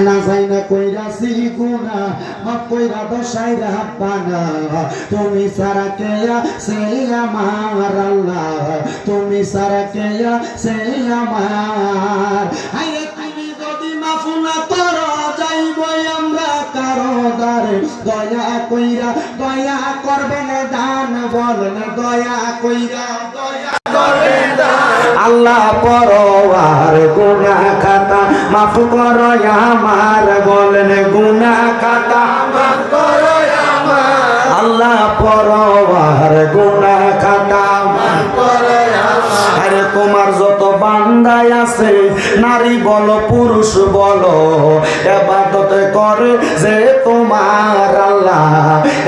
না যাই না কইরাছি গুনাহ মাফ কইরা দশাই রাব্বানা তুমি সারা কে আছে আমার আল্লাহ তুমি সারা কে আছে আমার আরে তুমি যদি মাফ না করো যাইব আমরা কারো দারে দয়া কইরা দয়া করবেন দান বলেন দয়া কইরা দয়া করবেন দান আল্লাহ পরওয়ার গুনাহ খাতা মাফ করো আমার বলেন গুনাহ খাতা মাফ করো আমার আল্লাহ পরওয়ার গুনাহ খাতা মাফ করো আমার আরে তোমার যত বান্দা আছে নারী বলো পুরুষ বলো ইবাদত করে যে তোমার আল্লাহ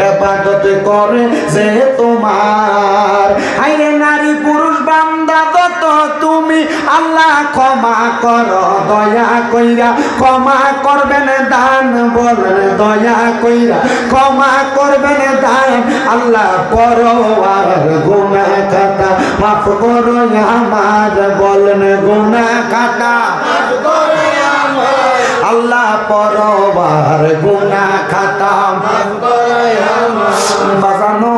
ইবাদত করে যে তোমার আরে নারী পুরুষ বান্দা যত তুমি আল্লাহ ক্ষমা করো দয়া কইরা ক্ষমা করবেন দান বলেন দয়া কইরা ক্ষমা করবেন দান আল্লাহ পরওয়ার গুনাহ খাতা মাফ করো আমার বলেন গুনাহ খাতা মাফ করো আমার আল্লাহ পরওয়ার গুনাহ খাতা মাফ করো আমার বাজানো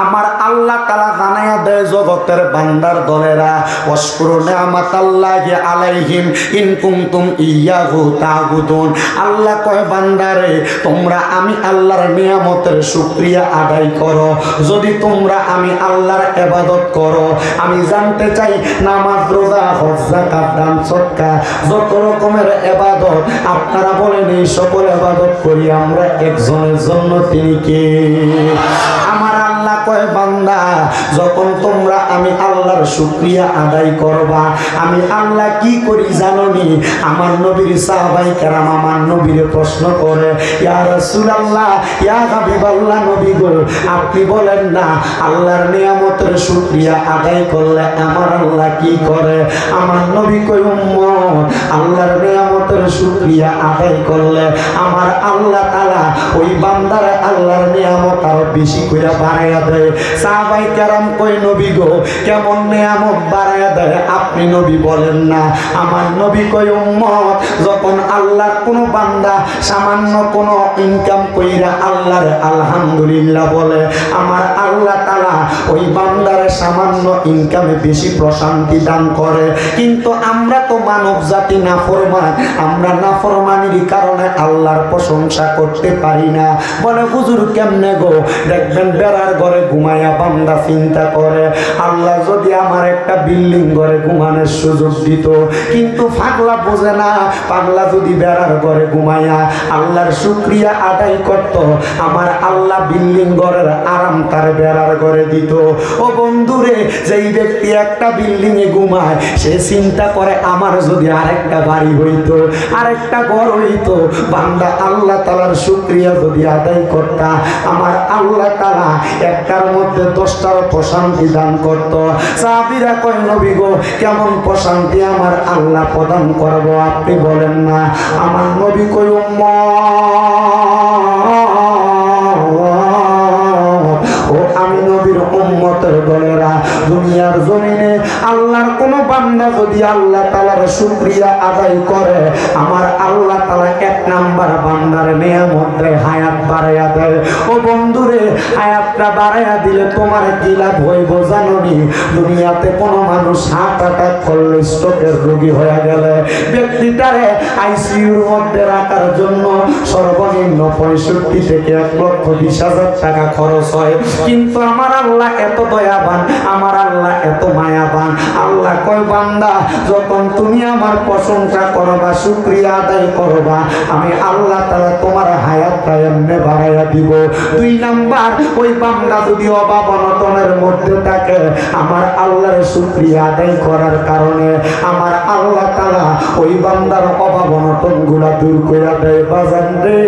আমার আল্লাহ তাআলা জানায়া দেয় জগতের বান্দার দলেরা ওয়াশকুরু নি'মাতাল্লাহি আলাইহিম ইন কুনতুম ইয়াহু তা'বুদুন আল্লাহ কয় বান্দারে তোমরা আমি আল্লাহর নিয়ামতের শুকরিয়া আদায় করো যদি তোমরা আমি আল্লাহর ইবাদত করো আমি জানতে চাই নামাজ রোজা হজ যাকাত দান সদকা যত রকমের ইবাদত আপনারা বলেন এই সকল ইবাদত করি আমরা একজনের জন্য তিনি কে আমার আল্লাহ কয় বান্দা যখন তোমরা আমি আল্লাহর শুকরিয়া আদায় করবা আমি আল্লাহ কি করি জানোনি আমার নবীর সাহাবায়ে কেরাম আমার নবীরে প্রশ্ন করে ইয়া রাসূলুল্লাহ ইয়া হাবিবাল্লাহ নবী গো আপনি বলেন না আল্লাহর নিয়ামতের শুকরিয়া আদায় করলে আমার আল্লাহ কি করে আমার নবী কয় উম্মত আল্লাহর নিয়ামতের শুকরিয়া আদায় করলে আমার আল্লাহ তাআলা ওই বান্দারে আল্লাহর নিয়ামত আরো বেশি করে বাড়াইয়া দেয় সাহাবায়ে কেরাম কয় নবী গো কেমন নিয়ামত বাড়াইয়া দেয় আপনি নবী বলেন না আমার নবী কয় উম্মত যখন আল্লাহর কোন বান্দা সামান্য কোন ইনকাম কইরা আল্লাহর আলহামদুলিল্লাহ বলে আমার আল্লাহ তাআলা ওই বান্দারে সামান্য ইনকামে বেশি প্রশান্তি দান করে কিন্তু আমরা তো মানব জাতি নাফরমান আমরা নাফরমানির কারণে আল্লাহর প্রশংসা করতে পারি না বলে হুজুর কেমনে গো দেখবেন বেড়ার ঘরে ঘুমায়া বান্দা চিন্তা করে আল্লাহ যদি আমার একটা বিল্ডিং ঘরে ঘুমানোর সুযোগ দিত কিন্তু পাগলা বোঝে না পাগলা যদি বেড়ার ঘরে ঘুমায়া আল্লাহর শুকরিয়া আদায় করত আমার আল্লাহ বিল্ডিং ঘরের আরাম তার বেড়ার ঘরে দিত ও বন্ধুরে যেই ব্যক্তি একটা বিল্ডিং এ ঘুমায় সে চিন্তা করে আমার যদি আরেকটা বাড়ি হইতো আরেকটা ঘর হইতো বান্দা আল্লাহ তাআলার শুকরিয়া যদি আদায় করতা আমার আল্লাহ তাআলা একটার মধ্যে 10টার প্রশান্তি দান করত সাহাবীরা কয় নবী গো কেমন প্রশান্তি আমার আল্লাহ প্রদান করব আপনি বলেন না আমার নবী কয় ও আমি নবীর উম্মতের দলেরা দুনিয়ার জমিনে আল্লাহর কোন বান্দা যদি আল্লাহ তাআলার শুকরিয়া আদায় করে আমার আল্লাহ তাআলা এক নাম্বার বান্দার নিয়ামত দেয় হায়াত বাড়ায়া দেয় ও বন্ধুরে হায়াতটা বাড়ায়া দিলে তোমার কি লাভ হইব জানোনি দুনিয়াতে কোন মানুষ হার্ট অ্যাটাক করলে স্ট্রোকের রোগী হয়ে গেলে ব্যক্তিটারে আইসিইউর মধ্যে রাখার জন্য সর্বনিম্ন 65 থেকে 1,20,000 টাকা খরচ হয় কিন্তু আমার আল্লাহ এত দয়াবান আমার আল্লাহ এত মায়াবান আল্লাহ কয় বান্দা যখন তুমি আমার প্রশংসা করবা শুকরিয়া আদায় করবা আমি আল্লাহ তাআলা তোমার হায়াতটা এমনি বাড়াইয়া দিব 2 নাম্বার ওই বান্দা যদি অভাব অনটনের মধ্যে থাকে আমার আল্লাহর শুকরিয়া আদায় করার কারণে আমার আল্লাহ তাআলা ওই বান্দার অভাব অনটনগুলা দূর করে দেয় বাজান রে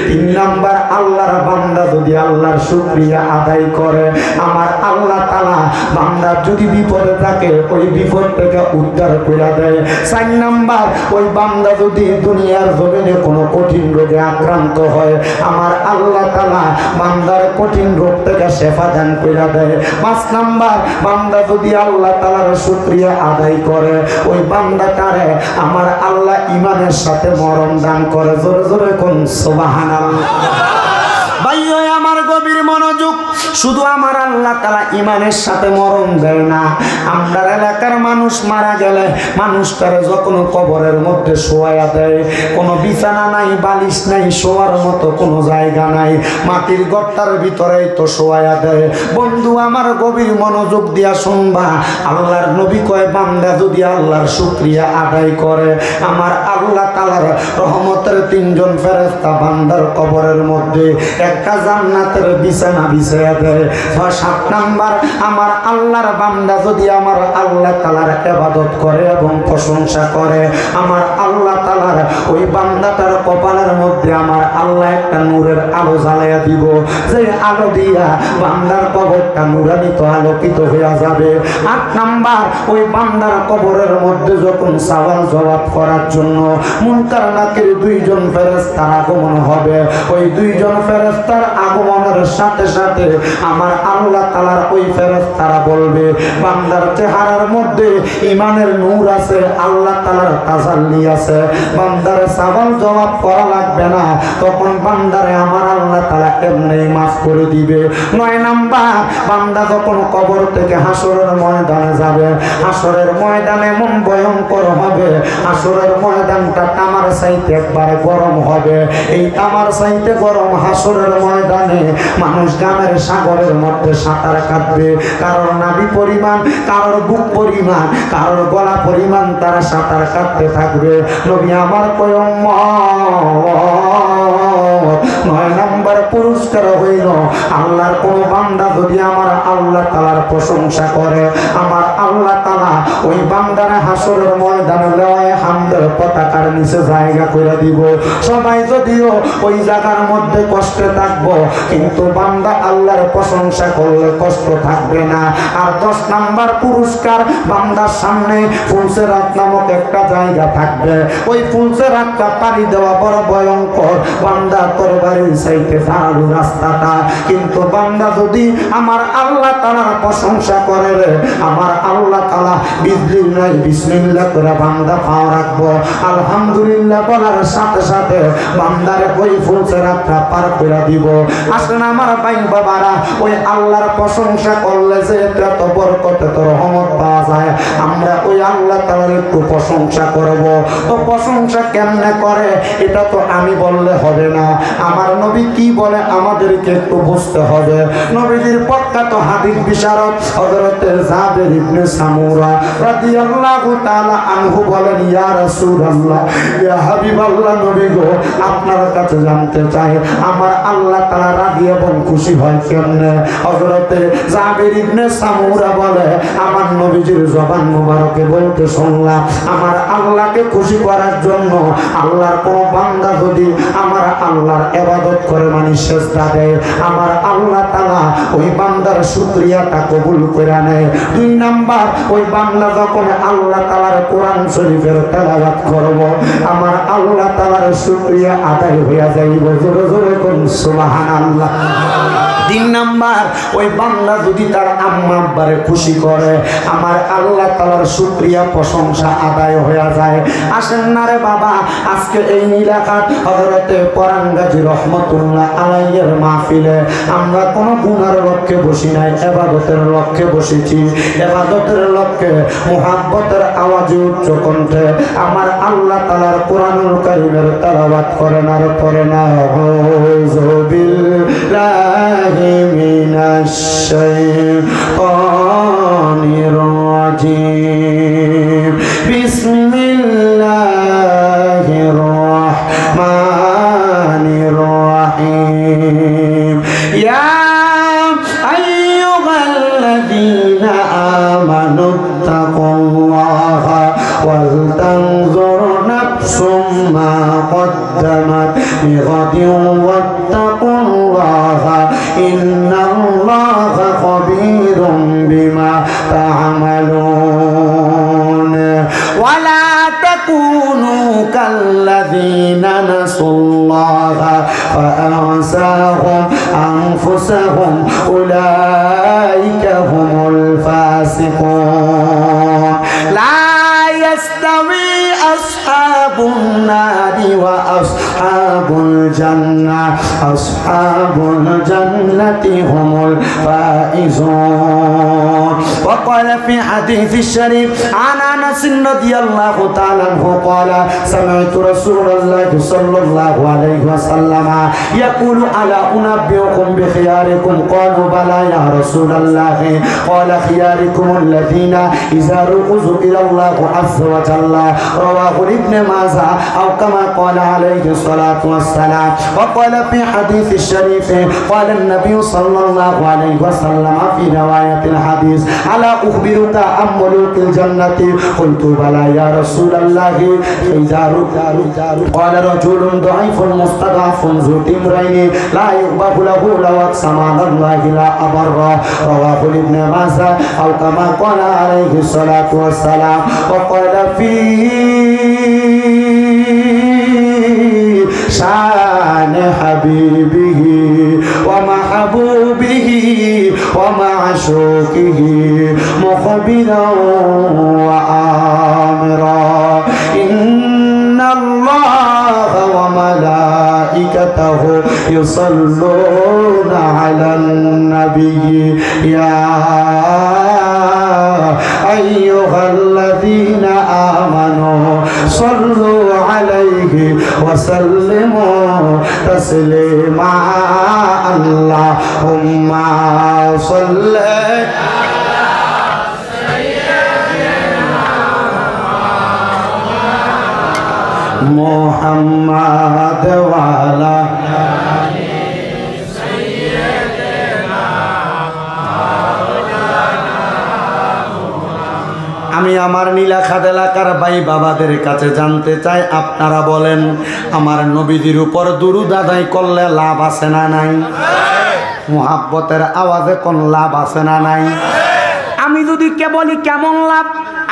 3 নাম্বার আল্লাহর বান্দা যদি যদি আল্লাহর শুকরিয়া আদায় করে, আমার আল্লাহ তাআলা বান্দা যদি বিপদে থাকে ওই বিপদ থেকে উদ্ধার করে দেয়। 4 নাম্বার, ওই বান্দা যদি দুনিয়ার জমিনে কোনো কঠিন রোগে আক্রান্ত হয়, আমার আল্লাহ তাআলা বান্দার কঠিন রোগ থেকে শেফা দান করে দেয়। 5 নাম্বার, বান্দা যদি আল্লাহ তাআলার শুকরিয়া আদায় করে ওই বান্দাটারে আমার আল্লাহ ঈমানের সাথে মরণ দান করে। জোরে জোরে কোন সুবহানাল্লাহ। ভাই আমার গভীর মনোযোগ, শুধু আমার আল্লাহ তাআলা ঈমানের সাথে মরণ দেয় না, আমরা এলাকার মানুষ মারা গেলে মানুষটারে যখন কবরের মধ্যে শোয়া দেয়, কোনো বিছানা নাই, বালিশ নাই, শোয়ার মতো কোনো জায়গা নাই, মাটির গর্তার ভিতরেই তো শোয়া দেয়। বন্ধু আমার গভীর মনোযোগ দিয়া শুনবা, আল্লাহর নবী কয় বান্দা যদি আল্লাহর শুকরিয়া আদায় করে আমার আল্লাহ তাআলার রহমতের 3 জন ফেরেশতা বান্দার কবরের মধ্যে একটা জান্নাতের বিছানা বিছায়া দেয়। 7 নাম্বার, আমার আল্লাহর বান্দা যদি আমার আল্লাহ তাআলার ইবাদত করে এবং প্রশংসা করে আমার আল্লাহ তাআলার ওই বান্দাটার কপালের মধ্যে আমার আল্লাহ একটা নূরের আলো জ্বালায়া দিব, যে আলো দিয়া বান্দার কবরটা নূরান্বিত আলোকিত হয়ে যাবে। 8 নাম্বার, ওই বান্দার কবরের মধ্যে যখন সওয়াল জবাব করার জন্য মুনকার নাকির 2 জন ফেরেশতার আগমন হবে, ওই 2 জন ফেরেশতার আগমনের সাথে সাথে আমার আল্লাহ তাআলার ওই ফেরেশতারা বলবে বান্দার চেহারার মধ্যে ঈমানের নূর আছে, আল্লাহ তাআলার তাজাল্লি আছে, বান্দার সওয়াল জবাব করা লাগবে না, তখন বান্দারে আমার আল্লাহ তাআলা এমনি মাফ করে দিবে। 9 নাম্বার, বান্দা যখন কবর থেকে হাসরের ময়দানে যাবে, হাসরের ময়দানে এমন ভয়ঙ্কর হবে, হাসরের ময়দানটা তামার চাইতে একবার গরম হবে, এই তামার চাইতে গরম হাসরের ময়দানে মানুষ গ্রামের সাগরের মধ্যে সাঁতার কাটবে, কারোর নাভি পরিমাণ, কারোর বুক পরিমাণ, কারোর গলা পরিমাণ তারা সাঁতার কাটতে থাকবে। নবী আমার পয়গম্বর 9 নাম্বার পুরস্কার হইল আল্লাহর কোন বান্দা যদি আমার আল্লাহ তাআলার প্রশংসা করে আমার আল্লাহ তাআলা ওই বান্দার হাসরের ময়দানে লয় হামদের পতাকার নিচে জায়গা করে দিব। সবাই যদিও ওই জায়গার মধ্যে কষ্টে থাকবো কিন্তু বান্দা আল্লাহর প্রশংসা করলে কষ্ট থাকবে না। আর 10 নাম্বার পুরস্কার, বান্দার সামনে ফুলসেরাত নামক একটা জায়গা থাকবে, ওই ফুলসেরাতটা পাড়ি দেওয়া বড় ভয়ঙ্কর, বান্দা তরবারির চাইতে ধারালো রাস্তাটা, কিন্তু বান্দা যদি আমার আল্লাহ তাআলার প্রশংসা করে আমার আল্লাহ তাআলা বিসমিল্লাহ বিসমিল্লাহ করে বান্দা পাও রাখবো, আলহামদুলিল্লাহ বলার সাথে সাথে বান্দারে ওই ফুলসেরাতটা পার করে দিব। আসলে আমার ভাই বাবারা, ওই আল্লাহর প্রশংসা করলে যে এত বরকত এত রহমত পাওয়া যায়, আমরা ওই আল্লাহ তাআলার একটু প্রশংসা করব। তো প্রশংসা কেমনে করে এটা তো আমি বললে হবে না, আমার নবী কি বলে আমাদেরকে একটু বুঝতে হবে। নবীজির প্রখ্যাত হাদিস বিশারদ হযরত জাবের ইবনে সামুরা রাদিয়াল্লাহু তাআলা আনহু বলেন, ইয়া রাসূলুল্লাহ, ইয়া হাবিবাল্লাহ, নবী গো আপনার কাছে জানতে চাই আমার আল্লাহ তাআলা রাজি এবং খুশি হয় কেমনে? হযরত জাবের ইবনে সামুরা বলে, আমার নবীজির জবান মুবারকে বলতে শুনলাম, আমার আল্লাহকে খুশি করার জন্য আল্লাহর কোন বান্দা যদি আমার আল্লাহর ইবাদত করে মানে সিজদা দেয় আমার আল্লাহ তাআলা ওই বান্দার শুকরিয়াটা কবুল করে নেয়। 2 নাম্বার, ওই বান্দা যখন আল্লাহ তাআলার কোরআন শরীফের তেলাওয়াত করব আমার আল্লাহ তাআলার শুকরিয়া আদায় হয়ে যাইব। জোরে জোরে কোন সুবহানাল্লাহ। 3 নাম্বার, ওই বান্দা যদি তার আম্মা আব্বারে খুশি করে আমার আল্লাহ তাআলার শুকরিয়া প্রশংসা আদায় হয়ে যায়। আসেন না রে বাবা, আজকে এই এলাকার হযরতে পরান গাজী রহমাতুল্লাহ আলাইহির মাহফিলে আমরা কোনো গুনার লক্ষ্যে বসি নাই, ইবাদতের লক্ষ্যে বসেছি। ইবাদতের লক্ষ্যে মুহাব্বতের আওয়াজে উচ্চ কণ্ঠে আমার আল্লাহ তাআলার কোরআনুল কারীমের তেলাওয়াত করেন আর পড়েন আউযু বিল্লাহি মিনাশ শাইতানির রাজীম বিসমিল্লাহির রাহমানির রাহিম ইয়া আইয়ুহাল্লাযীনা আমানুত্তাকুল্লাহা ওয়াল তানজুর নাফসুম মা কদ্দামাত লিগাদিন ওয়াত্তাকুল্লাহা ইন্নাল্লাহা খাবীরুম বিমা তা'মালুন ওয়ালা তাকুনু কাল্লাযীনা নাসুল্লাহা ফাআনসাহুম আনফুসাহুম উলাইকা হুমুল ফাসিকুন লা يستوي أصحاب النار وأصحاب الجنة أصحاب الجنة هم الفائزون وقال في حديث الشريف عن أنس رضي الله تعالى عنه قال سمعت رسول الله صلى الله عليه وسلم يقول ألا أنبئكم بخياركم قالوا بلى يا رسول الله قال خياركم الذين إذا ركزوا إلى الله عز وجل رواه ابن ماجه أو كما قال عليه الصلاة والسلام وقال في حديث الشريف قال النبي صلى الله عليه وسلم في رواية الحديث ألا أخبرك عن ملوك الجنة قلت بلى يا رسول الله قال رجل ضعيف مستضعف ذو تمرين لا يغبر له لو أقسم على الله لا أبره رواه ابن ماجه أو كما قال عليه الصلاة والسلام وقال في شان حبيبه ومحبوبه ومعشوقه مخبرا وآمرا إن الله وملائكته يصلون على النبي يا أيها الذين آمنوا صلوا عليه وسلموا تسليما اللهم صل محمد وعلى আমি আমার নীলাখাত এলাকার ভাই বাবাদের কাছে জানতে চাই, আপনারা বলেন আমার নবীজির উপর দুরূদ আদায় করলে লাভ আছে না নাই? মুহাব্বতের আওয়াজে কোন লাভ আছে না নাই? আমি যদি কেবলই কেমন লাভ,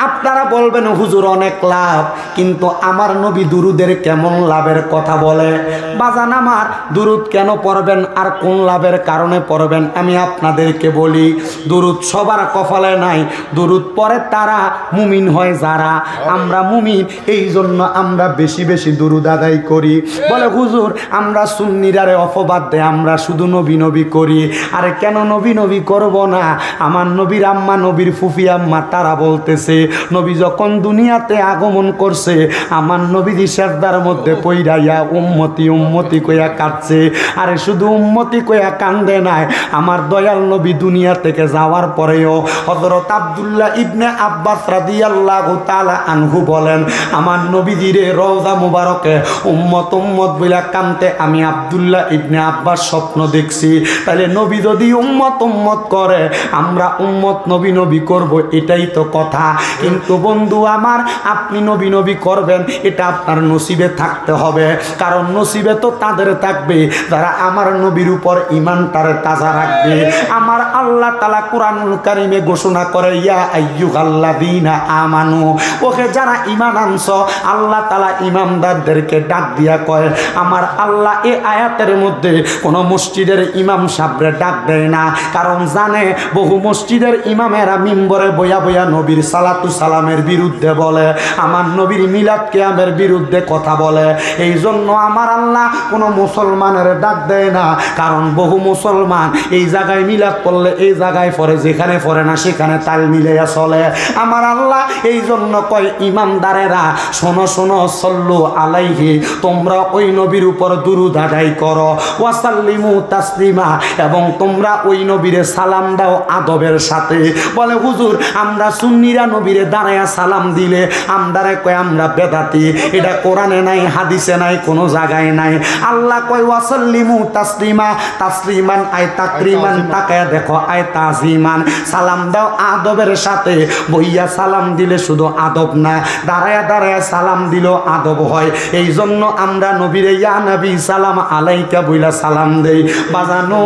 আপনারা বলবেন হুজুর অনেক লাভ, কিন্তু আমার নবী দুরুদের কেমন লাভের কথা বলে। বাজান আমার দুরুদ কেন পড়বেন আর কোন লাভের কারণে পড়বেন আমি আপনাদেরকে বলি। দুরুদ সবার কপালে নাই, দুরুদ পড়ে তারা মুমিন হয় যারা। আমরা মুমিন, এই জন্য আমরা বেশি বেশি দুরুদ আদায় করি। বলে হুজুর আমরা সুন্নিরারে অপবাদ দেয়, আমরা শুধু নবী নবী করি। আরে কেন নবী নবী করব না? আমার নবীর আম্মা, নবীর ফুফি আম্মা তারা বলতেছে নবী যখন দুনিয়াতে আগমন করছে আমার নবীজি সেজদার মধ্যে পইড়াইয়া উম্মতি উম্মতি কইয়া কাঁদছে। আরে শুধু উম্মতি কইয়া কান্দে নাই, আমার দয়াল নবী দুনিয়া থেকে যাওয়ার পরেও হযরত আব্দুল্লাহ ইবনে আব্বাস রাদিয়াল্লাহু তাআলা আনহু বলেন আমার নবীজিরে রওজা মুবারকে উম্মত উম্মত বইলা কান্দতে আমি আব্দুল্লাহ ইবনে আব্বাস স্বপ্ন দেখছি। তাহলে নবী যদি উম্মত উম্মত করে আমরা উম্মত নবী নবী করব, এটাই তো কথা। কিন্তু বন্ধু আমার আপনি নবী নবী করবেন এটা আপনার নসিবে থাকতে হবে, কারণ নসিবে তো তাদের থাকবে যারা আমার নবীর উপর ঈমানটারে তাজা রাখবে। আমার আল্লাহ তাআলা কুরআনুল কারীমে ঘোষণা করে ইয়া আইয়ুহাল্লাযীনা আমানু, ওকে যারা ঈমান আনছো আল্লাহ তাআলা ইমামদারদেরকে ডাক দিয়া কয়। আমার আল্লাহ এই আয়াতের মধ্যে কোন মসজিদের ইমাম সাহেবরে ডাক দেয় না, কারণ জানে বহু মসজিদের ইমামেরা মিম্বরে বয়া বয়া নবীর সালাতু সালামের বিরুদ্ধে বলে, আমার নবীর মিলাদ কিয়ামের বিরুদ্ধে কথা বলে। এই জন্য আমার আল্লাহ কোনো মুসলমানের ডাক দেয় না, কারণ বহু মুসলমান এই জায়গায় মিলাদ পড়লে এই জায়গায় পড়ে, যেখানে পড়ে না সেখানে তাল মিলাইয়া চলে। আমার আল্লাহ এই জন্য কয় ইমানদারেরা শোনো শোনো সল্লু আলাইহি, তোমরা ওই নবীর উপর দুরূদ আদায় করো, ওয়াসাল্লিমু তাসলিমা, এবং তোমরা ওই নবীরে সালাম দাও আদবের সাথে। বলে হুজুর আমরা সুন্নিরা নবীরে নবীরে দাঁড়ায়া সালাম দিলে আমরারে কয় আমরা বেদাতি। এটা কোরআনে নাই, হাদিসে নাই, কোনো জায়গায় নাই। আল্লাহ কয় ওয়াসাল্লিমু তাসলিমা, তাসলিমান আয় তাকরিমান, তাকায়া দেখো আয় তাজিমান। সালাম দাও আদবের সাথে, বইয়া সালাম দিলে শুধু আদব না, দাঁড়ায়া দাঁড়ায়া সালাম দিলেও আদব হয়। এই জন্য আমরা নবীরে ইয়া নবী সালাম আলাইকা বইলা সালাম দেই। বাজানো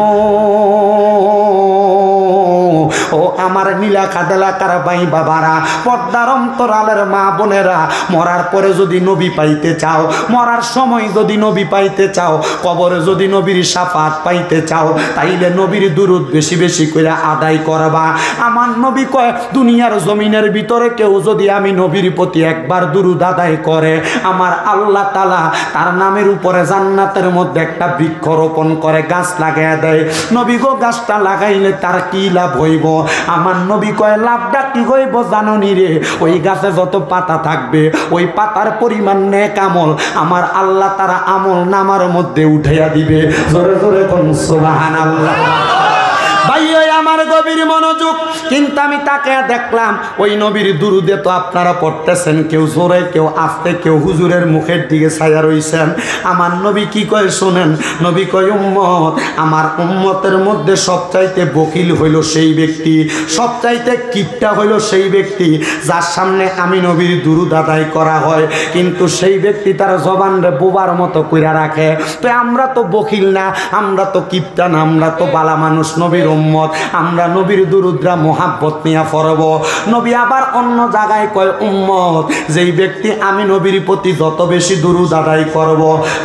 ও আমার নীলা খাদেলাকার ভাই বাবারা, পর্দার অন্তরালের মা বোনেরা, মরার পরে যদি নবী পাইতে চাও, মরার সময় যদি নবী পাইতে চাও, কবরে যদি নবীর শাফাত পাইতে চাও, তাইলে নবীর দুরূদ বেশি বেশি করে আদায় করবা। আমার নবী কয় দুনিয়ার জমিনের ভিতরে কেউ যদি আমি নবীর প্রতি একবার দুরূদ আদায় করে, আমার আল্লাহ তাআলা তার নামের উপরে জান্নাতের মধ্যে একটা বৃক্ষ রোপণ করে, গাছ লাগাইয়া দেয়। নবী গো গাছটা লাগাইলে তার কি লাভ হইব? আমার নবী কয় লাভটা কি হইব জাননি রে? ওই গাছে যত পাতা থাকবে, ওই পাতার পরিমাণ নেক আমল আমার আল্লাহ তারা আমল নামার মধ্যে উঠাইয়া দিবে। জোরে জোরে কোন সুবহানাল্লাহ। ভাই আমার গভীর মনোযোগ। কিন্তু আমি তাকে দেখলাম ওই নবীর দুরুদে তো আপনারা পড়তেছেন, কেউ জোরে কেউ আস্তে, কেউ হুজুরের মুখের দিকে ছায়া রইছেন। আমার নবী কি কয় শোনেন, নবী কয় উম্মত, আমার উম্মতের মধ্যে সবচাইতে বকিল হইল সেই ব্যক্তি, সবচাইতে কিপটা হইল সেই ব্যক্তি যার সামনে আমি নবীর দুরুদ আদায় করা হয়, কিন্তু সেই ব্যক্তি তার জবানরে বোবার মতো কইরা রাখে। তো আমরা তো বকিল না, আমরা তো কিপটা না, আমরা তো বালা মানুষ, নবীর উম্মত, আমরা নবীর দুরুদরা মোহাব্বত নিয়ে পড়ব। নবী আবার অন্য জায়গায় কয় উম্মত, যেই ব্যক্তি আমি নবীর প্রতি যত বেশি দুরুদ আদায় করব,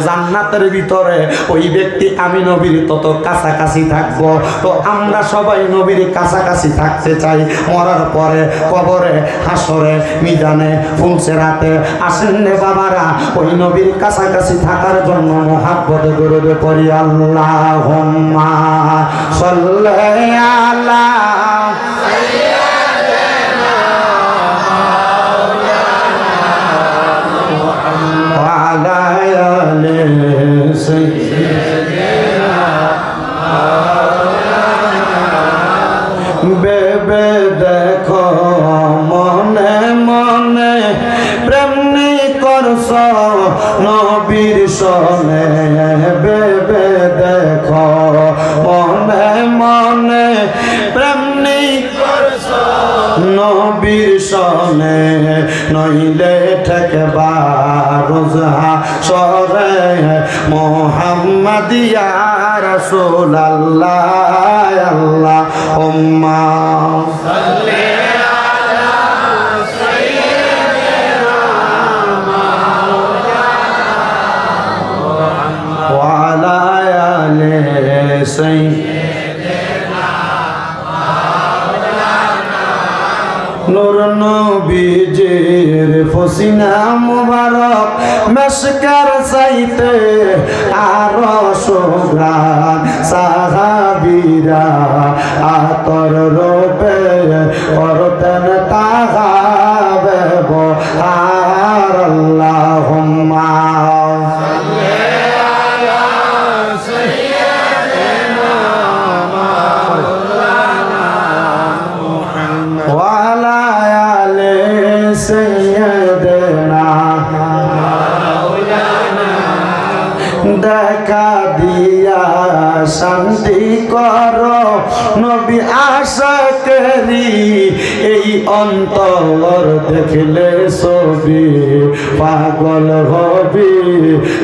জান্নাতের ভিতরে ওই ব্যক্তি আমি নবীর তত কাছাকাছি থাকব। তো আমরা সবাই নবীর কাছাকাছি থাকতে চাই। মরার পরে কবরে, হাসরে, মিজানে, ফুলসেরাতে আসেন রে বাবারা, ওই নবীর কাছাকাছি থাকার জন্য মোহাব্বতে দরুদ পড়ি। আল্লাহুম্মা সাল্লি আলা বেবে দেখো মনে মনে প্রেম করছ নবীর সনে, বেবে দেখো মনে মনে প্রেম করছ নবীর সনে, নইলে ঠেকবা রোজা সরে মোহাম্মদ ইয়া রাসূলুল্লাহ। আল্লাহুম্মা সাল্লি আলা সাইয়্যিদিনা মাওলানা ওয়া আলা আলি সাইয়্যিদিনা মাওলানা। নূর নবীজির ফসিনা মুবারক মেশকার চাইতে আরো সুগ্রাণ, সাহাবীরা আতর রূপে করতেন তাহা ব্যবহার। আল্লাহুম্মা সাল্লি আলা সাইয়্যিদিনা মাওলানা মুহাম্মদ ওয়া আলা আলি সাইয়্যিদিনা মাওলানা। দেখা দিয়া শান্তি করো নবী আশাকেরি, এই অন্তর দেখলে ছবি পাগল হবি,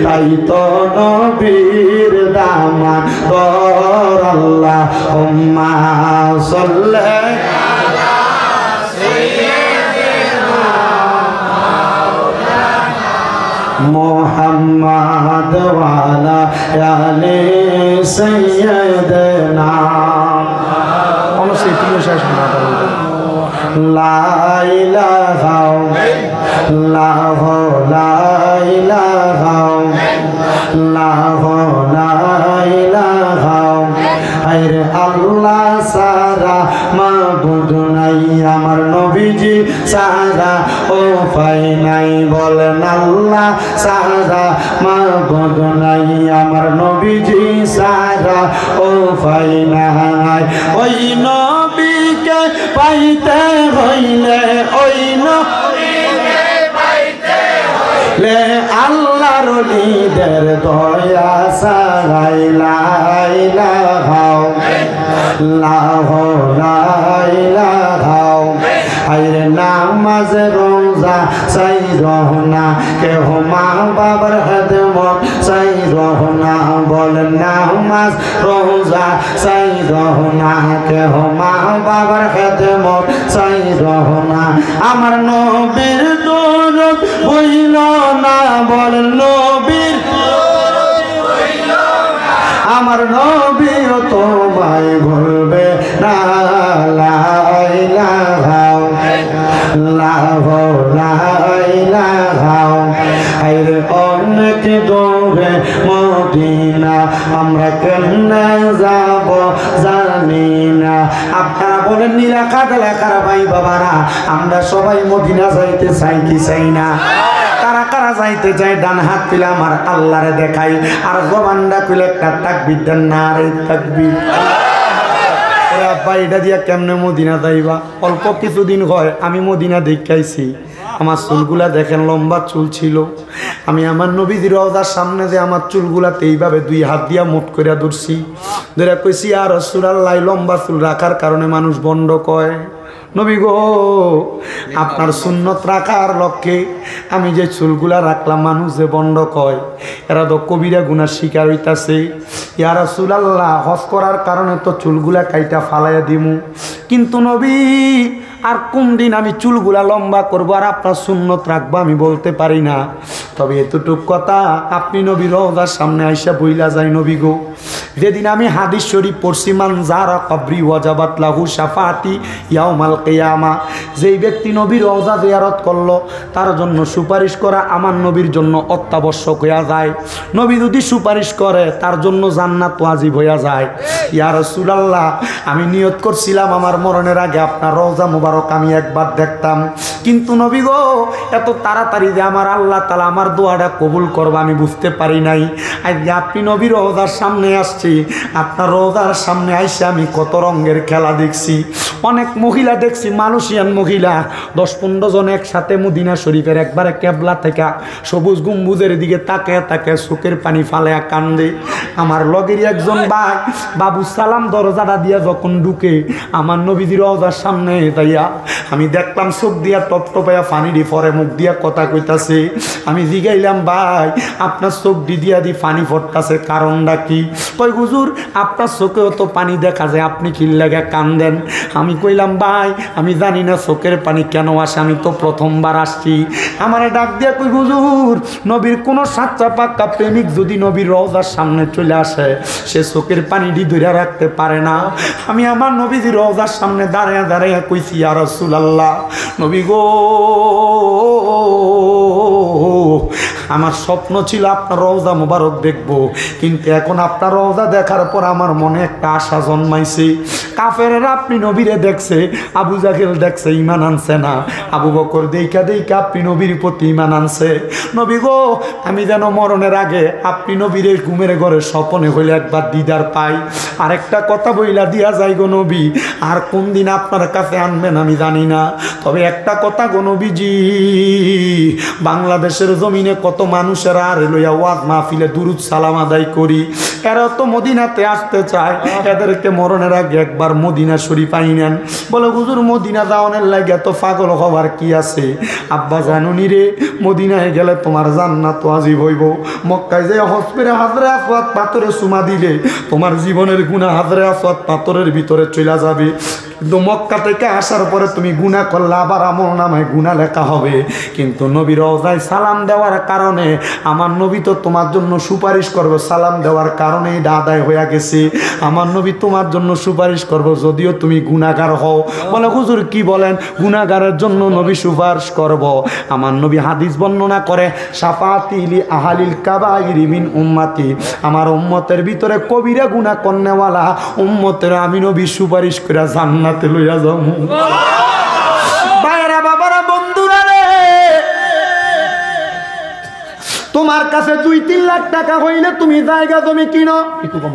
তাই তো নবীর দামান দর। আল্লাহুম্মা সাল্লি আলা সাইয়্যিদিনা মাওলানা মুহাম্মদ ওয়া আলা আলি সাইয়্যিদিনা। অবশ্যই তুমি শেষ না বলতে লা ইলাহা ইল্লাল্লাহ, লা ইলাহা ইল্লাল্লাহ, লা ইলাহা আইরে আল্লাহ সারা মাবুদ নাই, আমার নবীজি সারা ও পাই নাই। বলেন আল্লাহ সারা মাবুদ নাই, আমার নবীজি সারা ও পাই নাই। ওই নবী নবীকে পাইতে হইলে ওই নবীকে পাইতে হইলে আল্লাহর ওলিদের দয়া ছাড়াই লা ইলাহা ইল্লাল্লাহ আইরে নামাজ রোজা চাই রহনা কেহ মা বাবার খেদমত চাই রহনা বল নামাজ রোজা চাই রহনা কেহ মা বাবার খেদমত চাই রহনা আমার নবীর দরদ হইল না বল নবীর আমার নবীও তোমায় ভুলবে না লা ইলাহা ইল্লাল্লাহ আইরে অনেক দূরে মদিনা আমরা কেমনে যাব জানি না আপনারা বলেন নিরাকাত এলাকার ভাই বাবারা আমরা সবাই মদিনা যাইতে চাই কি চাই না কারা কারা যাইতে চাই ডান হাত তুলে আমার আল্লাহরে দেখাই আর জবানটা খুলে একটা তাকবীর দেন না রে তাকবীর আব্বা এটা দিয়া কেমনে মদিনা যাইবা অল্প কিছুদিন হয় আমি মদিনা দেখাইছি আমার চুলগুলা দেখেন লম্বা চুল ছিল আমি আমার নবীজির রওজার সামনে যে আমার চুলগুলাতে এইভাবে দুই হাত দিয়া মুঠ করে ধরছি ধরে কইছি আর রাসূলুল্লাহ লম্বা চুল রাখার কারণে মানুষ বন্ড কয় নবী গো আপনার সুন্নত রাখার লক্ষ্যে আমি যে চুলগুলা রাখলাম মানুষ যে বন্ড কয় এরা তো কবিরা গুনার শিকার হইতাছে ইয়া রাসূলুল্লাহ হজ করার কারণে তো চুলগুলা কাইটা ফালাইয়া দিমু কিন্তু নবী আর কোন দিন আমি চুলগুলা লম্বা করবো আর আপনার সুন্নত রাখবো আমি বলতে পারি না তবে এতটুক কথা আপনি নবী রওজার সামনে আইসা বইলা যায় নবী গো যেদিন আমি হাদিস শরীফ পড়ছি মান যারা কবরি ওয়াজাবাত লাহু শাফাআতি ইয়াউমাল কিয়ামা যেই ব্যক্তি নবীর রওজা জিয়ারত করলো তার জন্য সুপারিশ করা আমার নবীর জন্য অত্যাবশ্যক হইয়া যায় নবী যদি সুপারিশ করে তার জন্য জান্নাত ওয়াজিব হইয়া যায় ইয়া রাসূলুল্লাহ আমি নিয়ত করছিলাম আমার মরণের আগে আপনার রওজা মুবারক আমি একবার দেখতাম কিন্তু নবী গো এত তাড়াতাড়ি যে আমার আল্লাহ তাআলা আমার দোয়াটা কবুল করবে আমি বুঝতে পারি নাই আজ আপনি নবীর রওজার সামনে আসছি আপনার রওজার সামনে আইসা আমি কত রঙের খেলা দেখছি অনেক মহিলা দেখছি মালয়েশিয়ান মহিলা 10-15 জন একসাথে মদিনা শরীফের একবারে কেবলা থেকে সবুজ গম্বুজের দিকে তাকায় তাকায় চোখের পানি ফালায়া কান্দে আমার লগের একজন ভাই বাবু সালাম দরজাটা দিয়া যখন ঢুকে আমার নবীজির রওজার সামনে তাইয়া আমি দেখলাম চোখ দিয়া টপ টপাইয়া পানি দি পরে মুখ দিয়া কথা কইতাছে আমি জিগাইলাম ভাই আপনার চোখ দিয়া দি পানি পড়তাছে কারণটা কি কই হুজুর আপনার চোখেও তো পানি দেখা যায় আপনি কি লাগা কান্দেন আমি কইলাম ভাই আমি জানি না চোখের পানি কেন আসে আমি তো প্রথমবার আসছি আমারে ডাক দিয়া কই হুজুর নবীর কোন সাচ্চা পাক্কা প্রেমিক যদি নবীর রওজার সামনে চলে আসে সে চোখের পানি দি ধরে রাখতে পারে না আমি আমার নবীজির রওজার সামনে দাঁড়ায়া দাঁড়ায়া কইছি ইয়া রাসূলুল্লাহ নবী গো আমার স্বপ্ন ছিল আপনার রওজা মুবারক দেখব কিন্তু এখন আপনার রওজা দেখার পর আমার মনে একটা আশা জন্মাইছে কাফেররা আপনি নবীরে দেখছে আবু জাহেল দেখছে ঈমান আনছে না আবু বকর দেখা আপনি নবীর প্রতি ঈমান আনছে নবী গো আমি যেন মরণের আগে আপনি নবীর ঘুমের ঘরে স্বপ্নে হইলে একবার দিদার পাই আরেকটা কথা বইলা দিয়া যাই গো নবী আর কোন দিন আপনার কাছে আনবেন আমি জানি না তবে একটা কথা গো নবীজি বাংলাদেশের জমিনে কত মানুষেরা আর লইয়া ওয়াজ মাহফিলে দুরুদ সালাম আদায় করি এরা তো মদিনাতে আসতে চায় এদেরকে মরণের আগে একবার মদিনা শরীফ আইনেন বলে হুজুর মদিনা যাওয়ার লাগে তো পাগল হওয়ার কি আছে আব্বা জানুনি রে মদিনায় গেলে তোমার জান্নাত ওয়াজিব হইব মক্কায় যে হজরে হাজরে আসওয়াদ পাথরে চুমা দিলে তোমার জীবনের গুনাহ হাজরে আসওয়াদ পাথরের ভিতরে চলে যাবে কিন্তু মক্কা থেকে আসার পরে তুমি গুনাহ করলে আবার আমল নামায় গুনাহ লেখা হবে কিন্তু নবীর রওজায় সালাম দেওয়ার কারণে আমার নবী তো তোমার জন্য সুপারিশ করবে সালাম দেওয়ার কারণে এটা আদায় হয়ে গেছে আমার নবী তোমার জন্য সুপারিশ করবে যদিও তুমি গুনাহগার হও বলে হুজুর কি বলেন গুনাহগারের জন্য নবী সুপারিশ করব আমার নবী হাদিস বর্ণনা করে শাফাআতি লি আহলিল কাবাইরি মিন উম্মতি আমার উম্মতের ভিতরে কবিরা গুনাহ করনেওয়ালা উম্মতের আমি নবী সুপারিশ করে জান্নাতে লইয়া যাবো বাইরা বাবারা বন্ধুরা রে তোমার কাছে 2-3 লাখ টাকা হইলে তুমি জায়গা জমি কিনো একটু কম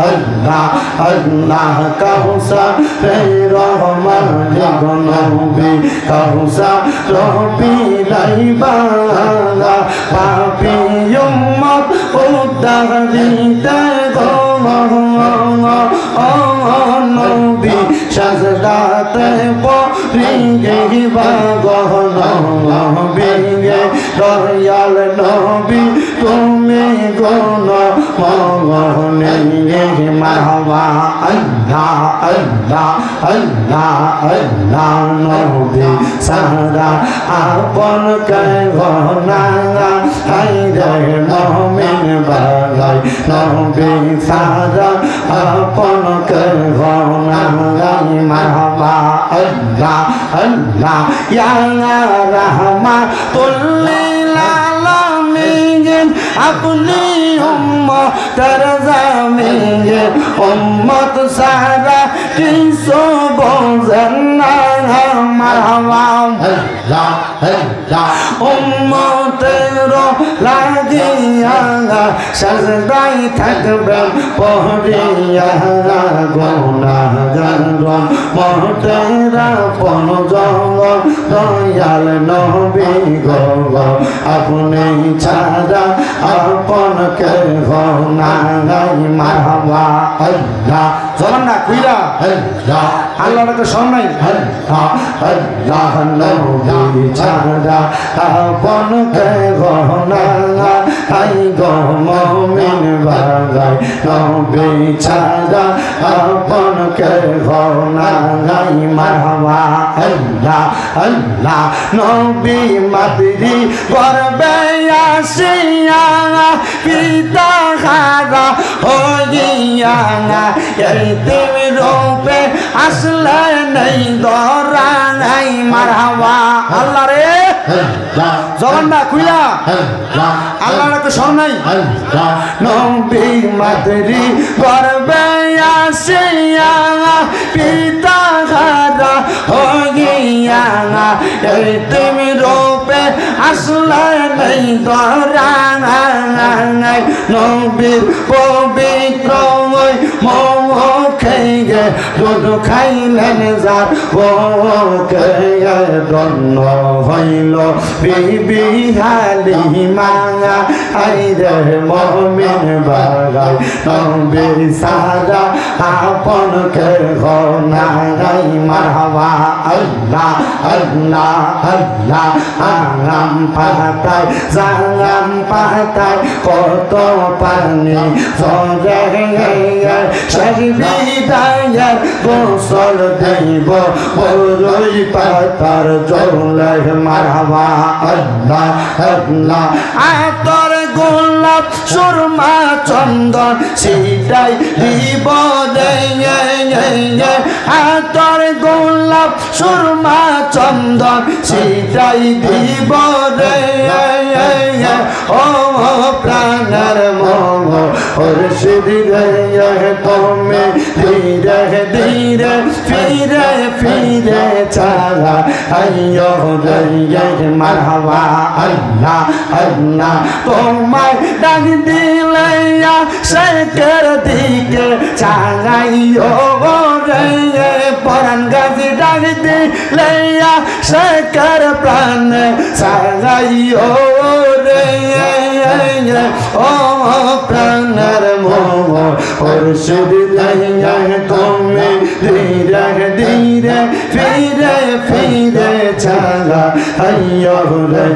আল্লাহ আল্লাহ কাউসারের রহমানে নবী কাউসার বিলাইবালা পাপী উম্মত উদ্ধারিতে গো নবী সাজদাতে পড়িবা গো নবী দয়াল নবী তুমি গুণ মগনে মারহাবা আল্লাহ আল্লাহ আল্লাহ আল্লাহ নবী সারা আপন কে গনা হায়রে মুমিন বাগাই নবী সারা আপন কে গনা মারহাবা আল্লাহ আল্লাহ ইয়া রাহমাতুল লিল আলামিন আপনি উম্মতের জামিনে উম্মত সারা কিছু বোঝেন না মারহাবা আল্লাহ আল্লাহ উম্মতের লাগিয়া সাজদায় থাকবেন পড়িয়া গুনাহগার মহতেরা পন জঙ্গল দয়াল নবী গো আপনি ছাড়া আপন কে নাই মারহাবা আল্লাহ জবান না কইরা আল্লাহ আল্লাহকে শোনাই আল্লাহ আল্লাহ নবী ছাড়া আপন কে নাই গো মুমিন বাগাই নবী ছাড়া আপন কে নাই মারহাবা আল্লাহ আল্লাহ নবী মাতৃ গর্বে আসিয়া পিতা হারা হইয়া এই তুমি রূপে আসলে নেই ধরা নাই মারহাবা আল্লাহ রে জবান না খুইলা আল্লাহকে শোনাই নবী মাতৃ গর্বে আসিয়া পিতা হারা হইয়া এই তুমি রূপে আসলে নেই ধরা নাই নবীর পবিত্র মুখে দুধ খাইলেন যার ওকে দন্ন হইল বিবি হালিমা আইরে মুমিন বাগাই নবী সারা আপন কে নাই মারহাবা আল্লাহ আল্লাহ আল্লাহ আরাম পাতায় জাঙ্গাম পাতায় কত পানি জরে শহীদায়ের গোসল দেব বড়ই পাতার জলে মারহাবা আল্লাহ আল্লাহ আতর গোলাপ সুরমা চন্দন সেটাই দিব রে আতর গোলাপ সুরমা চন্দন সেটাই দিব রে ও প্রাণের মোহ ওর সিরে তুমি ধীরে ধীরে ফিরে ফিরে চালা আইয়ো রে মারহাবা আল্লাহ আল্লাহ তোমায় ডাক দিলে শেখের দিকে চালাইও রে পরাণ গাছি ডাক দিলে শেখের প্রাণ চালাইও রে ও প্রাণের মোহ ওর সিরে তুমি ধীরে ধীরে ফিরে ফিরে চালা আইয়ো রে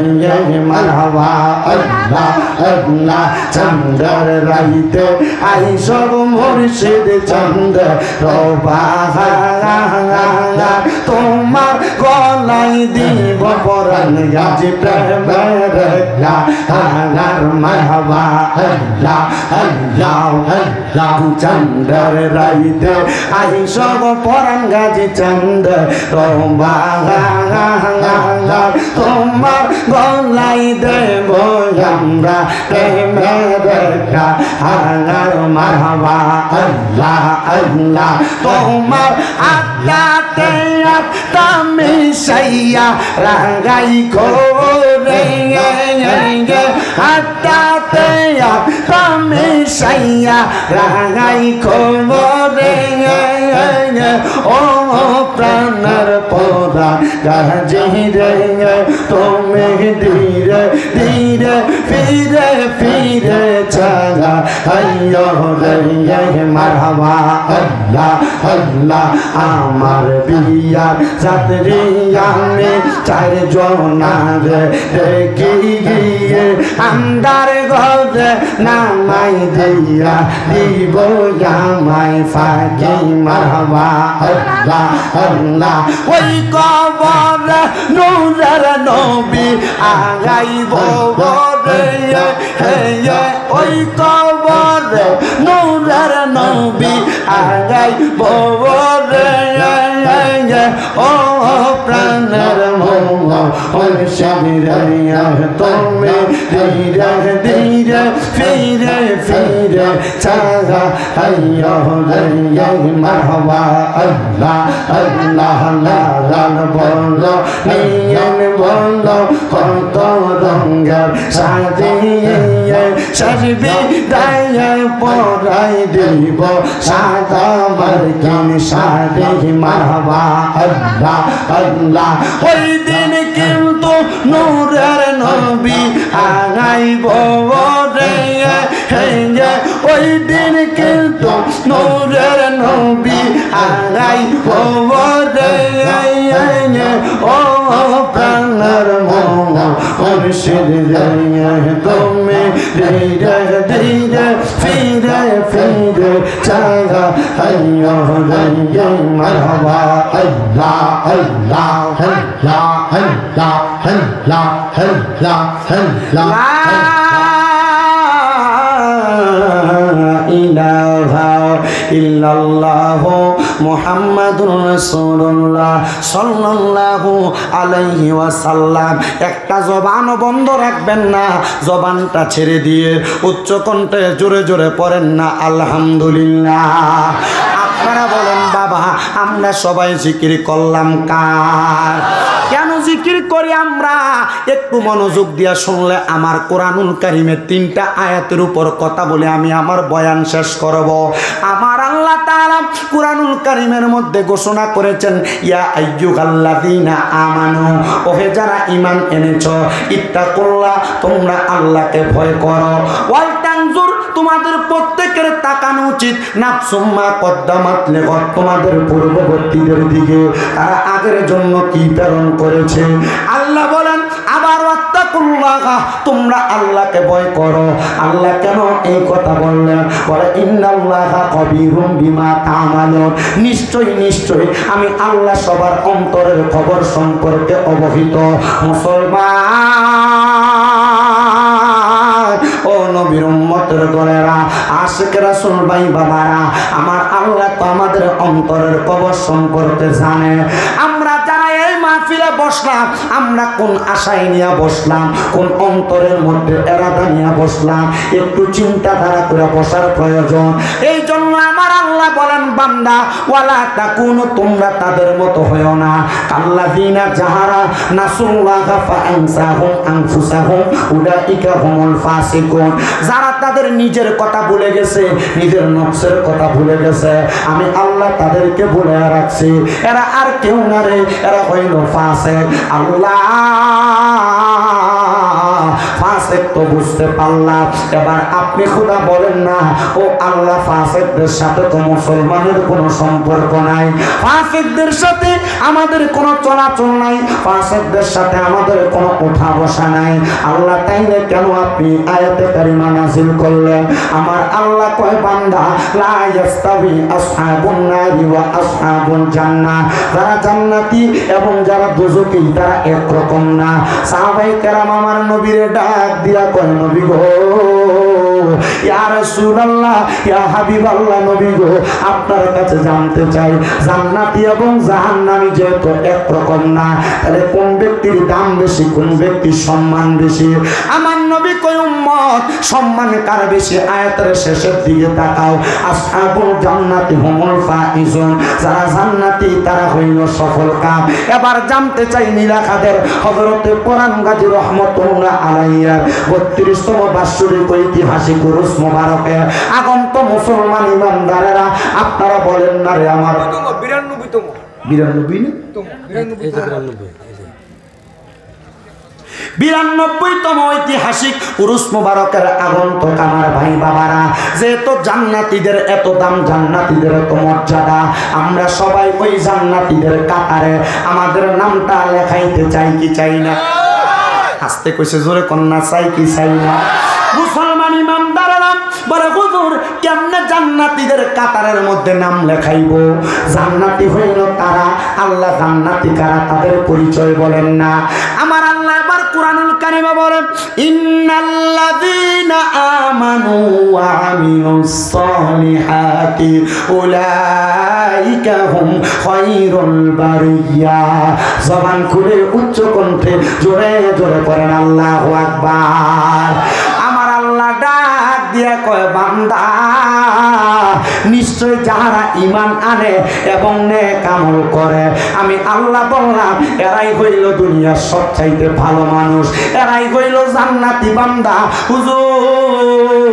মারহাবা আল্লাহ আল্লাহ চন্দ্র রাইতে আই সব মুর্শিদ চন্দ্র রবা তোমার গলাই দিব পরাণ গাছি প্রেমের মারহাবা আল্লাহ আল্লাহ আল্লাহ চন্দ্র রাইতে আই সব পরাণ গাছি চন্দ্র রবা তোমার গলাই দেব আমরা প্রেমের মারহাবা আল্লাহ আল্লাহ তোমার আত্মাতে আত্মা মিশাইয়া রাগাই রে হাতটাতে তুমি সাইয়া রাগাই খবরে ও প্রাণের পরা গাজি রে তুমি ধীরে ধীরে ফিরে ফিরে চাগা আইয়ো রে মারহাবা আল্লাহ আল্লাহ আমার বিয়ার যাত্রী আমি চারজনার দেখি গিয়ে আন্দার ঘরে নামাই দিয়া দিব আমায় ফাঁকি মারহাবা আল্লাহ আল্লাহ ওই কবর নূরের নবী আগাইব রে ওই কবর নূরের নবী আগাইব রে ও প্রাণের তুমি ধীরে ধীরে ফিরে ফিরে চাগা আইয়ো রে মারহাবা আল্লাহ আল্লাহ লাল বলো নিয়ন বলো কত রঙের সাজিয়ে সাজবি দায়ে পরাই দিব সাদা মার্কিন শাড়ি মারহাবা আল্লাহ আল্লাহ ওই দিন কিন্তু নূরের নবী আগাইব রে ওই দিন কিন্তু নূরের নবী আগাইব রে ও প্রাণের মুর্শিদ রে তুমি ধীরে ধীরে ফিরে ফিরে চাগা আইয়ো রে মারহাবা আল্লাহ আল্লাহ আল্লাহ আল্লাহ আল্লাহ আল্লাহ আল্লাহ ইলাহা ইল্লাল্লাহু মুহাম্মাদুর রাসূলুল্লাহ সাল্লাল্লাহু আলাইহি ওয়াসাল্লাম। একটা জবান বন্ধ রাখবেন না, জবানটা ছেড়ে দিয়ে উচ্চ কণ্ঠে জোরে জোরে পড়েন না আলহামদুলিল্লাহ। আপনারা বলেন বাবা আমরা সবাই জিকির করলাম কার? কেন জিকির করি আমরা? একটু মনোযোগ দিয়া শুনলে আমার কোরআনুল কারীমের 3টা আয়াতের উপর কথা বলে আমি আমার বয়ান শেষ করব। আমার আল্লাহ তাআলা কোরআনুল কারীমের মধ্যে ঘোষণা করেছেন ইয়া আইয়ুহাল্লাযীনা আমানু, ওহে যারা ঈমান এনেছো, ইত্তাকুল্লাহ তোমরা আল্লাহকে ভয় করো, ওয়াল তানজুর তোমাদের প্রত্যেকের তাকানো উচিত নাফসুম্মা কদ্দামাত লিগাদ তোমাদের পূর্ববর্তীদের দিকে তারা আগের জন্য কি প্রেরণ করেছে। আল্লাহ বলেন আবার ওয়াত্তাকুল্লাহ তোমরা আল্লাহকে ভয় করো। আল্লাহ কেন এই কথা বললেন? বলে ইন্নাল্লাহা কবীরুম বিমা তা'মালুন, নিশ্চয়ই নিশ্চয়ই আমি আল্লাহ সবার অন্তরের খবর সম্পর্কে অবহিত। মুসলমান ও নবীর উম্মতের দলেরা, আশিক রাসূল ভাই বাবারা, আমার আল্লাহ তো আমাদের অন্তরের খবর সম্পর্কে জানে। আমরা যারা এই মাহফিলে বসলাম, আমরা কোন আশায় নিয়ে বসলাম, কোন অন্তরের মধ্যে এরাদা নিয়ে বসলাম, একটু চিন্তাধারা করে বসার প্রয়োজন। এই জন্য আমার আল্লাহ বলেন বান্দা ওয়ালা তাকুনু, তোমরা তাদের মতো হয়ো না, কাল্লাযিনা যাহারা নাসুল্লাহা ফাআনসাহুম আনফুসাহুম উলাইকা হুমুল ফাসিকুন, যারা তাদের নিজের কথা ভুলে গেছে, নিজের নফসের কথা ভুলে গেছে, আমি আল্লাহ তাদেরকে ভুলে রাখছি। এরা আর কেউ না রে, এরা হইল ফাসিক। আল্লাহ ফাসিক তো বুঝতে পারলাম, এবার আপনি খোদা বলেন না ও আল্লাহ ফাসিকদের সাথে তো মুসলমানের কোনো সম্পর্ক নাই, ফাসিকদের সাথে আমাদের কোনো চলাচল নাই, ফাসিকদের সাথে আমাদের কোনো ওঠা বসা নাই। আল্লাহ তাইলে কেন আপনি আয়াতে কারিমা নাযিল করলেন? আমার আল্লাহ কয় বান্দা লা ইয়াস্তাবি আসহাবুন নারি ওয়া আসহাবুল জান্নাহ, যারা জান্নাতি এবং যারা দোজখী তারা একরকম না। সাহাবায়ে কেরাম আমার নবীরে ডাক দিয়া কয় নবী গো, ইয়া রাসূলুল্লাহ, ইয়া হাবিবাল্লাহ, নবী গো আপনার কাছে জানতে চাই জান্নাতি এবং জাহান্নামী যেহেতু একরকম না, তাহলে কোন ব্যক্তির দাম বেশি, কোন ব্যক্তির সম্মান বেশি? আমার নবী কই উম্মত সম্মান কার বেশি আয়াতের শেষের দিকে তাকাও আসহাবুল জান্নাতি হুমুল ফাইজুন যারা জান্নাতি তারা হইল সফল কাম এবার জানতে চাই নীলাখাদের হযরতে কোরআন গাজী রহমাতুল্লাহ আলাইহির 32তম বাৎসরিক ঐতিহাসিক উরুস মোবারকে আগন্ত মুসলমান ইমানদারেরা আপনারা বলেন না রে আমার 92তম 92তম ঐতিহাসিক উরুস মোবারকের আগন্তুক আমার ভাই বাবারা যেহেতু জান্নাতীদের এত দাম জান্নাতীদের এত মর্যাদা আমরা সবাই ওই জান্নাতীদের কাতারে আমাদের নামটা লেখাইতে চাই কি চাই না আস্তে কইছে জোরে কন্যা চাই কি চাই না মুসলমান ইমানদারেরা বলে হুজুর কেমনে জান্নাতীদের কাতারের মধ্যে নাম লেখাইবো জান্নাতি হইল তারা আল্লাহ জান্নাতি কারা তাদের পরিচয় বলেন না আমার আল্লাহ এবার কুরআনুল কারীমে বলেন ইন্নাল্লাযীনা আমানু ওয়া আমিলুস সালিহাতি উলাইকা হুম খায়রুল বারিয়া জবান খুলে উচ্চ কণ্ঠে জোরে জোরে পড়েন আল্লাহু আকবার আমার আল্লাহ ডাক দিয়া কয় বান্দা নিশ্চয় যারা ঈমান আনে এবং নেক আমল করে আমি আল্লাহ বললাম এরাই হইল দুনিয়ার সবচাইতে ভালো মানুষ এরাই হইল জান্নাতি বান্দা হুজুর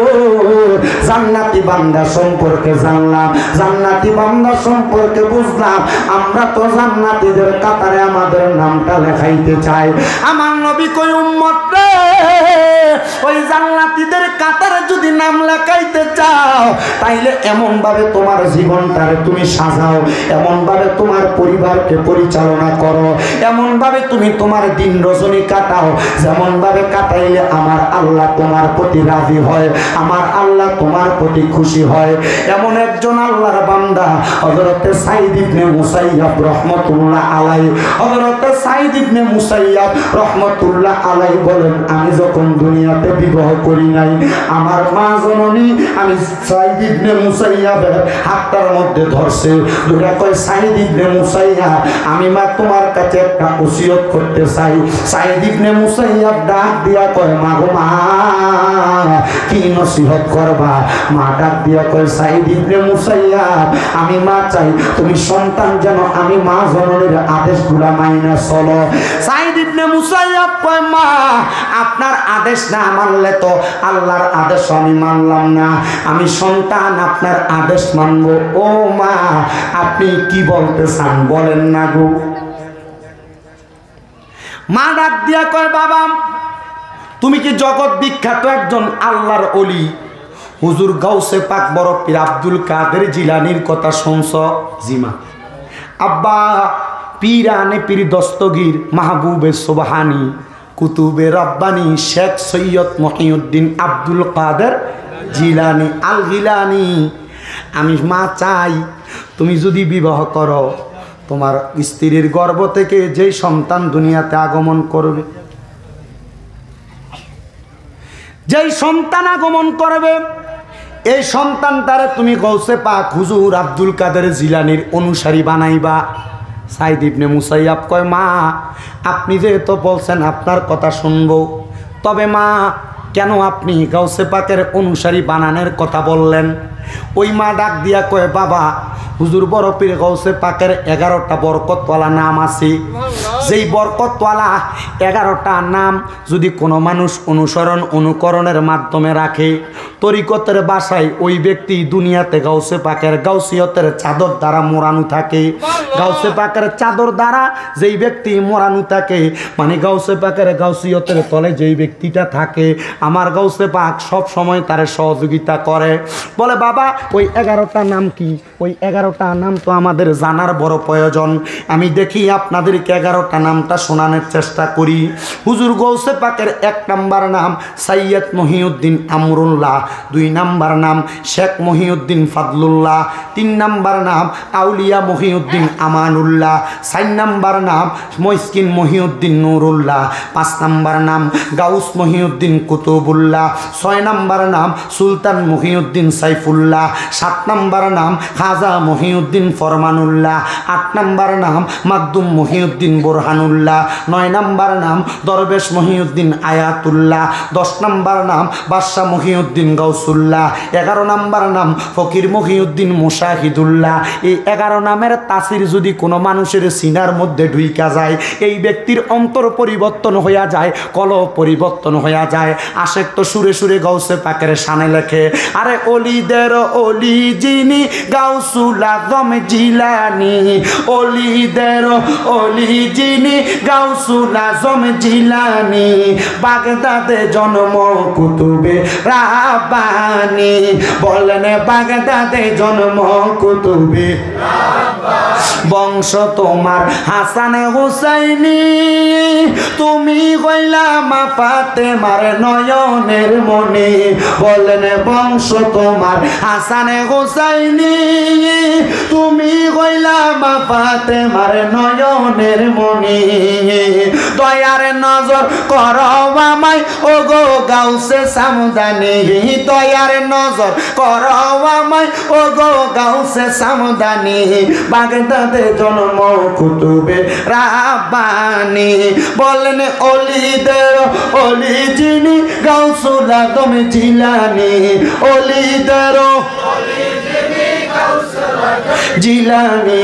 জান্নাতি বান্দা সম্পর্কে জানলাম জান্নাতি বান্দা সম্পর্কে বুঝলাম আমরা তো জান্নাতীদের কাতারে আমাদের নামটা লেখাইতে চাই আমার নবী কই উম্মত রে ওই জান্নাতীদের কাতারে যদি নাম লেখাইতে চাও তাইলে এমন ভাবে তোমার জীবনটারে তুমি সাজাও এমন ভাবে তোমার পরিবারকে পরিচালনা করো এমন ভাবে তুমি তোমার দিন রজনী কাটাও যেমন ভাবে কাটাইলে আমার আল্লাহ তোমার প্রতি রাজি হয় আমার আল্লাহ তোমার প্রতি খুশি হয় এমন একজন আল্লাহর বান্দা হযরতে সাঈদ ইবনে মুসাইয়াব রাহমাতুল্লাহ আলাইহি হযরতে সাঈদ ইবনে মুসাইয়াব রাহমাতুল্লাহ আলাইহি বলেন আমি যখন দুনিয়াতে বিবাহ করি নাই আমার মা জননী আমি সাঈদ ইবনে মুসাইয়াবের হাতটার মধ্যে ধরছে দুটা কয় সাঈদ ইবনে মুসাইয়াব আমি মা তোমার কাছে একটা ওসিয়ত করতে চাই সাঈদ ইবনে মুসাইয়াব ডাক দিয়া কয় মা গো মা কি নসিহত করবা মা ডাক দিয়া কয় সাঈদ ইবনে মুসাইয়াব আমি মা চাই তুমি সন্তান যেন আমি মা জননীর আদেশগুলা মাইনা চলো সাঈদ ইবনে মুসাইয়াব কয় মা আপনার আদেশ না মানলে তো আল্লাহর আদেশ আমি মানলাম না আমি সন্তান আপনার আদেশ মানব ও মা আপনি কি বলতে চান বলেন না গো মা ডাক দিয়া কয় বাবা তুমি কি জগৎ বিখ্যাত একজন আল্লাহর ওলি হুজুর গাউসে পাক বড় পীর আব্দুল কাদের জিলানীর কথা শুনছ জিমা আব্বা পীরানে পীর দস্তগীর মাহবুবে সুবহানী কুতুবে রব্বানি শেখ সৈয়দ মহিউদ্দিন আব্দুল কাদের জিলানী আল গিলানী আমি মা চাই তুমি যদি বিবাহ করো তোমার স্ত্রীর গর্ভ থেকে যেই সন্তান দুনিয়াতে আগমন করবে যেই সন্তান আগমন করবে এই সন্তানটারে তুমি গৌসে পাক হুজুর আব্দুল কাদের জিলানীর অনুসারী বানাইবা সাঈদ ইবনে মুসাইয়াব কয় মা আপনি যেহেতু বলছেন আপনার কথা শুনবো তবে মা কেন আপনি গাউসে পাকের অনুসারী বানানোর কথা বললেন ওই মা ডাক দিয়া কয় বাবা হুজুর বড় পীর গাউসে পাকের 11টা বরকতওয়ালা নাম আছে যেই বরকতওয়ালা 11টা নাম যদি কোনো মানুষ অনুকরণের মাধ্যমে রাখে তরিকতের বাসায় ওই ব্যক্তি দুনিয়াতে গাউসে পাকের গাউসিয়তের চাদর দ্বারা মোড়ানো থাকে গাউসে পাকের চাদর দ্বারা যেই ব্যক্তি মোড়ানো থাকে মানে গাউসে পাকের গাউসিয়তের তলে যেই ব্যক্তিটা থাকে আমার গাউসে পাক সব সময় তার সহযোগিতা করে বলে বাবা ওই 11টা নাম কি ওই 11টা নাম তো আমাদের জানার বড় প্রয়োজন আমি দেখি আপনাদেরকে 11টা নামটা শোনানোর চেষ্টা করি হুজুর গাউসে পাকের 1 নাম্বার নাম সৈয়দ মহিউদ্দিন আমরুল্লাহ 2 নাম্বার নাম শেখ মহিউদ্দিন ফাদলুল্লাহ 3 নাম্বার নাম আউলিয়া মহিউদ্দিন আমানুল্লাহ 4 নাম্বার নাম মইসকিন মহিউদ্দিন নুরুল্লাহ 5 নাম্বার নাম গাউস মহিউদ্দিন কুতুবুল্লাহ 6 নাম্বার নাম সুলতান মহিউদ্দিন সাইফুল্লাহ 7 নাম্বার নাম খাজা মহিউদ্দিন ফরমানুল্লাহ 8 নাম্বার নাম মাকদুম মহিউদ্দিন বুরহান বুরহানুল্লাহ, 9 নাম্বার নাম দরবেশ মহিউদ্দিন আয়াতুল্লাহ, 10 নাম্বার নাম বাদশাহ মহিউদ্দিন গাউসুল্লাহ, 11 নাম্বার নাম ফকির মহিউদ্দিন মুশাহিদুল্লাহ। এই 11 নামের তাসির যদি কোনো মানুষের সিনার মধ্যে ঢুইকা যায়, এই ব্যক্তির অন্তর পরিবর্তন হইয়া যায়, কলব পরিবর্তন হইয়া যায়। আশেক তো সুরে সুরে গাউসে পাকের শানে লেখে, আরে অলিদের অলি যিনি গাউসুল আজম জিলানি, অলিদের অলি যিনি গাউসুল আজম জিলানি, বাগদাদে জন্ম কুতুবে রাব্বানি। বলেন বাগদাদে জন্ম কুতুবে, বংশ তোমার হাসান হুসাইনি, তুমি হইলা মা ফাতেমার নয়নের মনি। বলেন বংশ তোমার হাসান হুসাইনি, তুমি হইলা মা ফাতেমার নয়নের মনি। দয়ার নজর করো আমায় ও গো গাউসে সামদানি, দয়ার নজর করো আমায় ও গো গাউসে সামদানি, বাগদাদে জন্ম কুতুবে রাব্বানি। বলেন অলিদের অলি যিনি গাউসুল আজম জিলানি, অলিদের জিলানি,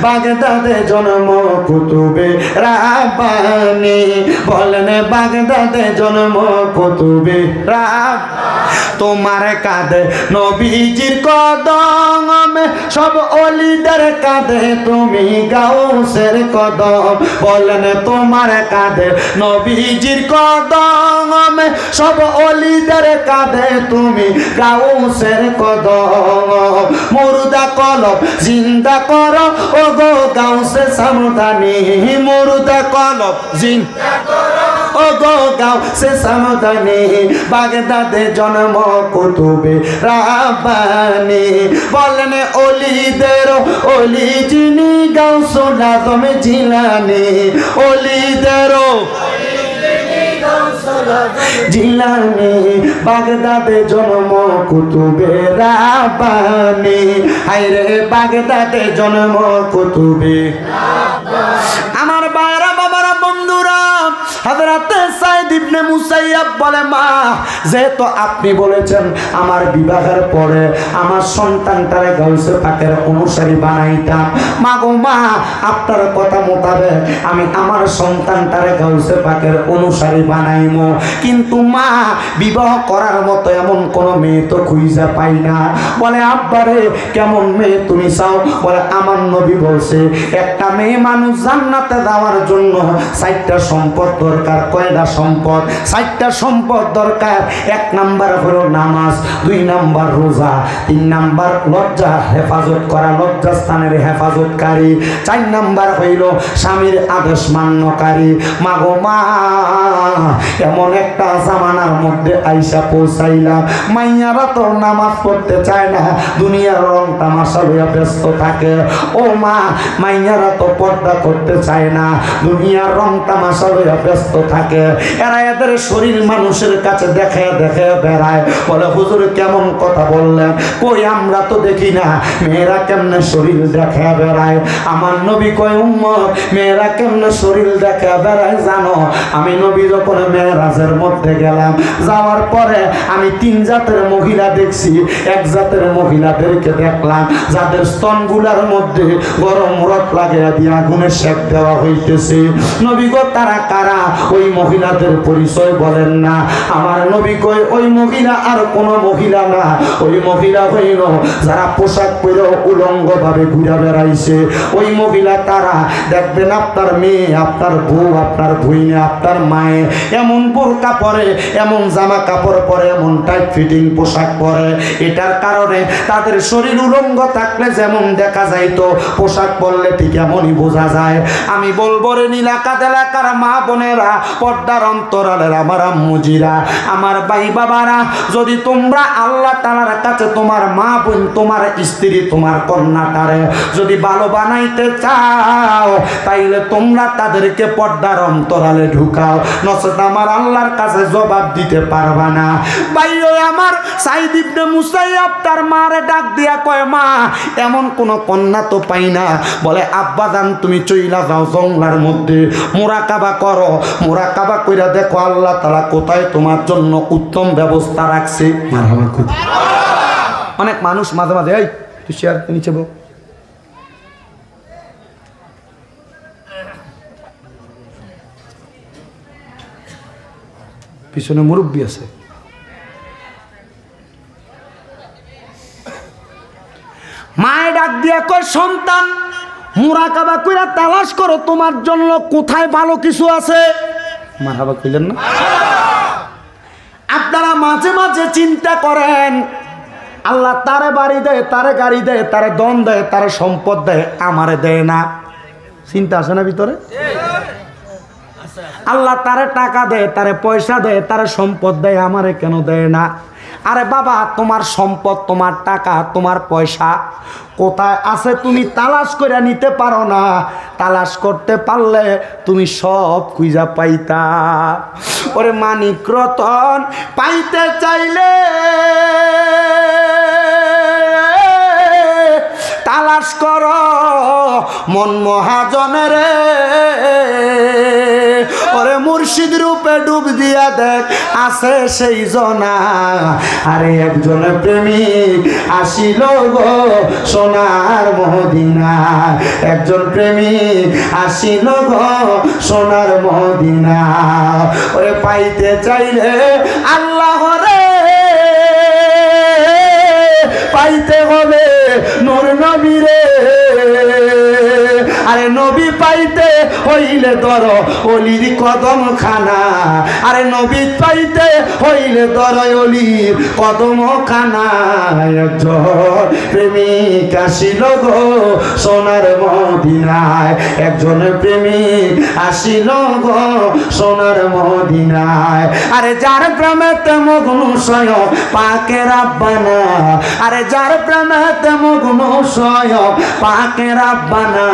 বাগদাদে জন্ম কুতুবে রাব্বানি। বলেন বাগদাদে জন্ম কুতুবে রাব্বানি। তোমার কাঁধে নবীজির কদম, সব অলিদের কাঁধে তুমি গাউসের কদম। বলেন তোমার কাঁধে নবীজির কদম, সব অলিদের কাঁধে তুমি গাউসের কদম। মুর্দা কলব জিন্দা করো ও গো গাউসে সামদানি, মুর্দা কলব জিন্দা করো ও গো গাউসে সামদানি, বাগদাদে জন্ম কুতুবে রাব্বানি। বলেন অলিদের অলি যিনি গাউসুল আজম জিলানি, অলিদের জিলানি, বাগদাদে জন্ম কুতুবে রাব্বানি। হায়রে বাগদাদে জন্ম কুতুবে রাব্বানি। আমার বাইরা বাবারা বন্ধুরা, হযরতে সাইদ ইবনে মুসাইয়াব বলে, মা যেহেতু আপনি বলেছেন আমার বিবাহের পরে আমার সন্তানটারে গাউসে পাকের অনুসারী বানাইতাম, মা গো মা আপনার কথা মোতাবেক আমি আমার সন্তানটারে গাউসে পাকের অনুসারী বানাইমো, কিন্তু মা বিবাহ করার মতো এমন কোন মেয়ে তো খুঁজে পাই না। বলে আব্বারে কেমন মেয়ে তুমি চাও? বলে আমার নবী বলছে একটা মেয়ে মানুষ জান্নাতে যাওয়ার জন্য 4টা সম্পদ দরকার। কয়টা সম্পদ? 4টা সম্পদ দরকার। 1 নাম্বার হলো নামাজ, 2 নাম্বার রোজা, 3 নাম্বার লজ্জা হেফাজত করা, লজ্জাস্থানের হেফাজতকারী, 4 নাম্বার হইল স্বামীর আদেশ মান্যকারী। মা গো মা এমন একটা জামানার মধ্যে আইসা পৌঁছাইলাম, মাইয়ারা তো নামাজ পড়তে চায় না, দুনিয়ার রং তামাশা লইয়া ব্যস্ত থাকে। ও মা মাইয়ারা তো পর্দা করতে চায় না, দুনিয়ার রং তামাশা লইয়া ব্যস্ত থাকে। এরা এদের শরীর মানুষের কাছে দেখে দেখে বেড়ায়। বলে হুজুর কেমন কথা বললেন? কই আমরা তো দেখি না মেয়েরা কেমনে শরীর দেখে বেড়ায়। আমার নবী কয় উম্মত মেয়েরা কেমনে শরীর দেখে বেড়ায় জানো? আমি নবী যখন মেরাজের মধ্যে গেলাম, যাওয়ার পরে আমি 3 জাতের মহিলা দেখছি। এক জাতের মহিলাদেরকে দেখলাম যাদের স্তনগুলার মধ্যে গরম রড লাগিয়ে দিয়ে আগুনে সেক দেওয়া হইতেছে। নবী গো তারা কারা? ওই মহিলাদের পরিচয় বলেন না। আমার নবী কই ওই মহিলা আর কোন মহিলা না, ওই মহিলা হইল যারা পোশাক পরে উলঙ্গ ভাবে ঘুরে বেড়াইছে। ওই মহিলা তারা দেখবেন আপনার মেয়ে, আপনার বউ, আপনার ভুইনে, আপনার মায়ে এমন বোরকা পরে, এমন জামা কাপড় পরে, এমন টাইট ফিটিং পোশাক পরে। এটার কারণে তাদের শরীর উলঙ্গ থাকলে যেমন দেখা যাইতো, পোশাক পরলে ঠিক এমনই বোঝা যায়। আমি বলবো রে নীলাকাত এলাকার মা বোনের, যুবকেরা, পর্দার অন্তরালের আমার আম্মুজিরা, আমার ভাই বাবারা, যদি তোমরা আল্লাহ তাআলার কাছে তোমার মা বোন, তোমার স্ত্রী, তোমার কন্যাটারে যদি ভালো বানাইতে চাও, তাইলে তোমরা তাদেরকে পর্দার অন্তরালে ঢুকাও, নচেত আমার আল্লাহর কাছে জবাব দিতে পারবা না। ভাই আমার সাইদ ইবনে মুসাইয়াব তার মারে ডাক দিয়া কয়, মা এমন কোন কন্যা তো পাই না। বলে আব্বা জান তুমি চইলা যাও জঙ্গলার মধ্যে, মুরাকাবা করো, মুরাকাবা কইরা দেখো আল্লাহ তাআলা কোথায় তোমার জন্য উত্তম ব্যবস্থা রাখছে। অনেক মানুষ মাঝে মাঝে এই তুই শেয়ার নিচে বল, পিছনে মুরব্বী আছে, মায়ের ডাক দিয়া কয় সন্তান মুরাকাবা কইরা তালাশ করো তোমার জন্য কোথায় ভালো কিছু আছে। মারহাবা কইলেন না? আপনারা মাঝে মাঝে চিন্তা করেন আল্লাহ তারে বাড়ি দেয়, তারে গাড়ি দেয়, তারে দন দেয়, তারে সম্পদ দেয়, আমারে দেয় না। চিন্তা আছে না ভিতরে? আল্লাহ তারে টাকা দেয়, তারে পয়সা দেয়, তারে সম্পদ দেয়, আমারে কেন দেয় না? আরে বাবা তোমার সম্পদ, তোমার টাকা, তোমার পয়সা কোথায় আছে তুমি তালাশ করে নিতে পারো না। তালাশ করতে পারলে তুমি সব খুঁজা পাইতা। ওরে মানিক রতন পাইতে চাইলে তালাশ করো মন মহাজনের, ওরে মুর্শিদ রূপে ডুব দিয়া দেখ আছে সেই জনা। আরে একজন প্রেমিক আসিল গো সোনার মদিনা, একজন প্রেমিক আসিল গো সোনার মদিনা। ওরে পাইতে চাইলে আল্লাহ রে পাইতে হবে নূর নবীরে। আরে নবী পাইতে হইলে ধর অলির কদম খানা, আরে নবী পাইতে হইলে ধর অলির কদম খানা। একজন প্রেমিক আসিল গো সোনার মদিনায়, একজন প্রেমিক আসিল গো সোনার মদিনায়। আরে যার প্রেমেতে মগ্ন স্বয়ং পাকে রাব্বানা, আরে যার প্রেমেতে মগ্ন স্বয়ং পাকে রাব্বানা।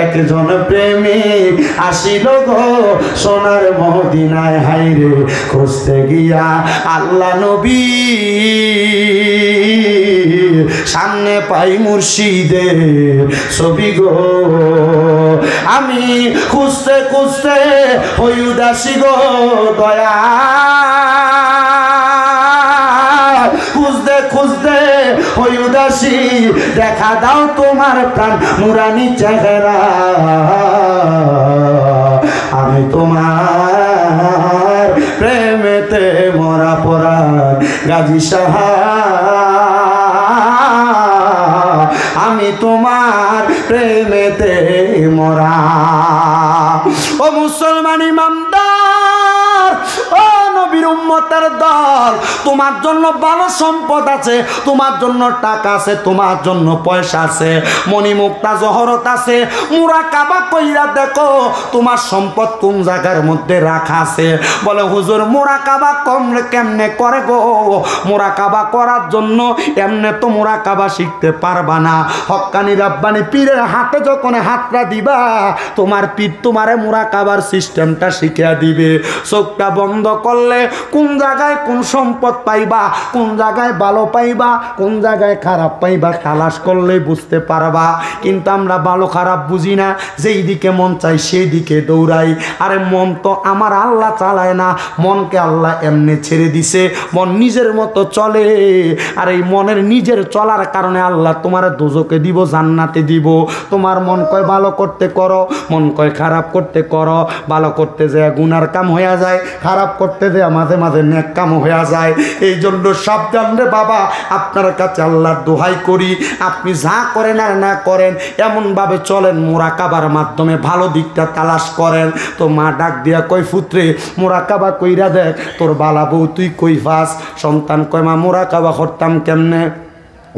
একজন প্রেমিক আসিল গো সোনার মদিনায়, হাইরে খুঁজতে গিয়া আল্লাহ নবী সামনে পাই মুর্শিদের ছবি গো। আমি খুঁজতে খুঁজতে হই উদাসী গো দয়া, খুঁজতে খুঁজতে হই উদাসী, দেখা দাও তোমার প্রাণ নুরানি চেহারা। আমি তোমার প্রেমেতে মরা পড়া গাজী সাহা, আমি তোমার প্রেমেতে মরা। ও মুসলমান ইমানদার, ও নবীর উম্মতের দল, তোমার জন্য ভালো সম্পদ আছে, তোমার জন্য টাকা আছে, তোমার জন্য পয়সা আছে, মণিমুক্তা জহরত আছে। মুরাকাবা কইরা দেখো তোমার সম্পদ কোন জায়গার মধ্যে রাখা আছে। বলে হুজুর মুরাকাবা কেমনে করে গো? মুরাকাবা করার জন্য এমনে তো মুরাকাবা শিখতে পারবা না। হক্কানি রাব্বানি পীরের হাতে যখন হাতটা দিবা, তোমার পীর তোমারে মুরাকাবার সিস্টেমটা শিখিয়ে দিবে। চোখটা বন্ধ করলে কোন জায়গায় কোন সম্পদ পাইবা, কোন জায়গায় ভালো পাইবা, কোন জায়গায় খারাপ পাইবা, তালাশ করলে বুঝতে পারবা। কিন্তু আমরা ভালো খারাপ বুঝি না, যেই দিকে মন চাই সেই দিকে দৌড়াই। আরে মন তো আমার আল্লাহ চালায় না, মনকে আল্লাহ এমনি ছেড়ে দিছে, মন নিজের মতো চলে। আর এই মনের নিজের চলার কারণে আল্লাহ তোমার দোজকে দিব, জান্নাতে দিব। তোমার মন কয় ভালো করতে করো, মন কয় খারাপ করতে করো। ভালো করতে যায় গুনার কাম হয়ে যায়, খারাপ করতে যায় মাঝে মাঝে নেক কাম হয়ে যায়। এই জন্য সাবধান রে বাবা, আপনার কাছে আল্লাহর দোহাই করি, আপনি যা করেন আর না করেন এমনভাবে চলেন, মুরাকাবার মাধ্যমে ভালো দিকটা তালাশ করেন। তো মা ডাক দিয়া কই পুত্রে মুরাকাবা কইরা দেখ তোর বালা বউ তুই কই ফাস। সন্তান কয় মা মুরাকাবা করতাম কেমনে?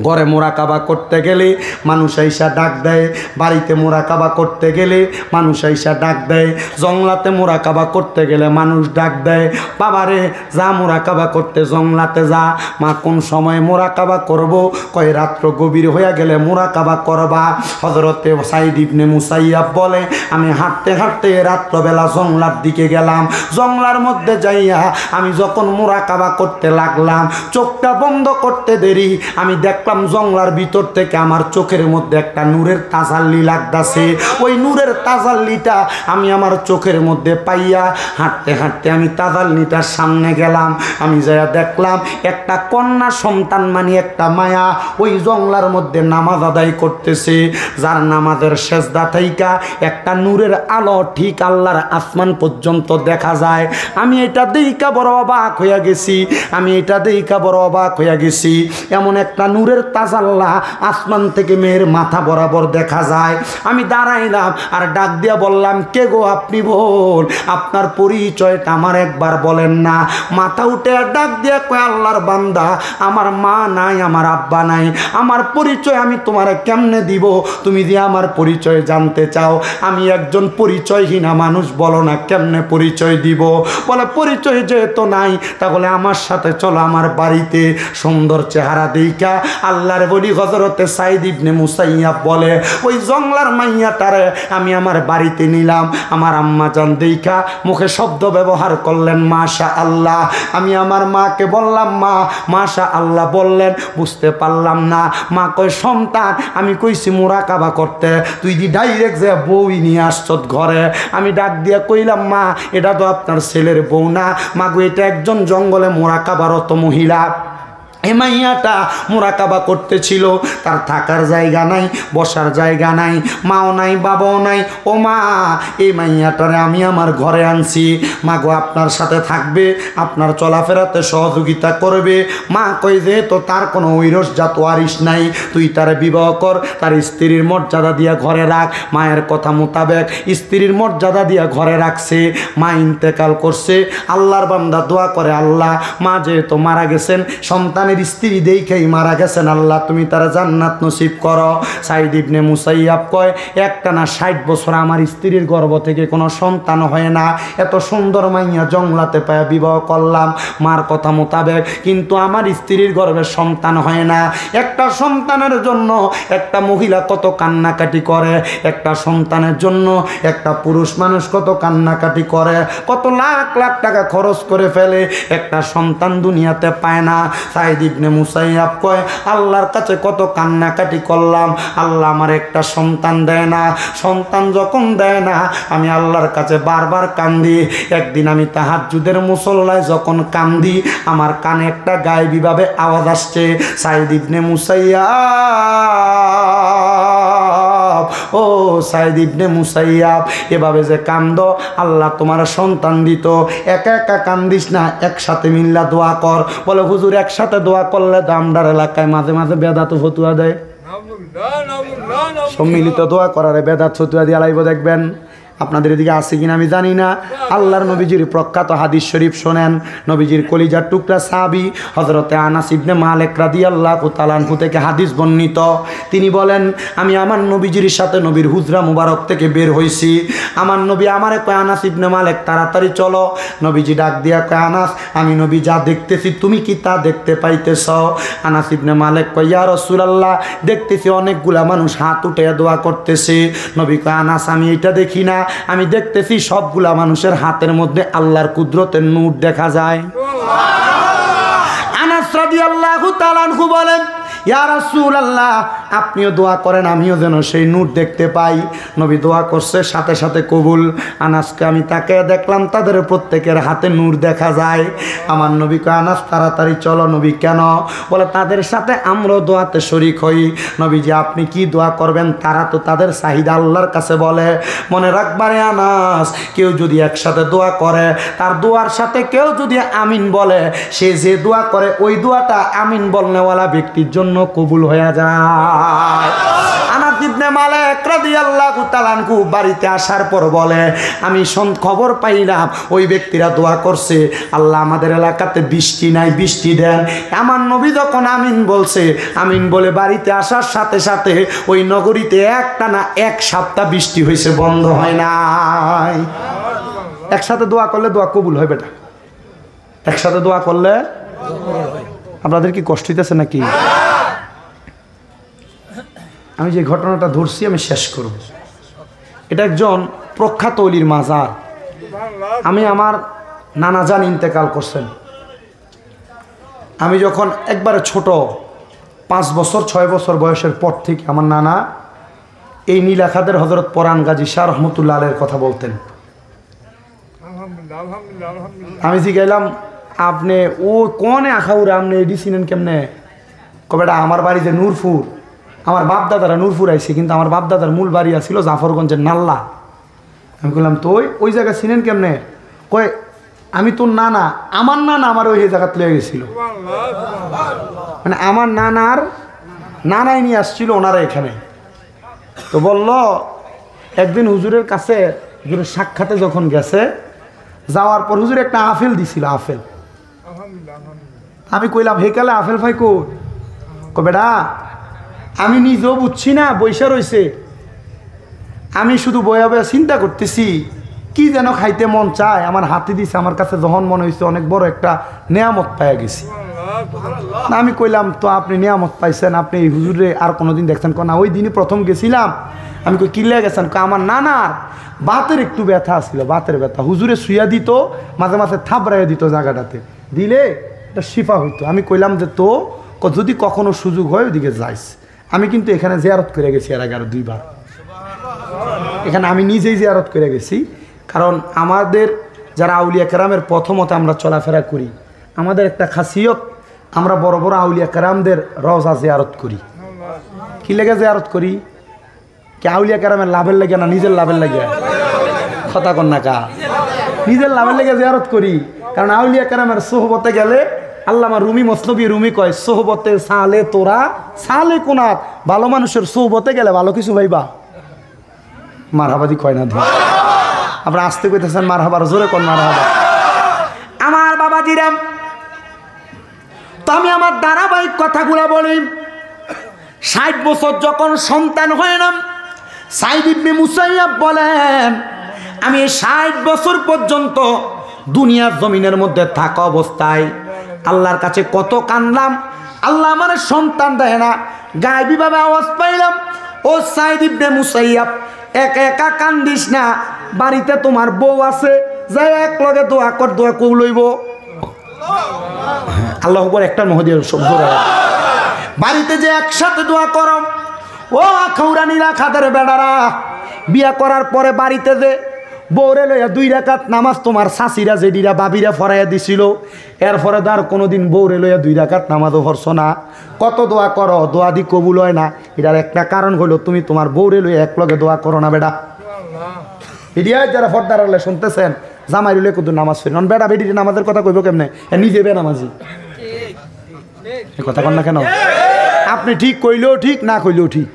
ঘরে মোরাকাবা করতে গেলে মানুষ আইসা ডাক দেয়, বাড়িতে মোরাকাবা করতে গেলে মানুষ আইসা ডাক দেয়, জংলাতে মোরাকাবা করতে গেলে মানুষ ডাক দেয়, বাবারে যা মোরাকাবা করতে জংলাতে যা। মা কোন সময় মোরাকাবা করব? কয় রাত্র গভীর হয়ে গেলে মোরাকাবা করবা। হযরতে সাইদ ইবনে মুসাইয়াব বলে আমি হাঁটতে হাঁটতে রাত্রবেলা জংলার দিকে গেলাম, জংলার মধ্যে যাইয়া আমি যখন মোরাকাবা করতে লাগলাম, চোখটা বন্ধ করতে দেরি আমি দেখলাম জংলার ভিতর থেকে আমার চোখের মধ্যে একটা নূরের তাজাল্লি লাগতাছে। ওই নূরের তাজাল্লিটা আমি আমার চোখের মধ্যে পাইয়া হাঁটতে হাঁটতে আমি তাজাল্লিটার সামনে গেলাম। আমি যাইয়া দেখলাম একটা কন্যা সন্তান মানে একটা মায়া ওই জংলার মধ্যে নামাজ আদায় করতেছে, যার নামাজের সেজদা থাইকা একটা নূরের আলো ঠিক আল্লাহর আসমান পর্যন্ত দেখা যায়। আমি এটা দেইকা বড় অবাক হইয়া গেছি, আমি এটা দেইকা বড় অবাক হইয়া গেছি। এমন একটা নূরের তাজাল্লা আসমান থেকে মেয়ের মাথা বরাবর দেখা যায়। আমি দাঁড়াইলাম আর ডাক দিয়া বললাম, কে গো আপনি? বল আপনার পরিচয়টা আমার একবার বলেন না। মাথা উঠে ডাক দিয়া কয়, আল্লাহর বান্দা, আমার মা নাই, আমার আব্বা নাই, আমার পরিচয় আমি তোমার কেমনে দিব? তুমি যে আমার পরিচয় জানতে চাও, আমি একজন পরিচয়হীনা মানুষ, বলো না কেমনে পরিচয় দিব? বলে পরিচয় যেহেতু নাই তাহলে আমার সাথে চলো আমার বাড়িতে। সুন্দর চেহারা দেইকা আল্লাহর বলি হযরতে সাইদ ইবনে মুসাইয়াব বলে ওই জংলার মাইয়াটারে আমি আমার বাড়িতে নিলাম। আমার আম্মা জান দেইকা মুখে শব্দ ব্যবহার করলেন মাশা আল্লাহ। আমি আমার মাকে বললাম, মা মাশা আল্লাহ বললেন, বুঝতে পারলাম না। মা কয়, সন্তান আমি কইছি মোরাকাবা করতে, তুই দি ডাইরেক্ট যে বউই নিয়ে আসছত ঘরে। আমি ডাক দিয়া কইলাম, মা এটা তো আপনার ছেলের বউ না। মা গো এটা একজন জঙ্গলে মোরাকাবারত মহিলা। এই মাইয়াটা মোরাকাবা করতেছিল, তার থাকার জায়গা নাই, বসার জায়গা নাই, মাও নাই, বাবাও নাই। ও মা, এই মাইয়াটারে আমি আমার ঘরে আনছি। মা গো আপনার সাথে থাকবে, আপনার চলাফেরাতে সহযোগিতা করবে। মা কই যে তো তার কোনো ঐরস জাত ওয়ারিস নাই, তুই তারে বিবাহ কর, তার স্ত্রীর মর্যাদা দিয়া ঘরে রাখ। মায়ের কথা মোতাবেক স্ত্রীর মর্যাদা দিয়া ঘরে রাখছে। মা ইন্তেকাল করছে। আল্লাহর বান্দা দোয়া করে, আল্লাহ মা যেহেতু মারা গেছেন, সন্তান স্ত্রী দেখেই মারা গেছেন, আল্লাহ তুমি তারা জান্নাত নসিব করো। সাইদ ইবনে মুসাইয়াব কয়, একটানা 60 বছর আমার স্ত্রীর গর্ভ থেকে কোনো সন্তান হয় না, এত সুন্দর মাইয়া জংলাতে পায় বিবাহ করলাম মার কথা মোতাবেক, কিন্তু আমার স্ত্রীর গর্ভে সন্তান হয় না। একটা সন্তানের জন্য একটা মহিলা কত কান্নাকাটি করে, একটা সন্তানের জন্য একটা পুরুষ মানুষ কত কান্নাকাটি করে, কত লাখ লাখ টাকা খরচ করে ফেলে, একটা সন্তান দুনিয়াতে পায় না। সাইদ ইবনে মুসাইয়াব কয়, আল্লাহর কাছে কত কান্নাকাটি করলাম, আল্লাহ আমার একটা সন্তান দেয় না। সন্তান যখন দেয় না আমি আল্লাহর কাছে বারবার কান্দি। একদিন আমি তাহাজ্জুদের মুসল্লায় যখন কান্দি, আমার কানে একটা গায়েবীভাবে আওয়াজ আসছে, সাইদ ইবনে মুসাইয়াব, ও সাইদ ইবনে মুসাইয়াব, এভাবে যে কান্দ আল্লাহ তোমার সন্তান দিত। একা একা কান্দিস না, একসাথে মিল্লা দোয়া কর। বলে হুজুর একসাথে দোয়া করলে তো আমরার এলাকায় মাঝে মাঝে বেদাত ফতুয়া দেয়, সম্মিলিত দোয়া করার বেদাত ফতুয়া দিয়ে লাইব দেখবেন। আপনাদের এদিকে আছে কিনা আমি জানি না। আল্লাহর নবীজির প্রখ্যাত হাদিস শরীফ শোনেন। নবীজির কলিজার টুকরা সাহাবী হযরতে আনাস ইবনে মালিক রাদিয়াল্লাহু তাআলা আনহু থেকে হাদিস বর্ণিত। তিনি বলেন, আমি আমার নবীজির সাথে নবীর হুজরা মুবারক থেকে বের হইছি। আমার নবী আমারে কয়, আনাস ইবনে মালিক তাড়াতাড়ি চলো। নবীজি ডাক দিয়া কয়, আনাস আমি নবী যা দেখতেছি তুমি কি তা দেখতে পাইতেছ? আনাস ইবনে মালিক কয়, ইয়া রাসূলুল্লাহ, দেখতেছি অনেকগুলা মানুষ হাত উঠে দোয়া করতেছে। নবী কয়, আনাস আমি এটা দেখি না, আমি দেখতেছি সবগুলা মানুষের হাতের মধ্যে আল্লাহর কুদরতের নূর দেখা যায়। আনাস রাদিয়াল্লাহু তাআলা আনহু বলেন, ইয়া রাসূলুল্লাহ আপনিও দোয়া করেন, আমিও যেন সেই নূর দেখতে পাই। নবী দোয়া করছে, সাথে সাথে কবুল। আনাসকে আমি তাকে দেখলাম, তাদের প্রত্যেকের হাতে নূর দেখা যায়। আমার নবী কয়, আনাস তাড়াতাড়ি চলো। নবী কেন? বলে তাদের সাথে আমরাও দোয়াতে শরীক হই। নবীজি আপনি কি দোয়া করবেন? তারা তো তাদের চাহিদা আল্লাহর কাছে বলে। মনে রাখবারে আনাস, কেউ যদি একসাথে দোয়া করে, তার দোয়ার সাথে কেউ যদি আমিন বলে, সে যে দোয়া করে ওই দোয়াটা আমিন বলনেওয়ালা ব্যক্তির জন্য কবুল হয়ে যায়। আনাস ইবনে মালিক রাদিয়াল্লাহু তাআলা আনহু বাড়িতে আসার পর বলে, আমি খবর পাইলাম ওই ব্যক্তিরা দোয়া করছে, আল্লাহ আমাদের এলাকাতে বৃষ্টি নাই, বৃষ্টি দেন। আমার নবী যখন আমিন বলছে, আমিন বলে বাড়িতে আসার সাথে সাথে ওই নগরীতে একটানা 1 সপ্তাহ বৃষ্টি হয়েছে, বন্ধ হয় নাই। একসাথে দোয়া করলে দোয়া কবুল হয় বেটা, একসাথে দোয়া করলে। আপনাদের কি কষ্ট হইতেছে নাকি? আমি যে ঘটনাটা ধরছি আমি শেষ করব। এটা একজন প্রখ্যাত ওলির মাজার। আমি আমার নানা জান ইন্তেকাল করছেন। আমি যখন একবারে ছোট 5 বছর 6 বছর বয়সের পর থেকে আমার নানা এই নীলাখাদের হযরত পরাণ গাজী শাহ রহমতুল্লাহ আলাইহির কথা বলতেন। আমি জিগাইলাম, আপনি ও কোনে আখাউরা আপনি এডি চিনেন কেমনে? কবেটা আমার বাড়িতে নূরপুর, আমার বাপদাদারা নূরপুর আইছে, কিন্তু আমার বাপদাদার মূল বাড়ি আছিল জাফরগঞ্জের নাল্লা। আমি বললাম, তো ওই জায়গা চিনেন কেমনে? কয়, আমি তোর নানা, আমার নানা আমার ওই জায়গাতে লয়ে গেছিল। মানে আমার নানার নানাই নিয়ে আসছিল ওনারা এখানে। তো বলল, একদিন হুজুরের কাছে হুজুরের সাক্ষাতে যখন গেছে, যাওয়ার পর হুজুর একটা আপেল দিছিল, আপেল। আমি কইলাম, হেকালে আপেল ভাই কই? বেটা আমি নিজেও বুঝছি না, বৈশা রয়েছে। আমি শুধু বয়া বয়া চিন্তা করতেছি কি যেন খাইতে মন চায়, আমার হাতে দিছে। আমার কাছে যখন মনে হয়েছে অনেক বড় একটা নেয়ামত পাইয়া গেছি। আমি কইলাম, তো আপনি নিয়ামত পাইছেন, আপনি এই হুজুরে আর কোনোদিন দেখছেন? না, ওই দিনই প্রথম গেছিলাম। আমি কই, কিল্লে গেছেন? আমার নানার বাতের একটু ব্যথা ছিল, বাতের ব্যথা। হুজুরে শুয়া দিত, মাঝে মাঝে থাবড়াইয়া দিত জায়গাটাতে, দিলে এটা শিফা হইতো। আমি কইলাম যে, তো যদি কখনো সুযোগ হয় ওইদিকে যাইস। আমি কিন্তু এখানে জিয়ারত করে গেছি এর আগে 2 বার। এখানে আমি নিজেই জিয়ারত করে গেছি। কারণ আমাদের যারা আউলিয়া কেরামের প্রথমত আমরা চলাফেরা করি, আমাদের একটা খাসিয়ত, আমরা বড় বড় আউলিয়া কেরামদের রওজা জিয়ারত করি। কি লেগে জিয়ারত করি? কি আউলিয়া কেরামের লাভের লাগে না নিজের লাভের লাগে? কথা কন না কা? নিজের লাভের লেগে জিয়ারত করি। কারণ আউলিয়া কেরামের সোহবতে গেলে, আল্লামা রুমি মসনবী রুমি কয়, সোহবতে সালে তোরা সালে কোনাত, ভালো মানুষের সোহবতে গেলে ভালো কিছু ভাইবা। মারহাবাদি কয় না? আপনারা আসতে কইতেছেন মারহাবার, জোরে কোন মারহাবা। আমার বাবাজিরা, তো আমি আমার ধারাবাহিক কথাগুলো বলি। 60 বছর যখন সন্তান হয় না, সাইদ ইবনে মুসাইয়াব বলেন, আমি 60 বছর পর্যন্ত দুনিয়ার জমিনের মধ্যে থাকা অবস্থায় আল্লাহর কাছে কত কান্দলাম, আল্লাহ আমার সন্তান দেয় না। গায়েবীভাবে আওয়াজ পাইলাম, ও সাইদ ইবনে মুসাইয়াব, একা একা কান্দিস না, বাড়িতে তোমার বউ আছে, যাই এক লগে দোয়া কর, দোয়া কবুল হইব। আল্লাহ উপর একটা মহদিয়া শব্দ, বাড়িতে যে একসাথে দোয়া করো। ও আখাউরা নীলাখাদের বেড়ারা, বিয়া করার পরে বাড়িতে যে বউরে লইয়া 2 রাকাত নামাজ তোমার শাশিরা জেডিরা বাবিরা ফরাইয়া দিছিল, এরপরে আর কোনোদিন বউরে লইয়া 2 রাকাত নামাজও পড়ছ না। কত দোয়া করো, দোয়া দি কবুল হয় না। এটার একটা কারণ হলো তুমি তোমার বউরে লইয়া এক লগে দোয়া করো না বেটা। এডিয়া যারা ফর্দার হলে শুনতেছেন, জামাই লইলে কত নামাজ ফের বেটা বেডির নামাজের কথা কইব কেমনে? নিজে বে নামাজি কথা কন না কেন? আপনি ঠিক কইলেও ঠিক, না কইলেও ঠিক।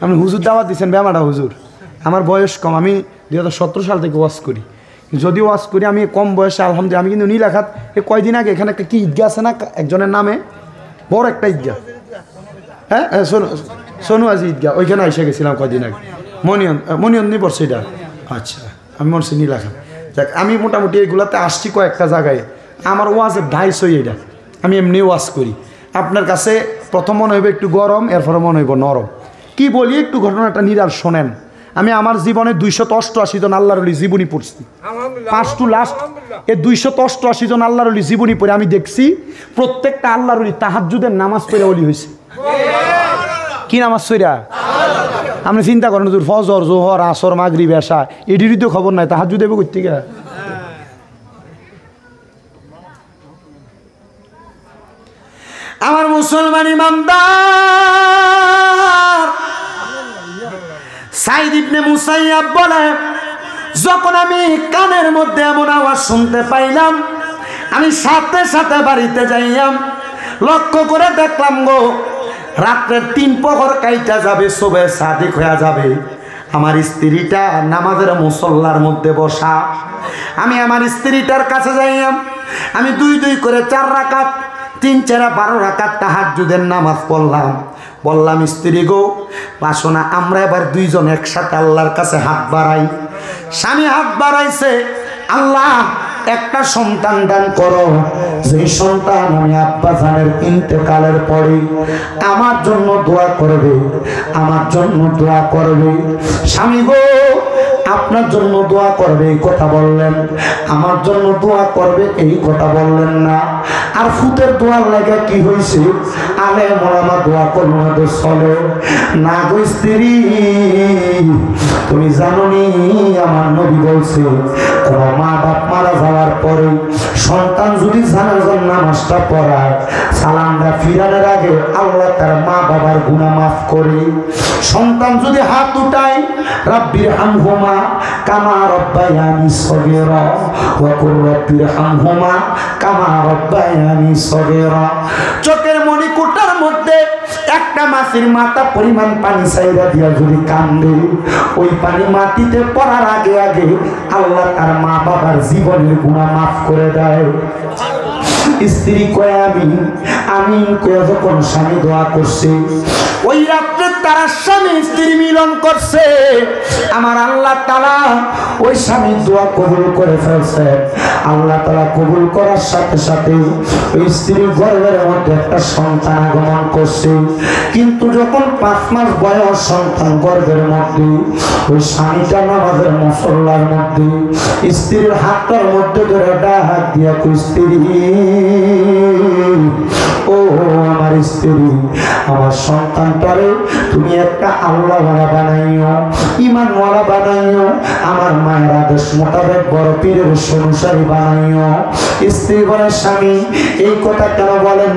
আপনি হুজুর দাওয়াত দিচ্ছেন, বেমাটা হুজুর। আমার বয়স কম, আমি 2017 সাল থেকে ওয়াজ করি। যদি ওয়াজ করি আমি কম বয়সে, আলহামদুলিল্লাহ। আমি কিন্তু নীলাখাত কয়দিন আগে এখানে একটা কি ঈদগাহ আছে না একজনের নামে, বড় একটা ঈদগাহ, হ্যাঁ সোনু আজি ঈদগাহ, ওইখানে এসে গেছিলাম কয়দিন আগে। মনিয়ন্দি পড়ছে এটা। আচ্ছা, আমি মনে হচ্ছে নীলাখাত। যাক, আমি মোটামুটি এইগুলাতে আসছি কয়েকটা জায়গায়। আমার ওয়াজের 250 এটা। আমি এমনি ওয়াজ করি। আপনার কাছে প্রথম মনে হইবে একটু গরম, এরপরে মনে হইব নরম। কি বলি একটু ঘটনাটা নিরাল শোনেন। আমি আমার জীবনে 288 জন আল্লাহর ওলি জীবনী পড়ছি, ফার্স্ট টু লাস্ট। এই 288 জন আল্লাহর ওলি জীবনী পড়ে আমি দেখছি প্রত্যেকটা আল্লাহর ওলি তাহাজ্জুদের নামাজ পড়ে ওলি হয়েছে। কি নামাজ পড়া? আপনি চিন্তা করেন, ফজর, জোহর, আসর, মাগরিব, এশা, এটিরই তো খবর নাই, তাহাজ্জুদ দেবে কই থেকে? আমার মুসলমান ইমানদার, সাইদ ইবনে মুসাইয়াব বলে, যখন আমি কানের মধ্যে এমন আওয়াজ শুনতে পাইলাম, আমি সাথে সাথে বাড়িতে যাইলাম, লক্ষ্য করে দেখলাম গো রাত্রের 3 প্রহর কাইটা যাবে, সবে সাদিক হয়ে যাবে, আমার স্ত্রীটা নামাজের মুসল্লার মধ্যে বসা। আমি আমার স্ত্রীটার কাছে যাইলাম, আমি 2 করে 4 রাকাত, 3 4 12 রাকাত তাহাজ্জুদের নামাজ পড়লাম। বললাম, স্ত্রী গো, আসো না আমরা এবার 2 জন একসাথে আল্লাহর কাছে হাত বাড়াই। স্বামী হাত বাড়াইছে, আল্লাহ একটা সন্তান দান করো, যে সন্তান আমি আব্বা জানের ইন্তেকালের পরে আমার জন্য দোয়া করবে, আমার জন্য দোয়া করবে। স্বামী গো, আপনার জন্য দোয়া করবে এই কথা বললেন, আমার জন্য দোয়া করবে এই কথা বললেন না। আর ফুতের দোয়ার লাগে কি হয়েছে, আলে মোলামা দোয়া করবো না তো চলে না গো স্ত্রী। তুমি জানো নি আমার নবী বলছে, কোন মা বাপ মারা যাওয়ার পরে সন্তান যদি জানাজার নামাজটা পড়ায়, সালামটা ফিরানোর আগে আল্লাহ তার মা বাবার গুনাহ মাফ করে। সন্তান যদি হাত উঠায়, রাব্বির হামহুমা কামা রব্বায়ানি সগীরা ওয়া কুর রাব্বির হামহুমা কামা রব্বায়ানি সগীরা। চোখের মণিকুটার মধ্যে একটা মাছের মাথা পরিমাণ পানি চাইরা দিয়া যদি কান্দে, ওই পানি মাটিতে পড়ার আগে আগে আল্লাহ তার মা বাবার জীবনের গুনাহ মাফ করে দেয়। স্ত্রী কয় আমি কয়ে যখন স্বামী দোয়া করছে, ওই রাত্রে তারা স্বামী স্ত্রী মিলন করছে, আমার আল্লাহ তাআলা ওই স্বামীর দোয়া কবুল করে ফেলছে। আল্লাহ তাআলা কবুল করার সাথে সাথে ওই স্ত্রীর গর্ভের মধ্যে একটা সন্তান আগমন করছে। কিন্তু যখন 5 মাস বয়স সন্তান গর্ভের মধ্যে, ওই স্বামীটা নামাজের মুসল্লার মধ্যে স্ত্রীর হাতটার মধ্যে ধরে ডাক দিয়া কই, স্ত্রী ও আমার স্ত্রী, আমার সন্তানটারে তুমি একটা আল্লাহওয়ালা বানাইও, ঈমানওয়ালা বানাইও, আমার মায়ের আদেশ মোতাবেক বড় পীরের অনুসারী বানাইও। স্ত্রী বলে, স্বামী এই কথা কেন বলেন?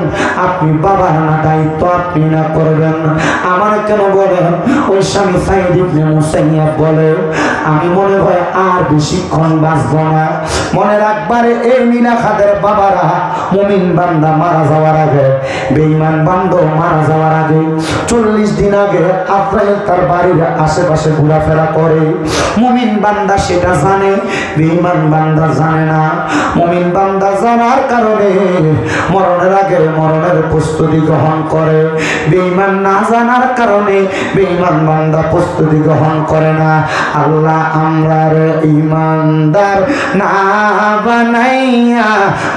আপনি বাবার না দায়িত্ব আপনি না করবেন, আমার কেন বলেন? ওই স্বামী সাইদ ইবনে মুসাইয়াব বলে, আমি মনে হয় আর বেশিক্ষণ বাঁচব না। মনে রাখবারে এই নীলাখাদের বাবারা মুমিন বান্দা মারা যাওয়ার আগে, বেঈমান বান্দা মারা যাওয়ার আগে 40 দিন আগে আফরাইল তার বাড়ির আশেপাশে ঘোরাফেরা করে। মুমিন বান্দা সেটা জানে, বেঈমান বান্দা জানে না। মুমিন বান্দা জানার কারণে মরণের আগে মরণের প্রস্তুতি গ্রহণ করে, বেঈমান না জানার কারণে বেঈমান বান্দা প্রস্তুতি গ্রহণ করে না। আল্লাহ আমরার ঈমানদার না বানাইয়া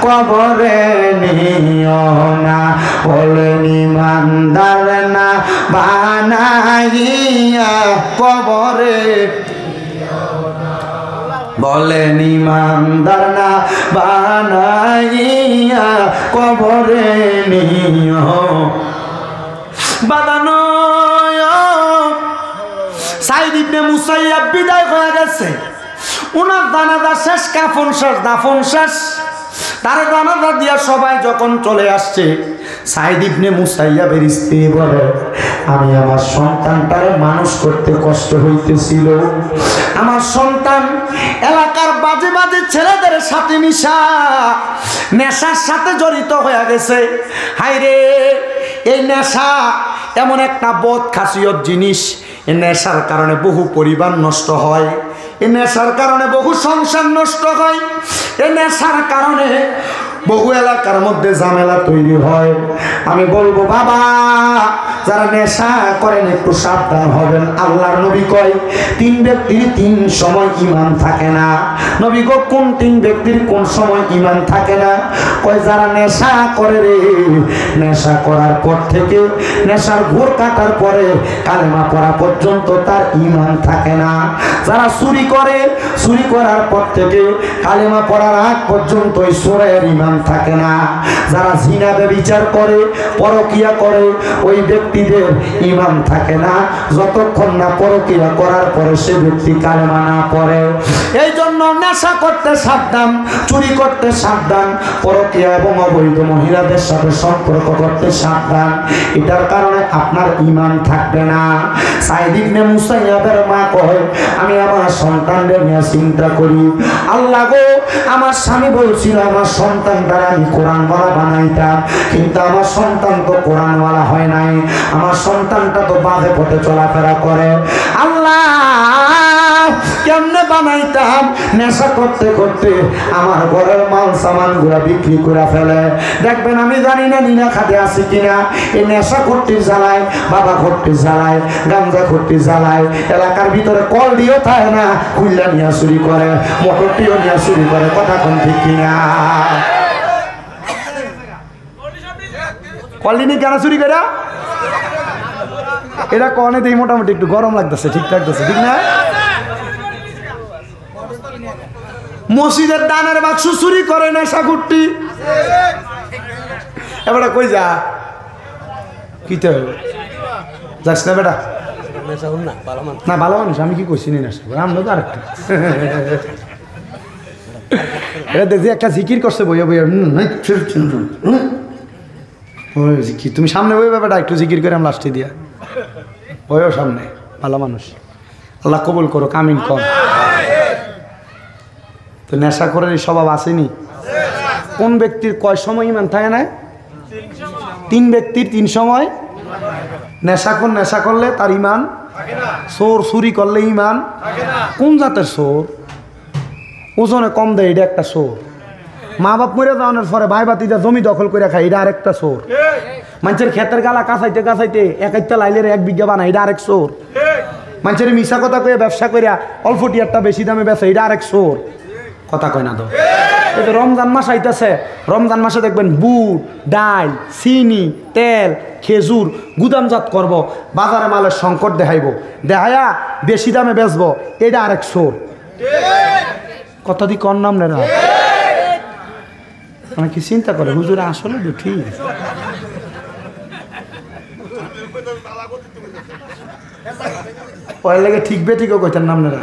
কবরে নিও না, বলেন ঈমানদার না বানাইয়া কবরে, বলেন ঈমানদার না বানাইয়া কবরে নিও। বাদানো সাইদ ইবনে মুসাইয়াব বিদায় হয়ে গেছে, উনার জানাজা শেষ, কাফন শেষ, দাফন শেষ। তার জানাজা দিয়া সবাই যখন চলে আসছে, সাইদ ইবনে মুসাইয়াবের স্ত্রী বলে, আমি আমার সন্তানটারে মানুষ করতে কষ্ট হইতেছিল, আমার সন্তান এলাকার বাজে বাজে ছেলেদের সাথে মিশা নেশার সাথে জড়িত হয়ে গেছে। হায়রে, এই নেশা এমন একটা বদ খাসিয়ত জিনিস, এই নেশার কারণে বহু পরিবার নষ্ট হয়, এই নেশার কারণে বহু সংসার নষ্ট হয়, এই নেশার কারণে বহু এলাকার মধ্যে ঝামেলা তৈরি হয়। আমি বলবো বাবা, যারা নেশা করেন একটু সাবধান হবেন। আল্লাহর নবী কয় 3 ব্যক্তির 3 সময় ঈমান থাকে না। নবী গো, কোন 3 ব্যক্তির কোন সময় ঈমান থাকে না? কয় যারা নেশা করে রে, নেশা করার পর থেকে নেশার ঘোর কাটার পরে কালেমা পড়া পর্যন্ত তার ঈমান থাকে না। যারা চুরি করে, চুরি করার পর থেকে কালেমা পড়ার আগ পর্যন্ত ওই চোরের ঈমান থাকে না। যারা জিনা ব্যভিচার করে, পরকিয়া করে, ওই ব্যক্তিদের ঈমান থাকে না যতক্ষণ না পরকিয়া করার পরে সে ব্যক্তি কালেমা না পড়ে। এই জন্য নেশা করতে সাবধান, চুরি করতে সাবধান, পরকিয়া এবং অবৈধ মহিলাদের সাথে সম্পর্ক করতে সাবধান। এটার কারণে আপনার ঈমান থাকবে না। সাইদ ইবনে মুসাইয়াবের মা কয়, আমি আমার সন্তানদের নিয়ে চিন্তা করি, আল্লাহ গো, আমার স্বামী বলছিল আমার সন্তান দ্বারা আমি কোরআনওয়ালা বানাইতাম, কিন্তু আমার সন্তান তো কোরআনওয়ালা হয় নাই। আমার সন্তানটা তো বাজে পথে চলাফেরা করে। আল্লাহ কেমনে বানাইতাম? নেশা করতে করতে আমার ঘরের মাল সামান গুলা বিক্রি করে ফেলে। দেখবেন আমি জানি না নিনা খাতে আছি কিনা, এই নেশা করতে জ্বালায়, বাবা করতে জ্বালায়, গাঞ্জা করতে জ্বালায়, এলাকার ভিতরে কল দিয়েও থাকে না, খুললা নিয়ে চুরি করে, মোটরটিও নিয়ে চুরি করে। কথা কোন ঠিক কিনা? কলিনি কেন চুরি করে? এটা কনে দেই মোটামুটি একটু গরম লাগতেছে, ঠিক লাগতেছে, ঠিক না? মসজিদের দানের বাক্স চুরি করে নেশা করতি। এবারে কই যা কি তো যাস না বেটা? না ভালো মানুষ, আমি কি কইছি নেশা করে? আমরা তো আরেকটা এটা দেখি একটা জিকির করছে বইয়া বইয়া। তুমি সামনে বই বেটা, একটু জিকির করে আমি লাস্টে দিয়া বইও সামনে। ভালো মানুষ, আল্লাহ কবুল করো, কামিন কর। তো নেশা করে স্বভাব আসেনি? কোন ব্যক্তির কয় সময় ইমান থাকে না? 3 ব্যক্তির 3 সময়। নেশা করলে তার ইমান, চোর চুরি করলে ইমান। কোন জাতের চোর? ওজনে কম দেয়, এটা একটা চোর। মা বাপ মরে যাওয়ানোর পরে ভাই বাতিটা জমি দখল করে খায়, এটা আরেকটা চোর। মানুষের ক্ষেতের গালা কাছাইতে কাছাইতে 1 লাইলের 1 বিঘা বানায়, এটা আরেক চোর। মানুষের মিশা কথা কয়ে ব্যবসা করিয়া অল্প টিয়ারটা বেশি দামে বেচে, এটা আরেক চোর। কথা কয় না তো? এই রমজান মাস আইতেছে, রমজান মাসে দেখবেন বুট, ডাল, চিনি, তেল, খেজুর গুদামজাত করব, বাজারে মালের সংকট দেখাইব, দেখাইয়া বেশি দামে বেচবো, এটা আরেক চোর। কথা দি কর নাম নেরা মানে কি চিন্তা করে হুজুরে আসলে তো ঠিক। ওর লাগে ঠিক বেঠিকও কইতেন নাম নেরা।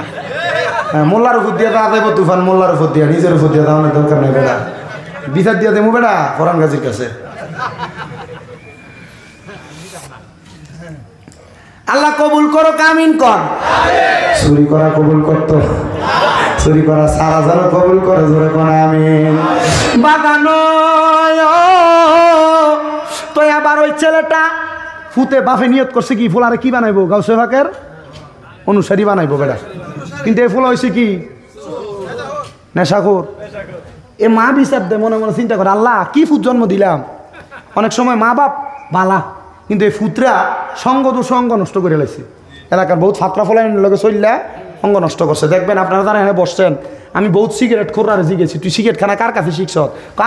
মোল্লার উপর দিয়ে দেওয়া দেবো তুফান, মোল্লার উপর দিয়া, নিজের উপর দিয়ে দেওয়ার দরকার নেই বেটা। বিচার দিয়ে দেবো বেটা ফরান গাজীর কাছে। আল্লাহ কবুল করো, কামিন কর। চুরি করা কবুল করতো, চুরি করা সারা যেন কবুল করে, জোরে কোন আমিন। বাগানো তো আবার ওই ছেলেটা ফুতে বাফে নিয়ত করছে কি ফুলারে কি বানাইবো, গাউসে ফাঁকের অনুসারী বানাইবো বেটা। কিন্তু এই ফুল হয়েছে কি নেশাখোর। এ মা বিচার দে, মনে মনে চিন্তা করে আল্লাহ কি ফুট জন্ম দিলাম। অনেক সময় মা বাপ বালা, কিন্তু এই ফুতরা সঙ্গ তো সঙ্গ নষ্ট করে লাইছে। এলাকার বহুত ছাত্রা ফলাইনের লগে চললে অঙ্গ নষ্ট করছে। দেখবেন আপনারা যারা এখানে বসছেন, আমি বহুত সিগারেট খোরারে জিগেছি, তুই সিগারেট খানা কার কাছে শিখছ?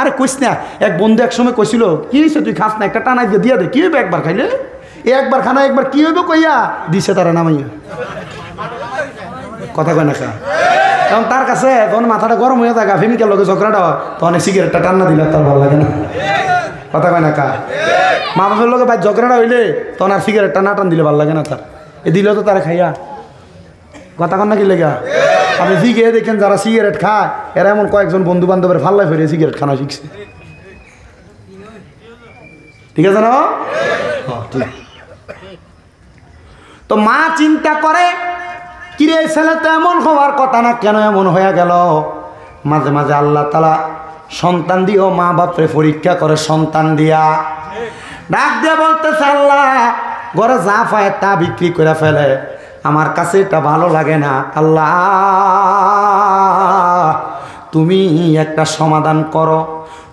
আরে কইস না, এক বন্ধু এক সময় কইছিল কি হয়েছে তুই খাস না, একটা টানাই দিয়ে দে। কি হইবে একবার খাইলে? একবার খানা একবার কি হইবে কইয়া দিছে তারা নামাইয়া। কথা কয় না খা, কারণ তার কাছে তখন মাথাটা গরম হয়ে থাকা, ফেমিকের লগে ঝগড়াটা, তখন সিগারেটটা টান্না দিলে তার ভালো লাগে না। কথা কয় না কা, মা বাপের লগে ভাই ঝগড়াটা হইলে তখন আর সিগারেটটা না টান দিলে ভালো লাগে না তার। এ দিল তো তারা খাইয়া। কথা কন না কি লেগা? আপনি জিগে দেখেন যারা সিগারেট খায়, এরা এমন কয়েকজন বন্ধু বান্ধবের ফাল্লায় ফেরে সিগারেট খানা শিখছে। ঠিক আছে না? ঠিক। তো মা চিন্তা করে কিরে ছেলে তো এমন হওয়ার কথা না, কেন এমন হয়ে গেল? মাঝে মাঝে আল্লাহ তাআলা সন্তান দিয়েও মা বাপরে পরীক্ষা করে, সন্তান দিয়া ডাক দিয়ে বলতেছে আল্লাহ ঘরে যা পায় তা বিক্রি করে ফেলে, আমার কাছে এটা ভালো লাগে না। আল্লাহ তুমি একটা সমাধান করো।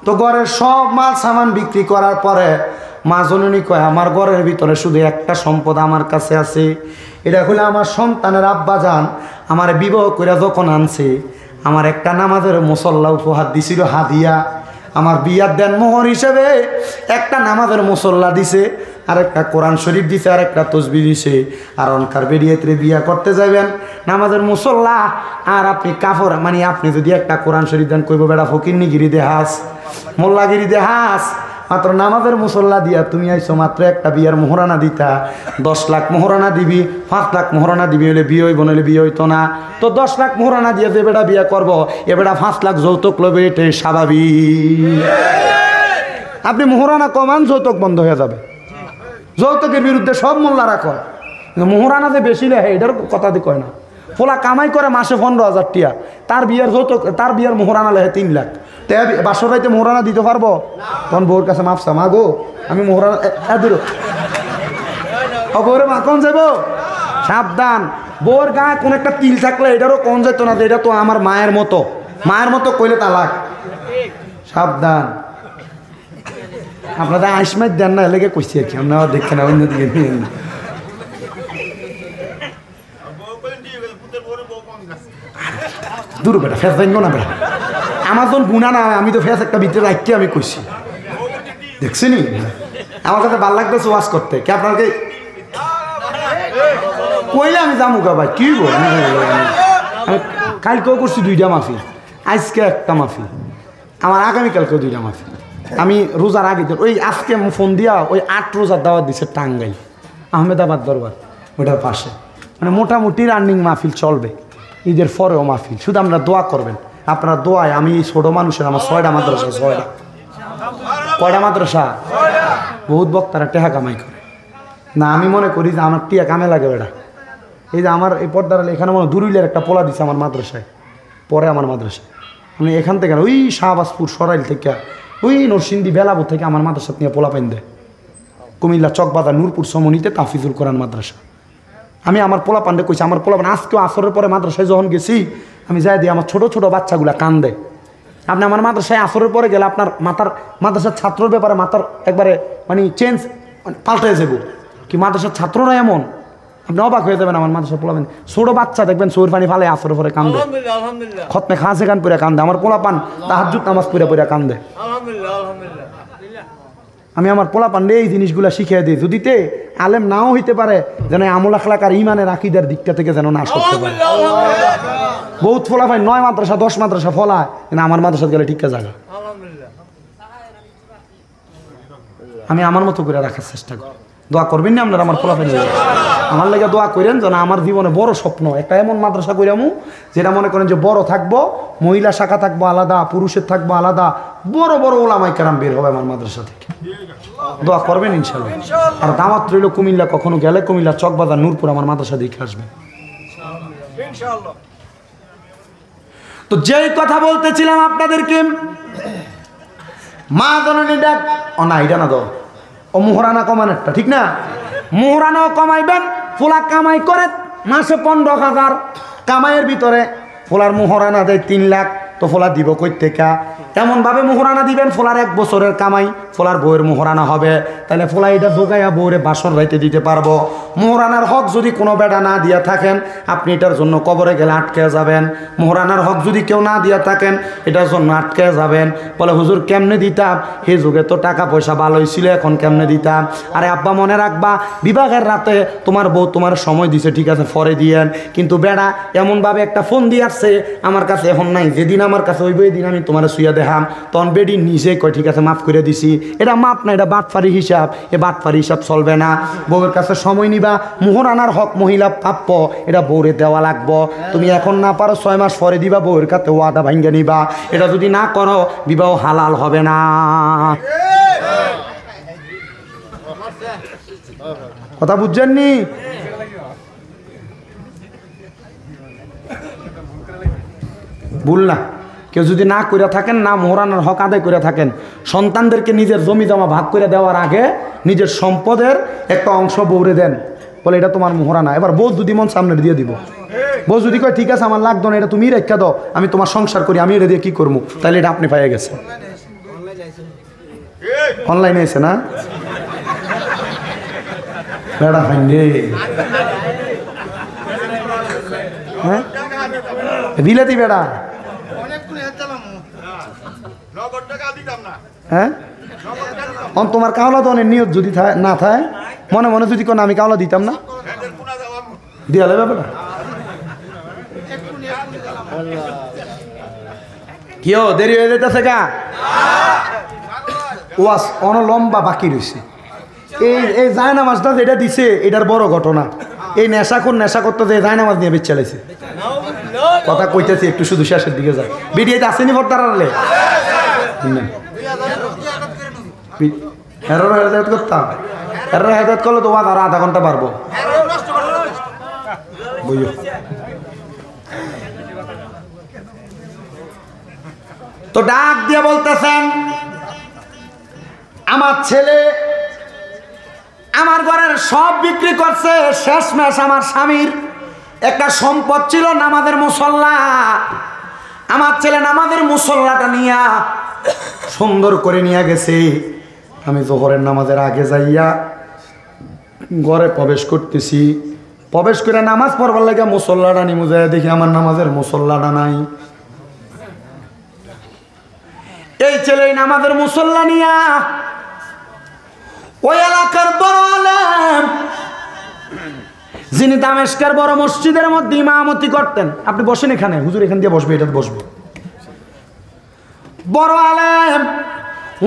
তো ঘরের সব মাল সামান বিক্রি করার পরে মা জননী কয় আমার ঘরের ভিতরে শুধু একটা সম্পদ আমার কাছে আছে, এটা হলো আমার সন্তানের আব্বা যান আমার বিবাহ করে যখন আনছে আমার একটা নামাজের মুসল্লা উপহার দিছিল হাদিয়া। আমার বিয়ার দেন মোহর হিসেবে একটা নামাজের মুসল্লা দিছে, আর একটা কোরআন শরীফ দিছে, আর একটা তসবিহ দিছে। আর অনকার বেরিয়েতে বিয়া করতে যাবেন নামাজের মুসল্লা আর আপনি কাপড়, মানে আপনি যদি একটা কোরআন শরীফ দেন কইব বেড়া ফকিরনিগিরি দেহাস, মোল্লাগিরি দেহাস, মাত্র নামাজের মুসল্লা দিয়া তুমি আইছো মাত্র একটা বিয়ার মোহরানা দিতা। 10 লাখ মোহরানা দিবি, 5 লাখ মোহরানা দিবি হলে বিয়ে হইব, নইলে বিয়ে হইতো না। তো 10 লাখ মোহরানা দিয়ে যে বেটা বিয়া করবো, এ বেটা 5 লাখ যৌতুক লবে, এটাই স্বাভাবিক। আপনি মোহরানা কমান, যৌতুক বন্ধ হয়ে যাবে। যৌতুকের বিরুদ্ধে সব মোল্লারা কয়, মোহরানা যে বেশি লেহে এটার কথা দিয়ে কয় না। পোলা কামাই করে মাসে 15,000 টিয়া, তার বিয়ার যৌতুক, তার বিয়ার মোহরানা লেহে 3 লাখ। তে বাসর রাইতে মোহরানা দিতে পারবো? তখন বউর কাছে মাপসা, মা গো আমি মোহরানা বউরে মা কোন যাবো সাবধান বউর গায়ে কোন একটা তিল থাকলে এটারও কোন যেত না যে এটা তো আমার মায়ের মতো কইলে তালাক সাবধান আপনাদের আইসমাই দেন না এলাকে কইছি আর কি আপনারা দেখেন না অন্যদিকে নিয়ে দূর বেটা ফেস ভাঙবো না বেটা আমার যখন গুণা না আমি তো ফেস একটা ভিতরে রাখতে আমি কইছি দেখছি নি আমার কাছে ভাল লাগতেছে ওয়াশ করতে কি আপনাকে কইলে আমি যাবো গা ভাই কি গো কালকেও করছি 2টা মাহফিল আজকে একটা মাহফিল আমার আগামীকালকেও 2টা মাহফিল আমি রোজার আগে ওই আজকে ফোন দিয়া ওই 8 রোজার দাওয়াত দিছে টাঙ্গাইল আহমেদাবাদ দরবার ওটার পাশে মানে মোটামুটি রানিং মাহফিল চলবে ঈদের পরেও মাহফিল শুধু আমরা দোয়া করবেন আপনারা দোয়ায় আমি ছোট মানুষের আমার 6টা মাদ্রাসা 6টা কয়টা মাদ্রাসা বহুত বক্তারা টেহা কামাই করে না আমি মনে করি যে আমার টিয়া কামে লাগে বেটা এই যে আমার এই পর্দার এখানে মনে দুরুইলের একটা পোলা দিছে আমার মাদ্রাসায় পরে আমার মাদ্রাসায় আমি এখান থেকে ওই শাহবাজপুর সরাইল থেকে ওই নরসিংদী বেলাপুর থেকে আমার মাদ্রাসা নিয়ে পোলা পাইন দেয় কুমিল্লা চকবাজার নূরপুর সমনিতে তাফিজুল কোরআন মাদ্রাসা আমি আমার পোলা পান্ডে কইছি আমার পোলা আজকেও আসরের পরে মাদ্রাসায় যখন গেছি আমি যাই দিই আমার ছোট ছোট বাচ্চাগুলা কান্দে আপনি আমার মাদ্রাসায় আসরের পরে গেলে আপনার মাদ্রাসার ছাত্রর ব্যাপারে মাথার একবারে মানে চেঞ্জ পাল্টে যাবো কি মাদ্রাসার ছাত্ররা এমন আপনি অবাক হয়ে যাবেন আমার মাদ্রাসা পোলাবেন ছোট বাচ্চা দেখবেন সৌর পানি ফালে আসরের পরে কান্দে খতনে খাসে কান পরে কান্দে আমার পোলা পান তাহাজ্জুদ নামাজ পড়ে কান্দে আমি আমার পোলা পান্ডে এই জিনিসগুলো শিখিয়ে দিই যদিতে আলেম নাও হইতে পারে যেন আমল আখলাক আর ইমানের আকিদার দিকটা থেকে যেন নাশ করতে পারে বহুত ফলা ভাই 9 মাদ্রাসা 10 মাদ্রাসা ফলা কিন্তু আমার মাদ্রাসা গেলে ঠিক জায়গা আমি আমার মতো করে রাখার চেষ্টা করি দোয়া করবেন না আপনারা আমার ফলাফল আমার লেগে দোয়া করেন যেন আমার জীবনে বড় স্বপ্ন একটা এমন মাদ্রাসা কইরামু যেটা মনে করেন যে বড় থাকবো মহিলা শাখা থাকবো আলাদা পুরুষের থাকবো আলাদা বড় বড় ওলামায়ে কেরাম বের হবে আমার মাদ্রাসা থেকে দোয়া করবেন ইনশাআল্লাহ আর দাওয়াত রইল কুমিল্লা কখনো গেলে কুমিল্লা চকবাজার নূরপুর আমার মাদ্রাসা দেখে আসবে ইনশাআল্লাহ তো যেই কথা বলতেছিলাম আপনাদেরকে মা জননী ডাক ও না এটা না দাও ও মোহরানা কমানোরটা ঠিক না মোহরানাও কমাইবেন ফোলা কামাই করে মাসে 15,000 কামাইয়ের ভিতরে ফোলার মোহরানা দেয় 3 লাখ তো ফোলা দিব কই থেকে এমনভাবে মোহরানা দিবেন ফোলার 1 বছরের কামাই ফোলার বউয়ের মোহরানা হবে তাহলে ফোলা এটা জোগাইয়া বউরে বাসর রাইতে দিতে পারবো মোহরানার হক যদি কোনো বেটা না দিয়া থাকেন আপনি এটার জন্য কবরে গেলে আটকে যাবেন মোহরানার হক যদি কেউ না দিয়া থাকেন এটার জন্য আটকে যাবেন বলে হুজুর কেমনে দিতাম সেই যুগে তো টাকা পয়সা ভালোই ছিল এখন কেমনে দিতাম আরে আব্বা মনে রাখবা বিবাহের রাতে তোমার বউ তোমার সময় দিছে ঠিক আছে পরে দিয়েন কিন্তু বেড়া এমনভাবে একটা ফোন দিয়ে আসছে আমার কাছে এখন নাই যেদিন আমার কাছে ওই দিন আমি তোমার শুয়ে দেখাম তখন বেডি নিজে কয় ঠিক আছে মাফ করে দিছি এটা মাপ না এটা বাটফারি হিসাব এ বাটফারি হিসাব চলবে না বউয়ের কাছে সময় নিবা মোহরানার হক মহিলা প্রাপ্য এটা বউরে দেওয়া লাগবো তুমি এখন না পারো 6 মাস পরে দিবা বউয়ের কাছে ওয়াদা ভাঙ্গে নিবা এটা যদি না করো বিবাহ হালাল হবে না কথা বুঝছেননি ভুল না কেউ যদি না করে থাকেন না মোহরানার হক আদায় করে থাকেন সন্তানদেরকে নিজের জমি জমা ভাগ করে দেওয়ার আগে নিজের সম্পদের একটা অংশ বউরে দেন বলে এটা তোমার মোহরানা এবার বউ যদি মন সামনে দিয়ে দিব বউ যদি কয় ঠিক আছে আমার লাগতো না এটা তুমি রেখা দাও আমি তোমার সংসার করি আমি এটা দিয়ে কী করবো তাহলে এটা আপনি পাইয়ে গেছে অনলাইনে এসে না বেড়া ফাইন রে হ্যাঁ বিলাতি বেড়া হ্যাঁ তোমার কাওলা দনের নিয়ত যদি না থাকে মনে মনে যদি কোনো আমি কাওলা দিতাম না দিয়া লেবে বেটা কিও দেরি হয়ে যেতেছে গা ওয়াস অন লম্বা বাকি রয়েছে এই জায়নামাজটা যেটা দিছে এটার বড় ঘটনা এই নেশা করতে যে জায়নামাজ নিয়ে বেচ চালাইছে কথা কইতেছি একটু শুধু শেষের দিকে যায় ভিডিওতে আসেনি পর্দার আড়ালে হেরোর হেদায়ত করতাম হেরোর হেদায়ত করলে তো আর আধা ঘন্টা পারবো তো ডাক দিয়ে বলতেছেন আমার ছেলে আমার ঘরের সব বিক্রি করছে, শেষমেশ আমার স্বামীর একটা সম্পদ ছিল নামাজের মুসল্লা। আমার ছেলে নামাজের মুসল্লাটা নিয়া সুন্দর করে নিয়ে গেছে। আমি জোহরের নামাজের আগে যাইয়া ঘরে প্রবেশ করতেছি, প্রবেশ করে নামাজ পড়বার লাগে মুসল্লাটা নিমু, যায় দেখি আমার নামাজের মুসল্লাটা নাই। এই ছেলে নামাজের মুসল্লা নিয়া ওই এলাকার বড় আলেম, যিনি দামেস্কের বড় মসজিদের মধ্যে ইমামতি করতেন, আপনি বসেন এখানে, হুজুর এখান দিয়ে বসবে, এটা বসবে, বড় আলেম,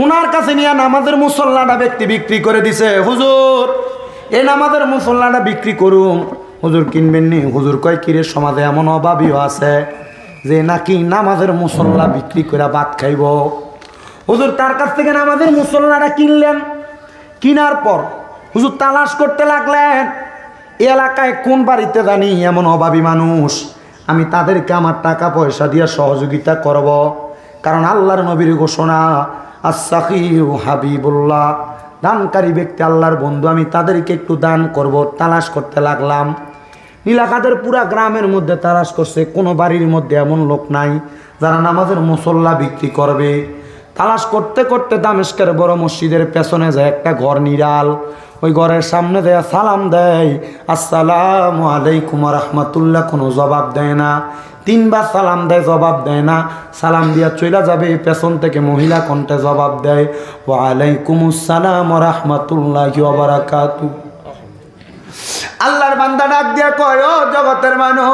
উনার কাছে নিয়ে নামাজের মুসল্লাটা ব্যক্তি বিক্রি করে দিছে। হুজুর এই নামাজের মুসল্লাটা বিক্রি করুন। হুজুর কিনবেন নি? হুজুর কয় কিরে, সমাজে এমন অভাবীও আছে যে নাকি নামাজের মুসল্লা বিক্রি করে ভাত খাইব। হুজুর তার কাছ থেকে নামাজের মুসল্লাটা কিনলেন। কিনার পর হুজুর তালাশ করতে লাগলেন এলাকায় কোন বাড়িতে জানি এমন অভাবী মানুষ, আমি তাদেরকে আমার টাকা পয়সা দিয়ে সহযোগিতা করব। কারণ আল্লাহর নবীর ঘোষণা, আস-সাখিউ হাবিবুল্লাহ, দানকারী ব্যক্তি আল্লাহর বন্ধু, আমি তাদেরকে একটু দান করব। তালাশ করতে লাগলাম, নীলাখাতের পুরা গ্রামের মধ্যে তালাশ করছে, কোনো বাড়ির মধ্যে এমন লোক নাই যারা নামাজের মুসল্লা বিক্রি করবে। তালাশ করতে করতে দামেস্কের বড় মসজিদের পেছনে যায় একটা ঘর নিরাল, ওই ঘরের সামনে দেয়া সালাম দেয়, আসসালামু আলাইকুম ওয়া রাহমাতুল্লাহ, কোনো জবাব দেয় না। তিনবার সালাম দেয়, জবাব দেয় না। সালাম দিয়া চলে যাবে, পেছন থেকে মহিলা কণ্ঠে জবাব দেয়, ওয়া আলাইকুমুস সালাম ওয়া রাহমাতুল্লাহি ওয়া বারাকাতুহু। আল্লাহর বান্দা ডাক দিয়া কয়, ও জগতের মানুষ,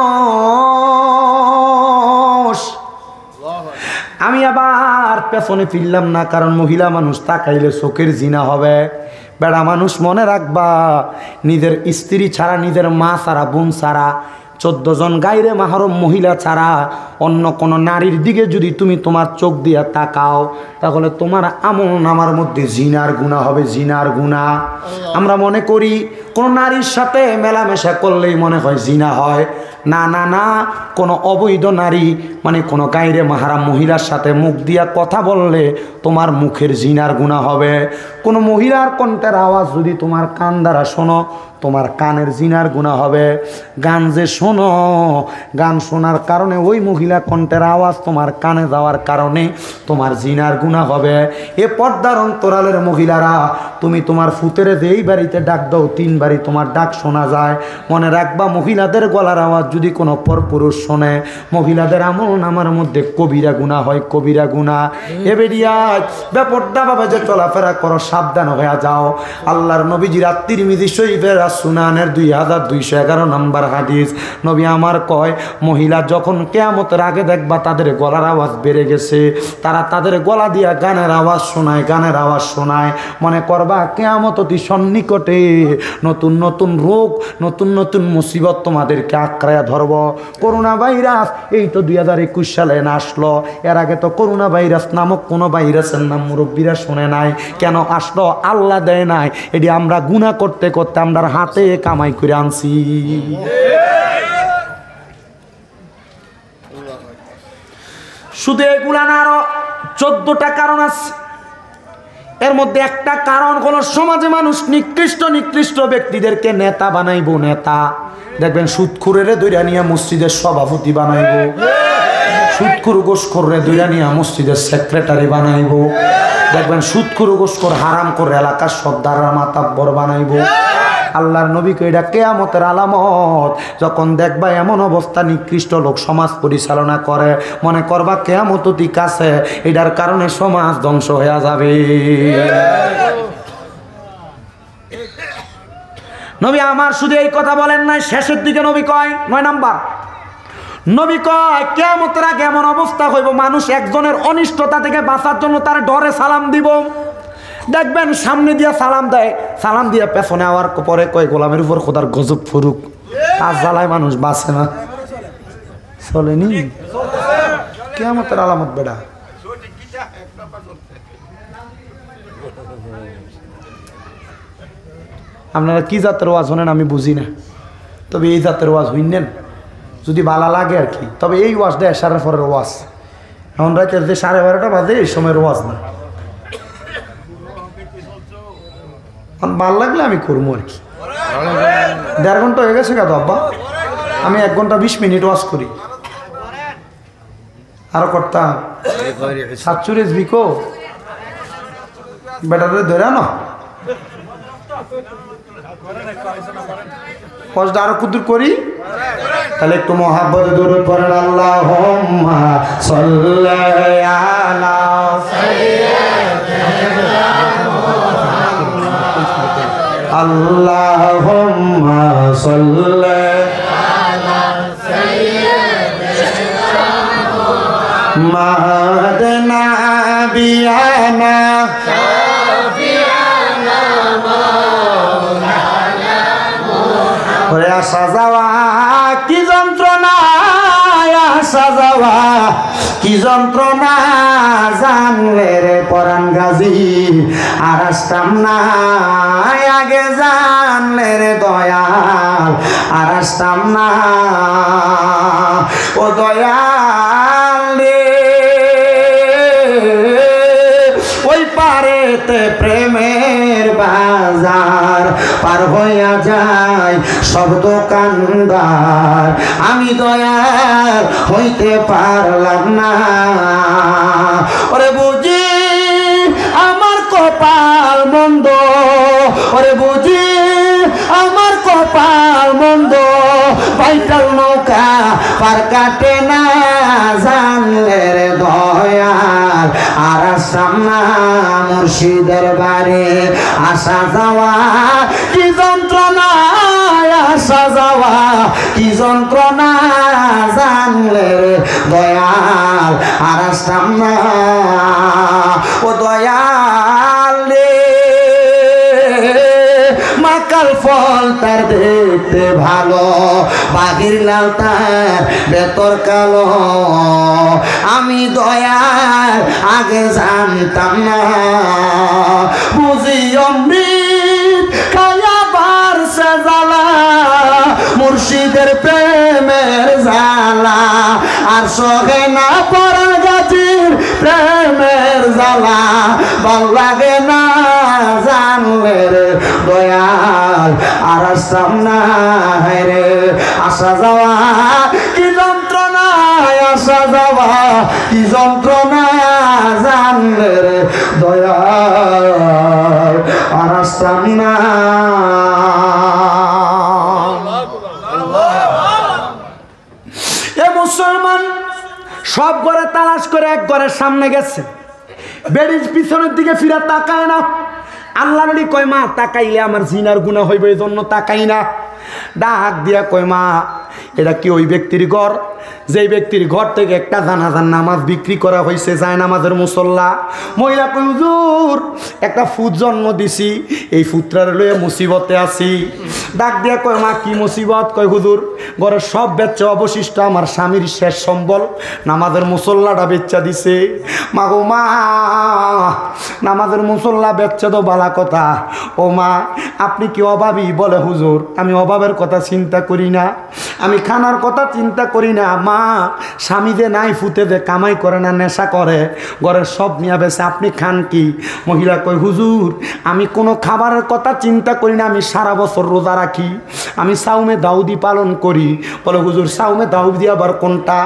আমি আবার পেছনে ফিরলাম না, কারণ মহিলা মানুষ তাকাইলে চোখের জিনা হবে। বেড়া মানুষ মনে রাখবা, নিজের স্ত্রী ছাড়া, নিজের মা ছাড়া, বোন ছাড়া, 14 জন গায়রে মাহরম মহিলা ছাড়া অন্য কোনো নারীর দিকে যদি তুমি তোমার চোখ দিয়া তাকাও, তাহলে তোমার আমল নামার মধ্যে জিনার গুনাহ হবে, জিনার গুনাহ। আমরা মনে করি কোন নারীর সাথে মেলামেশা করলেই মনে হয় জিনা হয়। না না না, কোনো অবৈধ নারী মানে কোনো গায়রে মাহরাম মহিলার সাথে মুখ দিয়া কথা বললে তোমার মুখের জিনার গুনাহ হবে। কোনো মহিলার কণ্ঠের আওয়াজ যদি তোমার কান দ্বারা শোনো, তোমার কানের জিনার গুনাহ হবে। গান যে শোনো, গান শোনার কারণে ওই মহিলা কণ্ঠের আওয়াজ তোমার কানে যাওয়ার কারণে তোমার জিনার গুনাহ হবে। এ পর্দার অন্তরালের মহিলারা, তুমি তোমার ফুতেরে যে এই বাড়িতে ডাক দাও, 3 বাড়ি তোমার ডাক শোনা যায়। মনে রাখবা, মহিলাদের গলার আওয়াজ যদি কোনো পরপুরুষ শোনে, মহিলাদের আমল নামার মধ্যে কবিরা গুনাহ হয়, কবিরা গুনাহ। এবেরিয়া বেপর্দা ভাবে যে চলাফেরা করো, সাবধান হয়ে যাও। আল্লাহর নবীজি তিরমিজি শরীফের সুনানের 2211 নম্বর হাদিস, নবী আমার কয়, মহিলা যখন কিয়ামতের আগে দেখবা তাদের গলার আওয়াজ বেড়ে গেছে, তারা তাদের গলা দিয়া গানের আওয়াজ শোনায়, গানের আওয়াজ শোনায়, মনে করবা কিয়ামত অতি সন্নিকটে, নতুন নতুন রোগ, নতুন নতুন মুসিবত তোমাদেরকে আঁকড়ায়া ধরব। করোনা ভাইরাস এই তো 2021 সালে না আসলো, এর আগে তো করোনা ভাইরাস নামক কোনো ভাইরাসের নাম মুরব্বীরা শুনে নাই। কেন আসলো? আল্লাহ দেয় নাই, এটি আমরা গুনাহ করতে করতে আমরা হাতে কামাই করে আনছি। শুধু এগুলা না, আরো 14টা কারণ আছে। এর মধ্যে একটা কারণ হলো, সমাজে মানুষ নিকৃষ্ট নিকৃষ্ট ব্যক্তিদেরকে নেতা বানাইবো। নেতা দেখবেন সুদখুরের দৈরা নিয়ে মসজিদের সভাপতি বানাইবো, সুদখুর গোসখোরে দৈরা নিয়ে মসজিদের সেক্রেটারি বানাইবো, দেখবেন সুদখুর গোসখোর হারাম করে এলাকার সর্দাররা মাতাব্বর বানাইবো। আল্লাহর নবী কই, এটা কিয়ামতের আলামত। যখন দেখবা এমন অবস্থা নিকৃষ্ট লোক সমাজ পরিচালনা করে, মনে করবা কিয়ামত অতি কাছে, এটার কারণে সমাজ ধ্বংস হয়ে যাবে। নবী আমার শুধু এই কথা বলেন নাই, শেষের দিকে নবী কয় 9 নাম্বার, নবী কয় কিয়ামতের আগে এমন অবস্থা হইব, মানুষ একজনের অনিষ্টতা থেকে বাঁচার জন্য তার ডরে সালাম দিব। দেখবেন সামনে দিয়া সালাম দেয়, সালাম দিয়া পেছনে আওয়ার পরে কয়, গোলামের উপর খোদার গজব ফুরুক। আজ জ্বালায় মানুষ বাঁচে না, চলেনি। কিয়ামতের আলামত বেড়া। আপনারা কি জাতের ওয়াজ শোনেন আমি বুঝি না, তবে এই জাতের ওয়াজ হইনেন যদি ভালো লাগে আর কি। তবে এই ওয়াজটা এশারের পরের ওয়াজ, এখন রাতের যে 12:30 বাজে এই সময়ের ওয়াজ না। ভাল লাগলে আমি করবো আর কি। 1.5 ঘন্টা হয়ে গেছে কেন আব্বা? আমি 1 ঘন্টা 20 মিনিট ওয়াজ করি, আরো করতাম। 47 বিকো বেটারে ধরে না কষ্ট আরো কুদুর করি। তাহলে একটু মহাব্বত দরুদ পড়েন। আল্লাহুম্মা সাল্লি আলা আল্লাহুম্মা সাল্লি আলা সাইয়্যিদিনা মাদনা বিয়ানা শাফিয়ানা মাওলানা মুহাম্মদ। ওরে আসা যাওয়া কি যন্ত্রণা, আসা যাওয়া কি যন্ত্রণা, জানলে রে পরাণ গাজী আর আসতাম না, আগে জানলে রে দয়াল আর আসতাম না। ও দয়াল রে ওই পারেতে প্রেমের বাজার পার হইয়া যায় সব দোকানদার, আমি দয়াল হইতে পারলাম না। ওরে বুঝি আমার কপাল মন্দ, ওরে বুঝি আমার কপাল মন্দ, পাইটাল নৌকা পার কাটে না, জানলে রে দয়াল আর আসতাম না। মুর্শিদের বাড়ি আসা যাওয়া কি যন্ত্রণা, আসা যাওয়া কি যন্ত্রণা, জানলে রে দয়াল আর আসতাম না। ও দয়াল রে মাকাল ফল তার দেখতে ভালো, বাহির লাল তার ভেতর কালো, আমি দয়াল আগে জানতাম না। বুঝি অমৃত খায়া বারছে জ্বালা, মুর্শিদের প্রেমের জ্বালা আর সহে না পরাণ গাজীর প্রেমের জ্বালা, ভাল লাগে না, জানলে রে দয়াল আর আসতাম না। রে আসা যাওয়া কি যন্ত্রণা, আসা যাওয়া কি যন্ত্রণা, জানলে রে দয়াল আর আসতাম না। এ মুসলমান সব ঘরে তালাশ করে এক ঘরের সামনে গেছে, বেড়ির পিছনের দিকে ফিরা তাকায় না। আল্লাহ নবী কয় মা তাকাইলে আমার জিনার গুনাহ হইবে, এই জন্য তাকাই না। ডাক দিয়া কয় মা এটা কি ওই ব্যক্তির ঘর যেই ব্যক্তির ঘর থেকে একটা জানাজার নামাজ বিক্রি করা হয়েছে, যায় নামাজের মুসল্লা? মহিলা কই হুজুর একটা ফুট জন্ম দিছি, এই ফুটটার লয়ে মুসিবতে আছি। ডাক দিয়া কয় মা কি মুসিবত? কয় হুজুর ঘরের সব বেচ্চা অবশিষ্ট আমার স্বামীর শেষ সম্বল নামাজের মুসল্লাটা বেচ্চা দিছে। মা গো মা নামাজের মুসল্লা বেচ্চা তো বালা কথা, ও মা আপনি কি অভাবী? বলে হুজুর আমি অভাবের কথা চিন্তা করি না, আমি খানার কথা চিন্তা করি না। মা স্বামী যে নাই ফুটে দে কামাই করে না, নেশা করে, ঘরের সব নিয়ে বেছে, আপনি খান কি? মহিলা কই হুজুর আমি কোনো খাবারের কথা চিন্তা করি না, আমি সারা বছর রোজা রাখি, আমি সাউমে দাউদি পালন করি। বলে হুজুর সাউমে দাউদি আবার কোনটা?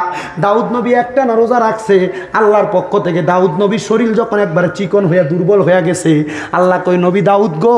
দাউদ নবী একটা না রোজা রাখছে আল্লাহর পক্ষ থেকে। দাউদ নবীর শরীর যখন একবারে চিকন হয়ে দুর্বল হয়ে গেছে, আল্লাহ কই নবী দাউদ গো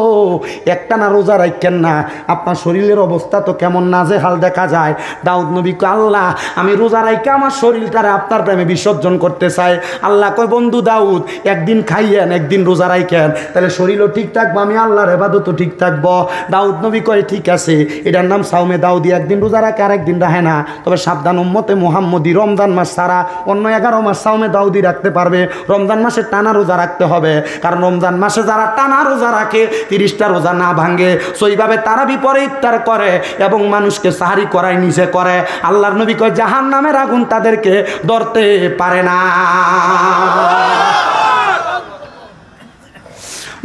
একটা না রোজা রাখেন না, আপনার শরীরের অবস্থা তো কেমন নাজেহাল দেখা যায়। দাউদ নবী কয় আল্লাহ আমি রোজা রাইকে আমার শরীরটারে আপনার প্রেমে বিসর্জন করতে চাই। আল্লাহ কয় বন্ধু দাউদ একদিন খাইয়েন একদিন রোজা রাইকেন, তাহলে শরীরও ঠিক থাকবো, আমি আল্লাহর ইবাদতও ঠিক থাকবো। দাউদ নবী কয় ঠিক আছে, এটার নাম সাউমে দাউদি, একদিন রোজা রাখে আর একদিন রাখে না। তবে সাবধান উম্মতে মুহাম্মদী রমজান মাস ছাড়া অন্য 11 মাস সাউমে দাউদি রাখতে পারবে, রমজান মাসে টানা রোজা রাখতে হবে। কারণ রমজান মাসে যারা টানা রোজা রাখে 30টা রোজা না ভাঙে, সেইভাবে তারা বিপরে ইফতার করে এবং মানুষকে সাহারি করায় নিচে করে, আল্লাহর নবী কয় জাহান্নামের আগুন তাদেরকে ধরতে পারে না।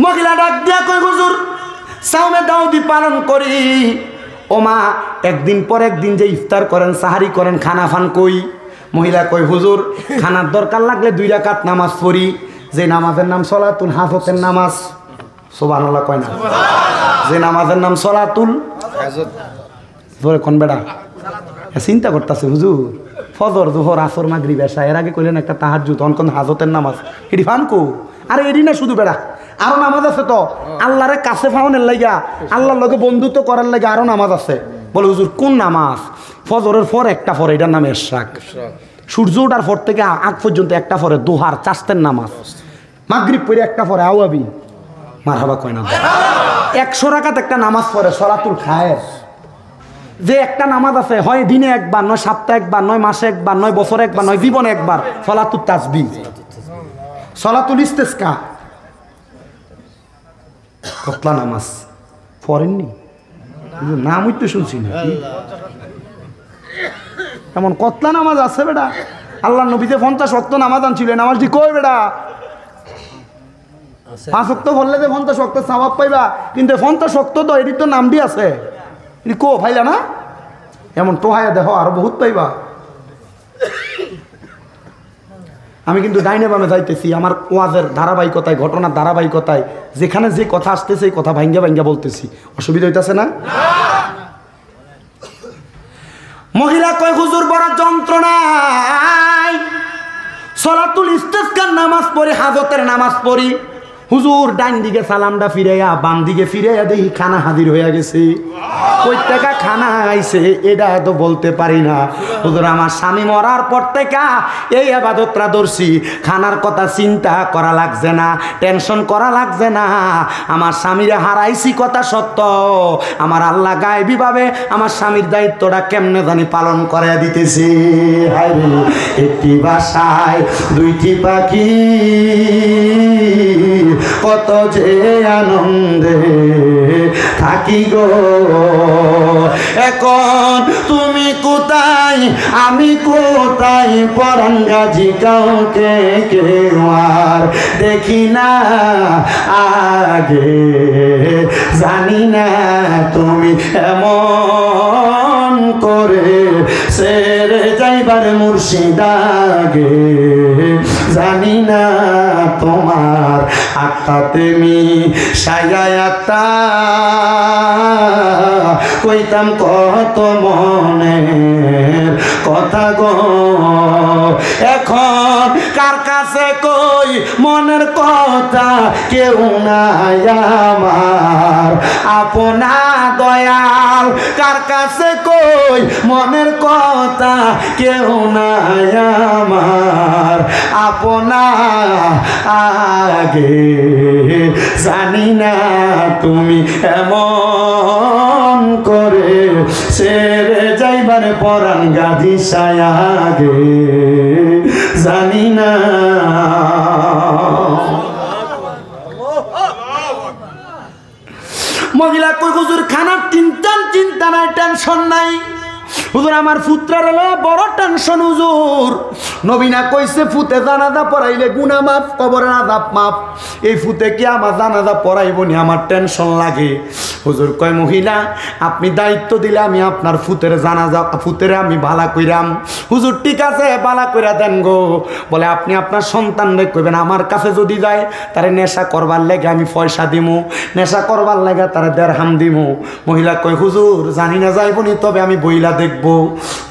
মহিলা ডাক দিয়া কই হুজুর সাউমে দাউদি পালন করি। ও মা একদিন পর একদিন যে ইফতার করেন সাহারি করেন খানা ফান কই? মহিলা কই হুজুর খানার দরকার লাগলে 2 রাকাত নামাজ পড়ি, যে নামাজের নাম সলাতুল হাফতের নামাজ। সুবহানাল্লাহ কয় না? যে নামাজের নাম সলাতুল জোরে কোন বেড়া চিন্তা করতেছে হুজুর ফজর জোহর আসর মাগরিব এশা এর আগে কইলেন একটা তাহাজ্জুদ অনকন হাজতের নামাজ এটি ফানকো আরে এটি না শুধু বেড়া আরো নামাজ আছে তো আল্লাহরে কাছে ফাওনের লাগা আল্লাহর লগে বন্ধুত্ব করার লাগা আরো নামাজ আছে বলে হুজুর কোন নামাজ ফজরের পর একটা পরে এটার নাম ইশরাক সূর্য ওঠার পর থেকে আগ পর্যন্ত একটা পরে দোহার চাস্তের নামাজ মাগরিব পরে একটা পরে আওয়াবি মারহাবা কয় না 100 রাকাত একটা নামাজ পড়ে সলাতুল খায়ের যে একটা নামাজ আছে হয় দিনে একবার নয় সপ্তাহে একবার নয় মাসে একবার নয় বছরে একবার নয় জীবনে একবার সলাতুল তাসবিহ সলাতুল ইস্তেসকা কতলা নামাজ পড়েননি নাম তো শুনছি না এমন কতলা নামাজ আছে বেটা আল্লাহ নবীতে 50 ওয়াক্ত নামাজ আনছিল নামাজটি কই বেটা 5 ওয়াক্ত পড়লে যে 50 ওয়াক্ত সওয়াব পাইবা কিন্তু 50 ওয়াক্ত তো এটি তো নাম দিয়ে আছে এটি কো ভাইলা না এমন টোহায়া দেখো আরো বহুত পাইবা আমি কিন্তু ডাইনে বামে যাইতেছি আমার ওয়াজের ধারাবাহিকতায় ঘটনার ধারাবাহিকতায় যেখানে যে কথা আসতেছে এই কথা ভাঙ্গা ভাঙ্গা বলতেছি অসুবিধা হইতাছে না মহিলা কয় হুজুর বড় যন্ত্রণায় সলাতুল ইস্তেসকার নামাজ পড়ি হাজতের নামাজ পড়ি হুজুর ডান দিকে সালামটা ফিরাইয়া বাম দিকে ফিরাইয়া দেখি খানা হাজির হয়ে গেছে কই টাকা খানা আইছে এটা তো বলতে পারি না হুজুর আমার স্বামী মরার পর থেকে এই ইবাদতটা ধরছি খানার কথা চিন্তা করা লাগছে না টেনশন করা লাগছে না আমার স্বামীরে হারাইছি কথা সত্য আমার আল্লাহ গায়েবী ভাবে আমার স্বামীর দায়িত্বটা কেমনে জানি পালন করে দিতেছি একটি বাসায় দুইটি পাখি কত যে আনন্দে থাকি গো এখন তুমি কোথায় আমি কোথায় পরাণ গাজী কাউকে কেউ আর দেখি না আগে জানি না তুমি এমন করে সেরে যাইবার মুর্শিদাগে জানি না তোমার আত্মাতে মি সায়াতা কইতাম কত মনের কথা গো এখন কার কাছে কই মনের কথা কেউ নাই আমার আপনা দয়াল কার কাছে কই মনের কথা কেউ নাই আমার আপনা আগে জানি না তুমি এমন করে ছেড়ে যাইবার পরাণ গাজী সায়াগে জানি না মহিলা কই হুজুর খানার চিন্তা নাই টেনশন নাই হুজুর আমার পুত্রের হলো বড় টেনশন হুজুর নবীনা কইছে ফুতে জানাজা পড়াইলে গুনাহ মাফ কবরের আযাব মাফ এই ফুতে কি আমার জানাজা পড়াইবনি আমার টেনশন লাগে হুজুর কয় মহিলা আপনি দায়িত্ব দিলে আমি আপনার ফুতের জানাজা ফুতেরে আমি ভালা কইরাম হুজুর ঠিক আছে ভালা কইরা দেন গো বলে আপনি আপনার সন্তানরে কইবেন আমার কাছে যদি যায় তারে নেশা করবার লাগে আমি পয়সা দিমু নেশা করবার লাগে তারে দেড়হাম দিমু মহিলা কয় হুজুর জানি না যাইবনি তবে আমি বইলা দেখব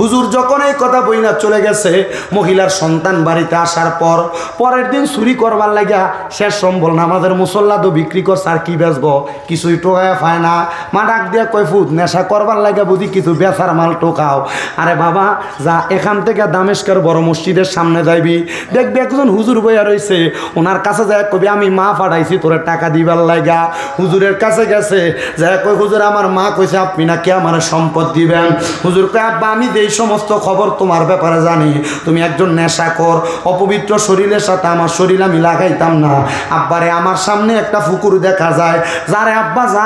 হুজুর যখন এই কথা বইলা চলে গেছে মহিলার সন্তান বাড়িতে আসার পর পরের দিন চুরি করবার লাগা শেষ সম্বল নামাজের মুসল্লা তো বিক্রি করছে আর কি বেচবো কিছুই টোকায় পায় না মা ডাক দিয়া কয় ফুট নেশা করবার লাগা বুঝি কিছু বেচার মাল টোকাও আরে বাবা যা এখান থেকে দামেস্কের বড় মসজিদের সামনে যাইবি দেখবি একজন হুজুর বইয়া রয়েছে ওনার কাছে যায় কবি আমি মা পাঠাইছি তোরে টাকা দিবার লাগা হুজুরের কাছে গেছে যায় কই হুজুর আমার মা কইছে আপনি নাকি আমার সম্পদ দিবেন হুজুর কয় আব্বা আমি যেই সমস্ত খবর তোমার ব্যাপারে জানি তুমি একজন নেশাখোর অপবিত্র শরীরের সাথে আমার শরীর আমি লাগাইতাম না আব্বারে আমার সামনে একটা পুকুর দেখা যায় যারে আব্বা যা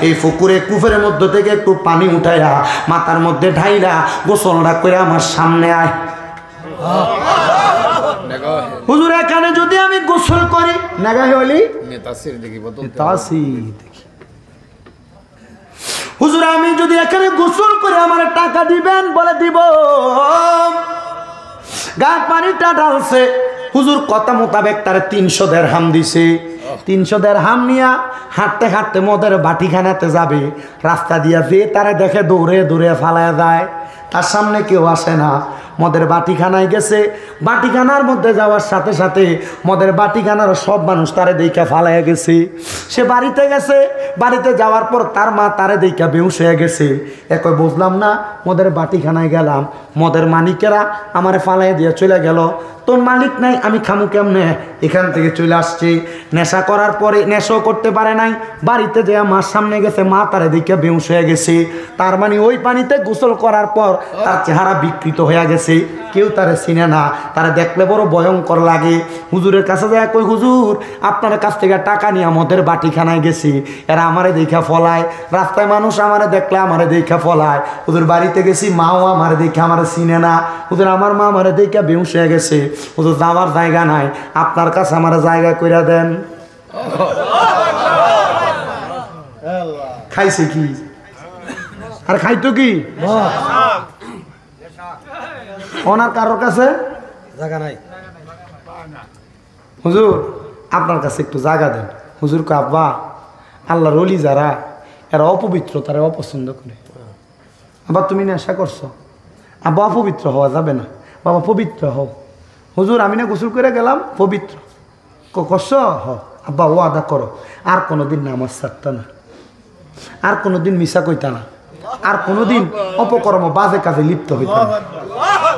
এই পুকুরে কুফের মধ্য থেকে একটু পানি উঠাইয়া মাথার মধ্যে ঢাইলা গোসলটা করে আমার সামনে আয় হুজুর এখানে যদি আমি গোসল করি নাগা হলি হুজুর আমি যদি এখানে গোসল করে আমার টাকা দিবেন বলে দিব গা পানিটা ঢালছে হুজুর কথা মোতাবেক তার 300 দিরহাম দিছে 300 দিরহাম নিয়া হাঁটতে হাঁটতে মদের বাটিখানাতে যাবে, রাস্তা দিয়া যে তারা দেখে দৌড়ে দৌড়ে ফালায় যায়, তার সামনে কেউ আসে না। মদের বাটিখানায় গেছে, বাটিখানার মধ্যে যাওয়ার সাথে সাথে মদের বাটিখানার সব মানুষ তারে দেখা ফালাইয়া গেছে। সে বাড়িতে গেছে, বাড়িতে যাওয়ার পর তার মা তারে দেখা বেহুশ হয়ে গেছে। একই বুঝলাম না, মদের বাটিখানায় গেলাম, মদের মালিকেরা আমারে ফালাই দিয়ে চলে গেল, তোর মালিক নাই আমি খামু কেমনে, এখান থেকে চলে আসছে। নেশা করার পরে নেশাও করতে পারে নাই, বাড়িতে যে মার সামনে গেছে, মা তারে দেখে বেহুশ হয়ে গেছে। তার মানে ওই পানিতে গোসল করার পর তার চেহারা বিকৃত হয়ে গেছে, কেউ তারে চিনে না, তারা দেখলে বড় ভয়ঙ্কর লাগে। হুজুরের কাছে যায়, কই হুজুর আপনার কাছ থেকে টাকা নিয়ে মদের বাটিখানায় গেছি, এরা আমারে দেখা ফলায়, রাস্তায় মানুষ আমারে দেখলে আমারে দেখা ফলায়। হুজুর বাড়িতে গেছি, মাও আমারে দেখে আমারে চিনে না, হুজুর আমার মা আমারে দেখে বেহুশ হয়ে গেছে, হুজুর যাওয়ার জায়গা নাই, আপনার কাছে আমার জায়গা কইরা দেন। খাইছে কি আর খাইতো কি ওনার কারোর কাছে জায়গা নাই। হুজুর আপনার কাছে একটু জায়গা দেন। হুজুর কো আব্বা আল্লাহর ওলি যারা এরা অপবিত্র, তারা অপছন্দ করে। আবার তুমি নেশা করছো, আব্বা অপবিত্র হওয়া যাবে না, বাবা পবিত্র হও। হুজুর আমি না গোসল করে গেলাম পবিত্র, করছো হ আব্বা ও আদা করো, আর কোনোদিন নামাজ ছাড়তা না, আর কোনোদিন মিশা কইতা না, আর কোনোদিন অপকর্ম বাজে কাজে লিপ্ত হইতাম।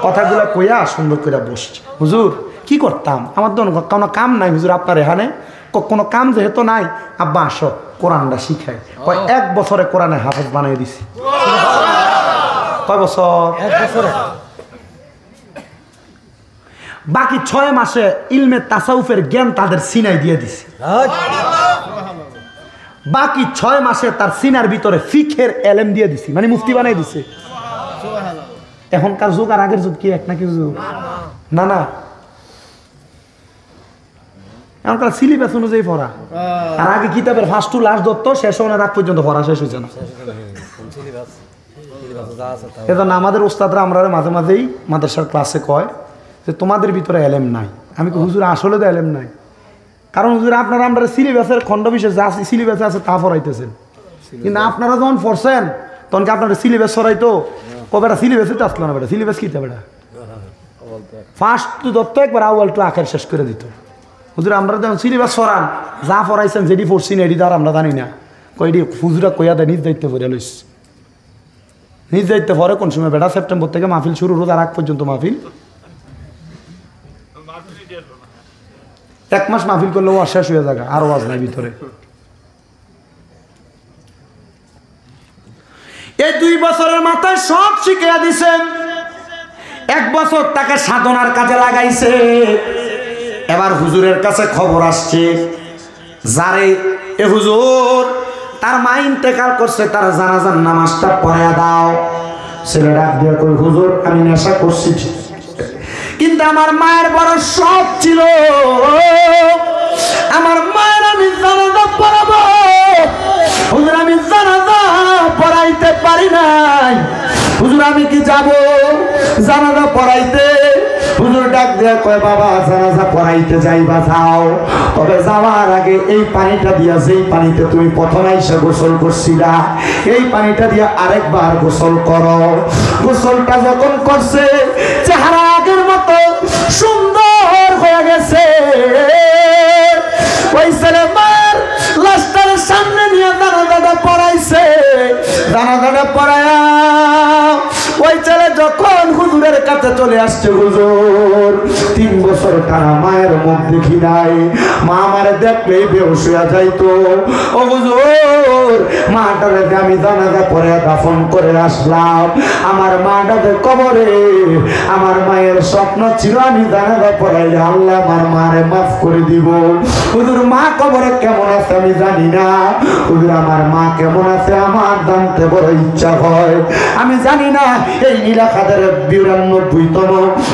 কথাগুলো কইয়া সুন্দর করে বসছে। হুজুর কি করতাম, আমার তো কোনো কাম নাই হুজুর, আপনার এখানে কোনো কাম যেহেতু নাই, আব্বা আসো কোরআনটা শিখাই। কয় 1 বছরে কোরআনে হাফেজ বানিয়ে দিছি। কয় বছর? 1 বছরে। বাকি 6 মাসে ইলমে তাসাউফের জ্ঞান তাদের সিনাই দিয়ে দিছি। বাকি 6 মাসে তার সিনার ভিতরে ফিকের এলেম দিয়ে দিছি, মানে মুফতি বানাই দিছে। এখনকার যুগ আর আগের যুগ কি এক নাকি যুগ? না না, এখনকার সিলেবাস অনুযায়ী পড়া, আর আগে কিতাবের ফার্স্ট টু লাস্ট দত্ত শেষ হওয়ার রাত পর্যন্ত পড়া শেষ হয়েছে না। এজন্য আমাদের ওস্তাদরা আমরা মাঝে মাঝেই মাদ্রাসার ক্লাসে কয় যে তোমাদের ভিতরে এলেম নাই। আমি হুজুর আসলে তো এলেম নাই, কারণ হুজুর আপনারা আমরা সিলেবাসের খণ্ড বিশেষ যা সিলেবাসে আছে তা পড়াইতেছেন, কিন্তু আপনারা যখন পড়ছেন তখন কি আপনারা সিলেবাস সরাইতো? বেটা সিলেবাসে তো আসলো না, বেটা সিলেবাস কি বেটা ফার্স্ট টু দত্ত একবার আউয়াল টু আখের শেষ করে দিত। হুজুর আমরা যখন সিলেবাস সরান যা পড়াইছেন যেটি পড়ছি না এটি তো আর আমরা জানি না, কয়টি হুজুরা কইয়া দেয় নিজ দায়িত্ব করে লইস, নিজ দায়িত্ব পরে কোন সময় বেটা সেপ্টেম্বর থেকে মাহফিল শুরু, রোজার আগ পর্যন্ত মাহফিল, 1 মাস মাহফিল করলেও শেষ হয়ে যাবে, আরো আওয়াজ নাই ভিতরে। এই 2 বছরের মাথায় সব শিখিয়ে দিছেন, 1 বছর তাকে সাধনার কাজে লাগাইছে। এবার হুজুরের কাছে খবর আসছে, যারে এ হুজুর তার মা ইন্তেকাল করছে, তার জানাজার নামাজটা পড়ে দাও। ছেলে ডাক দিয়ে কই হুজুর আমি নেশা করছি, কিন্তু আমার মায়ের বড় শখ ছিল, আমার মায়ের আমি জানাজা পড়াবো। হুজুর আমি জানাজা পড়াইতে পারি নাই, হুজুর আমি কি যাব জানাজা পড়াইতে? হুজুর ডাক দিয়ে কয় বাবা জানাজা পড়াইতে যাইবা যাও, তবে যাওয়ার আগে এই পানিটা দিয়া, যেই পানিতে তুমি প্রথমে এসে গোসল করছিলা, এই পানিটা দিয়া আরেকবার গোসল করো। গোসলটা যখন করছে চেহারা আগের মতো সুন্দর হয়ে গেছে। ওই ছেলে মায়ের লাশটার সামনে নিয়ে জানাজাটা পড়াইছে, জানাজাটা পড়ায়া ওই ছেলে যখন হুজুরের কাছে চলে আসছে, হুজুর 3 বছর টানা মায়ের মুখ দেখি নাই, মা আমারে দেখলেই বেহুশ হয়ে যাইতো। ও হুজুর মাটারে আমি জানাজা পড়ে দাফন করে আসলাম, আমার মাটাকে কবরে, আমার মায়ের স্বপ্ন ছিল আমি জানাজা পড়াইলে আল্লাহ আমার মারে মাফ করে দিব। হুজুর মা কবরে কেমন আছে আমি জানি না, হুজুর আমার মা কেমন আছে আমার জানতে বড় ইচ্ছা হয়। আমি জানি না এই নীলাখাতের 92তম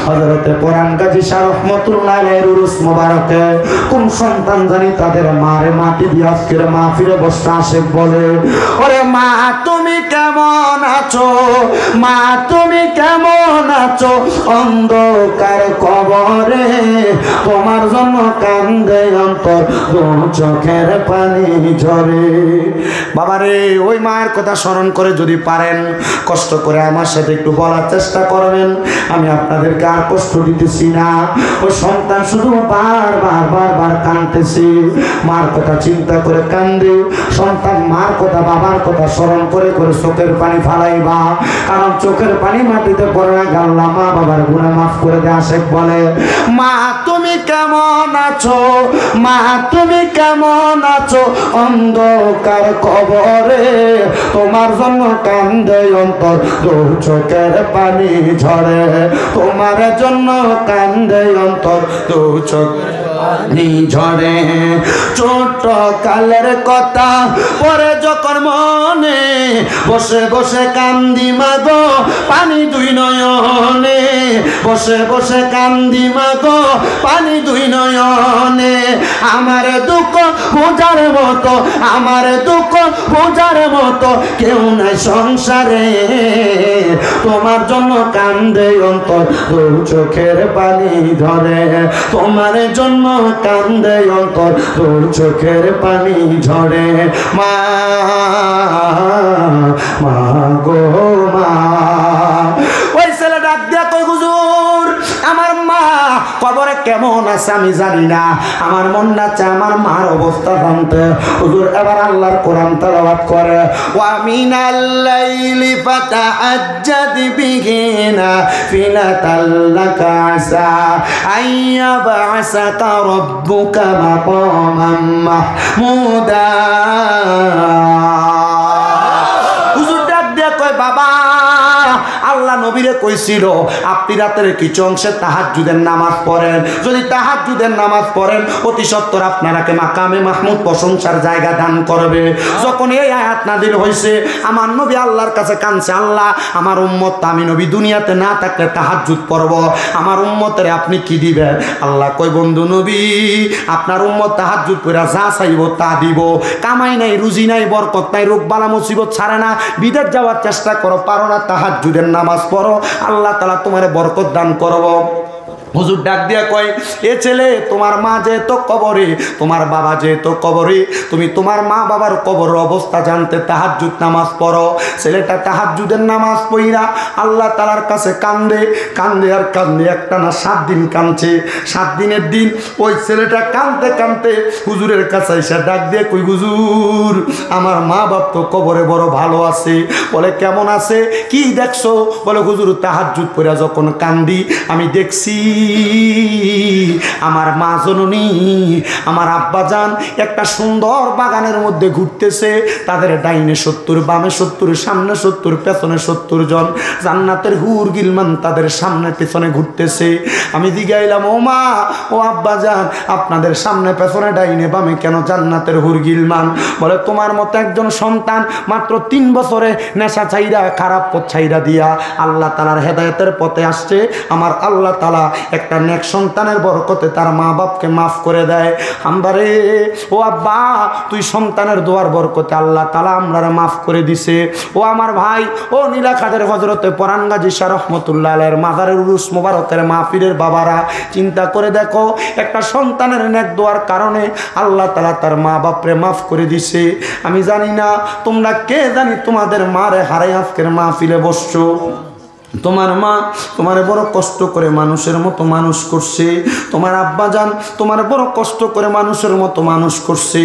হযরতে কোরআন গাজী শাহ রহমাতুল্লাহ আলাইহির উরুস মোবারকে কোন সন্তান জানি তাদের মারে মাটি দিয়ে আজকের মাহফিলে বসে আশেক বলে, ওরে মা তুমি কেমন আছো, মা তুমি কেমন আছো, অন্ধকার কবরে তোমার জন্য কান্দে অন্তর দু চোখের পানি ঝরে। বাবারে ওই মায়ের কথা স্মরণ করে যদি পারেন কষ্ট করে আমার সাথে একটু বলার চেষ্টা করবেন। আমি আপনাদেরকে আর কষ্ট দিতেছি না। ওই সন্তান শুধু বারবার কাঁদতেছে, মার কথা চিন্তা করে কান্দে। সন্তান মার কথা বাবার কথা স্মরণ করে করে চোখের পানি ফালাইবা, কারণ চোখের পানি মাটিতে পড়ে না। আল্লাহ মা বাবার গুনাহ মাফ করে দেয়। আশেক বলে, মা তুমি কেমন আছো, মা তুমি কেমন আছো অন্ধকার কবরে, তোমার জন্য কান্দে অন্তর দু চোখের পানি ঝরে, তোমার জন্য কান্দে অন্তর দু চোখের পানি ঝরে। ছোট কালের কথা পরে যখন মনে, বসে বসে কান্দি মাগো পানি দুই নয়নে, বসে বসে কান্দি মাগো পানি দুই নয়নে। আমার দুঃখ বোঝার মতো, আমার দুঃখ বোঝার মতো কেউ নাই সংসারে, তোমার জন্য কান্দে অন্তর দু চোখের পানি ধরে, তোমার জন্য কান্দে অন্তর দু চোখের পানি ঝরে। মা মা গো মা। ওই ছেলে ডাক দিয়া কই, হুজুর আমার মা কবরে কেমন আছে আমি জানি না, আমার মন না চায় আমার মার অবস্থা জানতে। হুজুর এবার আল্লাহর কোরআন তেলাওয়াত করে, ওয়া মিনাল লাইলি ফাতাহাজ্জাদ বিহি নাফিলাতাল লাকা আসা আইয়াবআসাকা রাব্বুকা মাকামান মাহমুদা। হুজুর ডাক দিয়া কয়, বাবা আল্লাহ নবীরে কইছিল আপনি রাতের কিছু অংশে তাহাজ্জুদের নামাজ পড়েন, যদি তাহাজ্জুদের নামাজ পড়েন অতি সত্বর আপনারাকে মাকামে মাহমুদ প্রশংসার জায়গা দান করবে। যখন এই আয়াত নাযিল হইছে আমার নবী আল্লাহর কাছে কাঁদছে, আল্লাহ আমার উম্মত, আমি নবী দুনিয়াতে না থাকলে তাহাজ্জুদ পড়ব, আমার উম্মতের আপনি কি দিবেন? আল্লাহ কই, বন্ধু নবী আপনার উম্মত তাহাজ্জুদ পড়া যা চাইব তা দিব। কামাই নাই, রুজি নাই, বরকত নাই, রোগ বালা মুসিবত ছাড়ে না, বিদেশ যাওয়ার চেষ্টা করো, পারো না, তাহাজ্জুদের নামাজ পড়ো, আল্লাহ তাআলা তোমারে বরকত দান করব। হুজুর ডাক দিয়া কয়, এ ছেলে তোমার মা যেহেতু কবরে, তোমার বাবা যেহেতু কবরে, তুমি তোমার মা বাবার কবরের অবস্থা জানতে তাহাজ্জুদ নামাজ পড়ো। ছেলেটা তাহাজ্জুদের নামাজ পড়া আল্লাহ তাআলার কাছে কান্দে কান্দে আর কান্দে, একটা না 7 দিন কাঁদছে। 7 দিনের দিন ওই ছেলেটা কাঁদতে কাঁদতে হুজুরের কাছে এসে ডাক দিয়ে কই, হুজুর আমার মা বাপ তো কবরে বড় ভালো আছে। বলে কেমন আছে, কি দেখছো? বলে হুজুর তাহাজ্জুদ পড়া যখন কান্দি আমি দেখছি আমার মা জননী আমার আব্বাজান একটা সুন্দর বাগানের মধ্যে ঘুরতেছে, তাদের ডাইনে 70, বামে 70, সামনে 70, পেছনে 70 জন জান্নাতের হুর গিলমান তাদের সামনে পেছনে ঘুরতেছে। আমি জিগাইলাম, ও মা ও আব্বাজান আপনাদের সামনে পেছনে ডাইনে বামে কেন জান্নাতের হুর গিলমান? বলে তোমার মতো একজন সন্তান মাত্র 3 বছরে নেশা ছাইরা খারাপ পথ ছাইরা দিয়া আল্লাহ তাআলার হেদায়েতের পথে আসছে, আমার আল্লাহ তাআলা একটা নেক সন্তানের বরকতে তার মা বাপকে মাফ করে দেয়। আমবারে ও আব্বা তুই সন্তানের দোয়ার বরকতে আল্লাহ তাআলা আমরারে মাফ করে দিছে। ও আমার ভাই, ও নীলাখাদের হযরতে পরান গাজী শাহ রহমাতুল্লাহ আলাইহির মাজারের উরুস মোবারকের মাহফিলের বাবারা চিন্তা করে দেখো, একটা সন্তানের নেক দোয়ার কারণে আল্লাহ তাআলা তার মা বাপরে মাফ করে দিছে। আমি জানি না তোমরা কে জানি তোমাদের মারে হারাই আজকের মাহফিলে বসছো। তোমার মা তোমারে বড় কষ্ট করে মানুষের মতো মানুষ করছে, তোমার আব্বাজান তোমার বড় কষ্ট করে মানুষের মতো মানুষ করছে।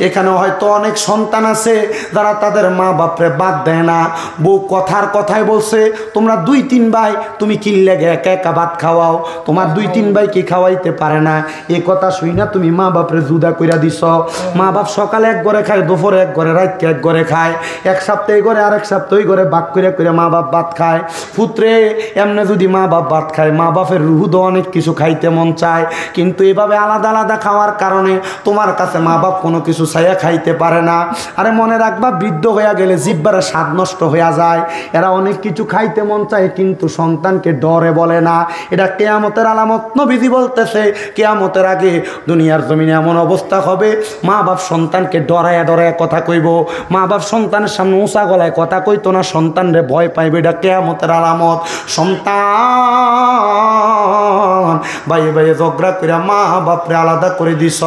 এখানে হয়তো অনেক সন্তান আছে যারা তাদের মা বাপরে বাদ দেয় না। বউ কথার কথাই বলছে, তোমরা 2-3 ভাই তুমি কি লেগে একা একা ভাত খাওয়াও, তোমার 2-3 ভাই কি খাওয়াইতে পারে না? এ কথা শুই না তুমি মা বাপরে জুদা কইরা দিছ। মা বাপ সকালে এক ঘরে খায়, দুপুরে এক ঘরে, রাতকে এক ঘরে খায়, এক সপ্তাহে ঘরে আরেক সপ্তাহে ঘরে ভাগ করে করে মা বাপ ভাত খায়। পুত্রে এমনি যদি মা বাপ ভাত খায়, মা বাপের রুহুদও অনেক কিছু খাইতে মন চায়, কিন্তু এভাবে আলাদা আলাদা খাওয়ার কারণে তোমার কাছে মা বাপ কোনো কিছু চাইয়া খাইতে পারে না। আরে মনে রাখবা, বৃদ্ধ হইয়া গেলে জিহ্বার স্বাদ নষ্ট হইয়া যায়। এরা অনেক কিছু খাইতে মন চায় কিন্তু সন্তানকে ডরে বলে না। এটা কিয়ামতের আলামত। নবীজি বলতেছে কিয়ামতের আগে দুনিয়ার জমিনে এমন অবস্থা হবে, মা বাপ সন্তানকে ডরায়া ডরায়া কথা কইব, মা বাপ সন্তানের সামনে উঁচা গলায় কথা কইতো না, সন্তানরে ভয় পাইবে। এটা কিয়ামতের আলামত। আলামত। সন্তান ভাই ভাই ঝগড়া করে মা বাপরে আলাদা করে দিছ,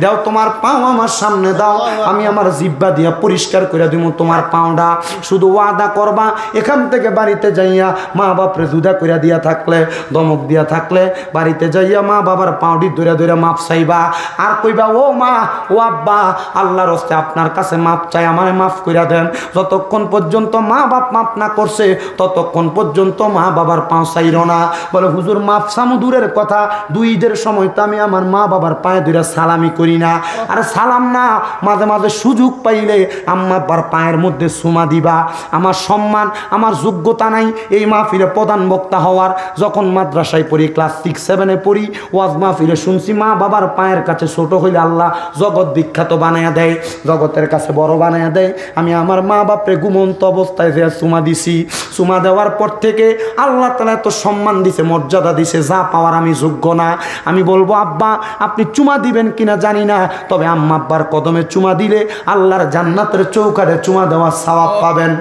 দাও তোমার পাও আমার সামনে দাও, আমি আমার জিব্বা দিয়া পরিষ্কার করে দিব তোমার পাওটা। শুধু ওয়াদা করবা এখান থেকে বাড়িতে যাইয়া মা বাপরে জুদা করে দিয়া থাকলে, দমক দিয়া থাকলে বাড়িতে যাইয়া মা বাবার পাউডি ধরে ধরে মাপ চাইবা, আর কইবা ও মা ও আব্বা আল্লাহর হস্তে আপনার কাছে মাপ চাই, আমারে মাফ কইরা দেন। যতক্ষণ পর্যন্ত মা বাপ মাপ না করছে ততক্ষণ পর্যন্ত মা বাবার পাও চাইর না। বলে হুজুর মাপ চামু দূরের কথা, দুই ঈদের সময় তো আমি আমার মা বাবার পায়ে ধরে সালামি করি না। আরে সালাম না, মাঝে মাঝে সুযোগ পাইলে আম্মা আব্বার পায়ের মধ্যে চুমা দিবা। আমার সম্মান আমার যোগ্যতা নাই এই মাহফিলে প্রধান বক্তা হওয়ার। যখন মাদ্রাসায় পড়ি ক্লাস 6-7 পড়ি, ওয়াজ মাহফিলে শুনছি মা বাবার পায়ের কাছে ছোট হইলে আল্লাহ জগৎ বিখ্যাত বানায়া দেয়, জগতের কাছে বড় বানায়া দেয়। আমি আমার মা বাপরে ঘুমন্ত অবস্থায় যে চুমা দিছি, চুমা দেওয়ার পর থেকে আল্লাহ তাআলা এত সম্মান দিছে, মর্যাদা দিছে, যা পাওয়ার আমি যোগ্য না। আমি বলবো আব্বা আপনি চুমা দিবেন কিনা জানি না, তবে আম্মা আব্বার কদমে চুমা দিলে আল্লাহর জান্নাতের চৌকাঠে চুমা দেওয়ার সওয়াব পাবেন।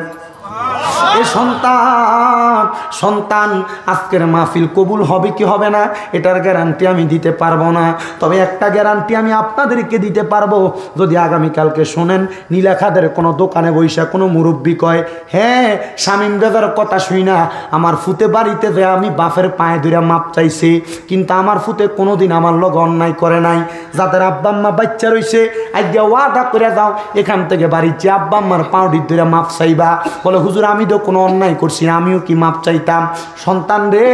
এই সন্তান আজকের মাহফিল কবুল হবে কি হবে না এটার গ্যারান্টি আমি দিতে পারবো না, তবে একটা গ্যারান্টি আমি আপনাদেরকে দিতে পারবো। যদি আগামীকালকে শোনেন নীলাখাদের কোনো দোকানে বৈশা কোনো মুরব্বী কয় হ্যাঁ শামীম দাদার কথা শুই না আমার ফুতে বাড়িতে যে আমি বাপের পায়ে ধরে মাপ চাইছি, কিন্তু আমার ফুতে কোনোদিন আমার লগে অন্যায় করে নাই, যাদের আব্বা আম্মা বাচ্চা রয়েছে আজকে ওয়াদা করে যাও এখান থেকে বাড়িতে আব্বা আম্মার পাউডি ধরে মাপ চাইবা। বলে হুজুর আমি তো কোনো অন্যায় করছি না, আমিও কি মাপ চাইতাম। সন্তান রে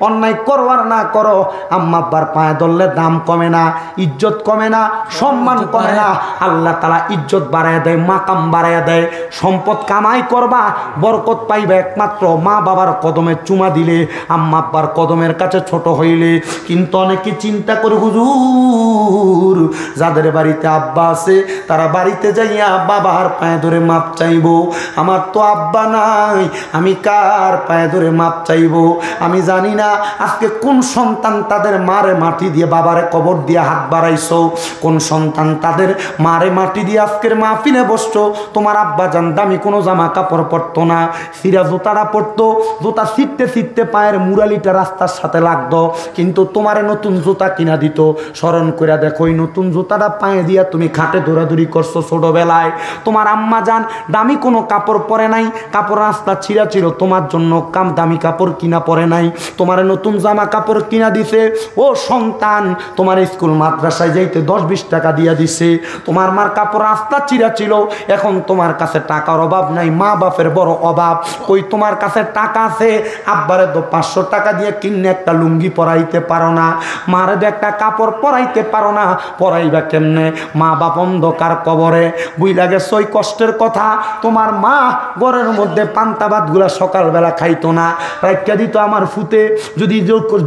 অন্যায় করো আর না করো, আম্মা আব্বার পায়ে ধরলে দাম কমে না, ইজ্জত কমে না, সম্মান কমে না, আল্লাহ তাআলা ইজ্জত বাড়াইয়া দেয়, মাকাম বাড়াইয়া দেয়। সম্পদ কামাই করবা বরকত পাইবা একমাত্র মা বাবার কদমে চুমা দিলে, আম্মা আব্বার কদমের কাছে ছোট হইলে। কিন্তু অনেকে চিন্তা করে হুজুর যাদের বাড়িতে আব্বা আছে তারা বাড়িতে যাইয়া বাবার পায়ে ধরে মাপ চাইবো, আমার তো আব্বা নাই আমি কার পায়ে ধরে মাপ চাইবো। আমি জানি না আজকে কোন সন্তান তাদের মারে মাটি দিয়ে বাবারে কবর দিয়ে হাত বাড়াইছো, কোন সন্তান তাদের মারে মাটি দিয়ে আজকের মাহফিলে বসছো। তোমার আব্বা জান দামি কোনো জামা কাপড় পরতো না, সিরা জুতাটা পরতো, জুতা ছিটতে ছিটতে পায়ের মুরালিটা রাস্তার সাথে লাগতো, কিন্তু তোমারে নতুন জুতা কিনা দিত। স্মরণ করে দেখো ওই নতুন জুতাটা পায়ে দিয়া তুমি খাটে দৌড়াদৌড়ি করছো ছোটবেলায়। তোমার আম্মা জান দামি কোনো কাপড় পরে নাই, কাপড় রাস্তা ছিঁড়া ছিল, তোমার জন্য দামি কাপড় কিনা পরে নাই, তোমার নতুন জামা কাপড় কিনা দিছে। ও সন্তান তোমার স্কুল মাদ্রাসায় যাইতে 10-20 টাকা দিয়া দিছে, তোমার মার কাপড় রাস্তা ছিঁড়া ছিল, এখন তোমার কাছে টাকার অভাব নাই, মা বাপের বড় অভাব। ওই তোমার কাছে টাকা আছে, আব্বারে তো 500 টাকা দিয়ে কিনে একটা লুঙ্গি পরাইতে পারো না, মারে তো একটা কাপড় পরাইতে পারো না, পরাইবা কেমনে? মা বাপ অন্ধকার কবরে। বুইলা গেছে ওই কষ্টের কথা। তোমার মা ঘরের মধ্যে পান্তা ভাতগুলা সকালবেলা খাইতো না, রাইখা দিত আমার ফুতে। যদি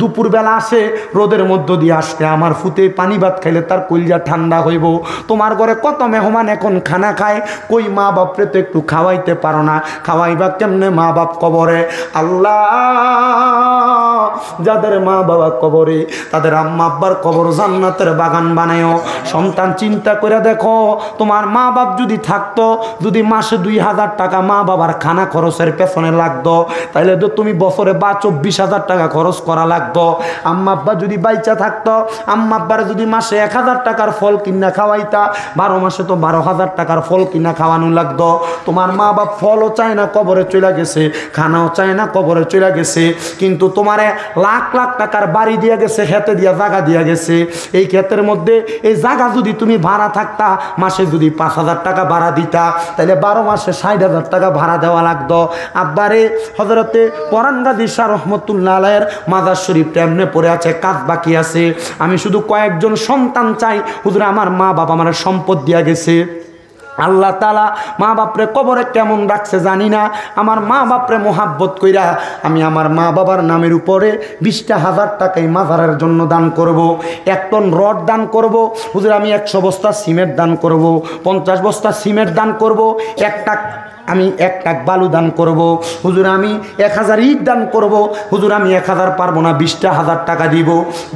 দুপুরবেলা আসে রোদের মধ্য দিয়ে আসলে আমার ফুতে পানি ভাত খাইলে তার কলিজা ঠান্ডা হইব। তোমার ঘরে কত মেহমান এখন খানা খায়, কই মা বাপরে তো একটু খাওয়াইতে পারো না, খাওয়াইবা কেমনে? মা বাপ কবরে। আল্লাহ যাদের মা বাবা কবরে তাদের আম্মা আব্বার কবর জান্নাতের বাগান বানায়ও। সন্তান চিন্তা করে দেখো, তোমার মা বাপ যদি থাকতো, যদি মাসে 2000 টাকা মা বাবার খানা খরচের পেছনে লাগতো, তাহলে তো তুমি বছরে 24,000 টাকা খরচ করা লাগতো। আম্মা আব্বা যদি বাইচা থাকতো, আম্মা আব্বার যদি মাসে 1000 টাকার ফল কিনা খাওয়াইতা, 12 মাসে তো 12,000 টাকার ফল কিনা খাওয়ানো লাগতো। তোমার মা বাপ ফলও চায় না, কবরে চলে গেছে, খানাও চায় না, কবরে চলে গেছে, কিন্তু তোমারে লাখ লাখ টাকার বাড়ি দিয়ে গেছে, খেতে দিয়া জায়গা দিয়া গেছে। এই ক্ষেতের মধ্যে এই জায়গা যদি তুমি ভাড়া থাকতা, মাসে যদি 5,000 টাকা ভাড়া দিতা, তাহলে 12 মাসে 60,000 টাকা ভাড়া দেওয়া লাগতো। আব্বারে হযরতে পরান গাজী শাহ রহমতুল্লাহ আলাইহির মাজার শরীফটা এমনি পড়ে আছে, কাজ বাকি আছে। আমি শুধু কয়েকজন সন্তান চাই, হুজুর আমার মা বাবা আমার সম্পদ দিয়া গেছে, আল্লাহ তাআলা মা বাপরে কবরে কেমন রাখছে জানি না, আমার মা বাপরে মোহাব্বত কইরা আমি আমার মা বাবার নামের উপরে 20,000 টাকাই মাজারের জন্য দান করব, 1 টন রড দান করব, হুজুর আমি 100 বস্তা সিমেন্ট দান করব, 50 বস্তা সিমেন্ট দান করব, আমি 1 লাখ বালু দান করব। হুজুর আমি 1000 ইট দান করব। হুজুর আমি 1000 পারবো না, 20টা হাজার টাকা দিব,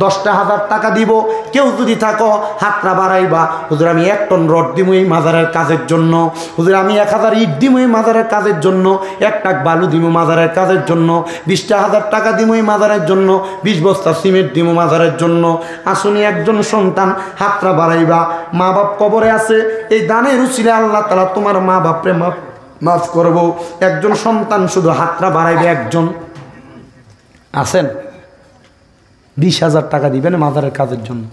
10টা হাজার টাকা দিব। কেউ যদি থাকো হাতটা বাড়াইবা। হুজুর আমি 1 টন রড দিব এই মাজারের কাজের জন্য। হুজুর আমি 1000 ইট দিব এই মাজারের কাজের জন্য, 1 লাখ বালু দিব মাজারের কাজের জন্য, 20টা হাজার টাকা দিব এই মাজারের জন্য, 20 বস্তা সিমেন্ট দিব মাজারের জন্য। আসুনি একজন সন্তান হাতটা বাড়াইবা। মা বাপ কবরে আছে, এই দানের উসিলে আল্লাহ তাআলা তোমার মা বাপরে মাফ করব। একজন সন্তান শুধু হাতটা বাড়াইবে। একজন আছেন 20,000 টাকা দিবেন মাজারের কাজের জন্য।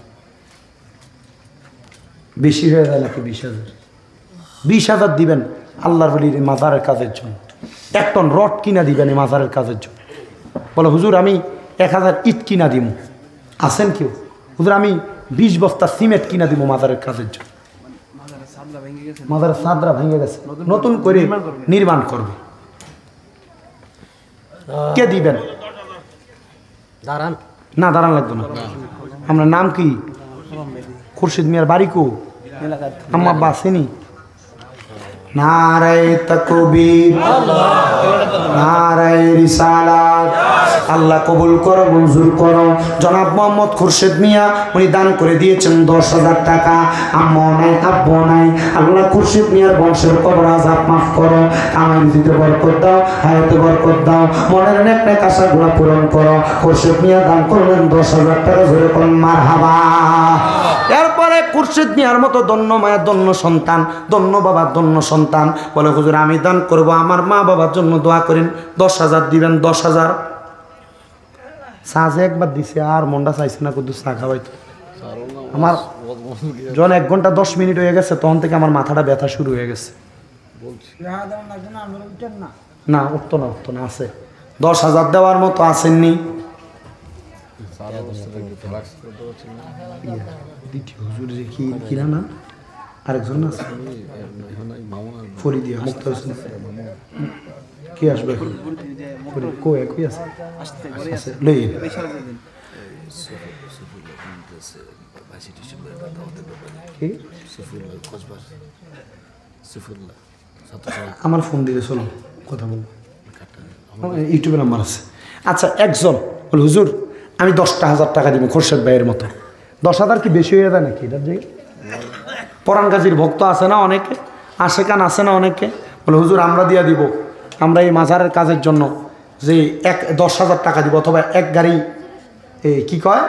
বেশি হয়ে যায় নাকি? 20,000 দিবেন আল্লাহর ওলির মাজারের কাজের জন্য। 1 টন রড কিনা দিবেন এই মাজারের কাজের জন্য। বলো হুজুর আমি 1000 ইট কিনা দিব। আছেন কেউ? হুজুর আমি 20 বস্তা সিমেন্ট কিনা দিব মাজারের কাজের জন্য। মাজারের ছাদরা ভেঙে গেছে, নতুন করে নির্মাণ করবে। কে দিবেন? দাঁড়ান না দাঁড়ান লাগবে না। আপনার নাম কি? খুরশিদ মিয়ার বাড়ি কো? আমার বাসেনি। নারায়ে তাকবীর, নারায়ে রিসালাত। আল্লাহ কবুল করো, মঞ্জুর করো। জনাব মোহাম্মদ খুরশিদ মিয়া উনি দান করে দিয়েছেন 10,000 টাকা। আম্মাও নাই আব্বাও নাই। আল্লাহ খুরশিদ মিয়ার বংশের কবর আযাব মাফ করো। কামাই দিতে বরকত দাও, হায়াতে বরকত দাও, মনের নেক নেক আশাগুলো পূরণ করো। খুরশিদ মিয়া দান করলেন 10,000 টাকা। জোরে কোন মারহাবা। এরপরে খুরশিদ মিয়ার মতো ধন্য মায়ের ধন্য সন্তান, ধন্য বাবার ধন্য সন্তান বলে হুজুর আমি দান করব, আমার মা বাবার জন্য দোয়া করেন। 10,000 দিবেন। 10,000 সাজে একবার দিছে আর মনটা চাইছে না কত চা খাওয়াইতো। আমার যখন 1 ঘন্টা 10 মিনিট হয়ে গেছে তখন থেকে আমার মাথাটা ব্যথা শুরু হয়ে গেছে। না উঠতো না আছে 10,000 দেওয়ার মতো আসেননি। কিনা না আরেকজন আছে ফরিদিয়া মুক্ত হোসেন কি আসবে একই আছে লই আমার ফোন দিলে চলো কথা বলবো, ইউটিউবে নাম্বার আছে। আচ্ছা একজন বল হুজুর আমি 10,000 টাকা দিব খোরশেদ ভাইয়ের মতো। 10,000 কি বেশি হয়ে যায় নাকি? এটার যে পরাণ গাজীর ভক্ত আছে না অনেকে, আশেকান আছে না অনেকে, বলে হুজুর আমরা দিয়া দিব, আমরা এই মাজারের কাজের জন্য যে 10,000 টাকা দিব অথবা 1 গাড়ি কি কয়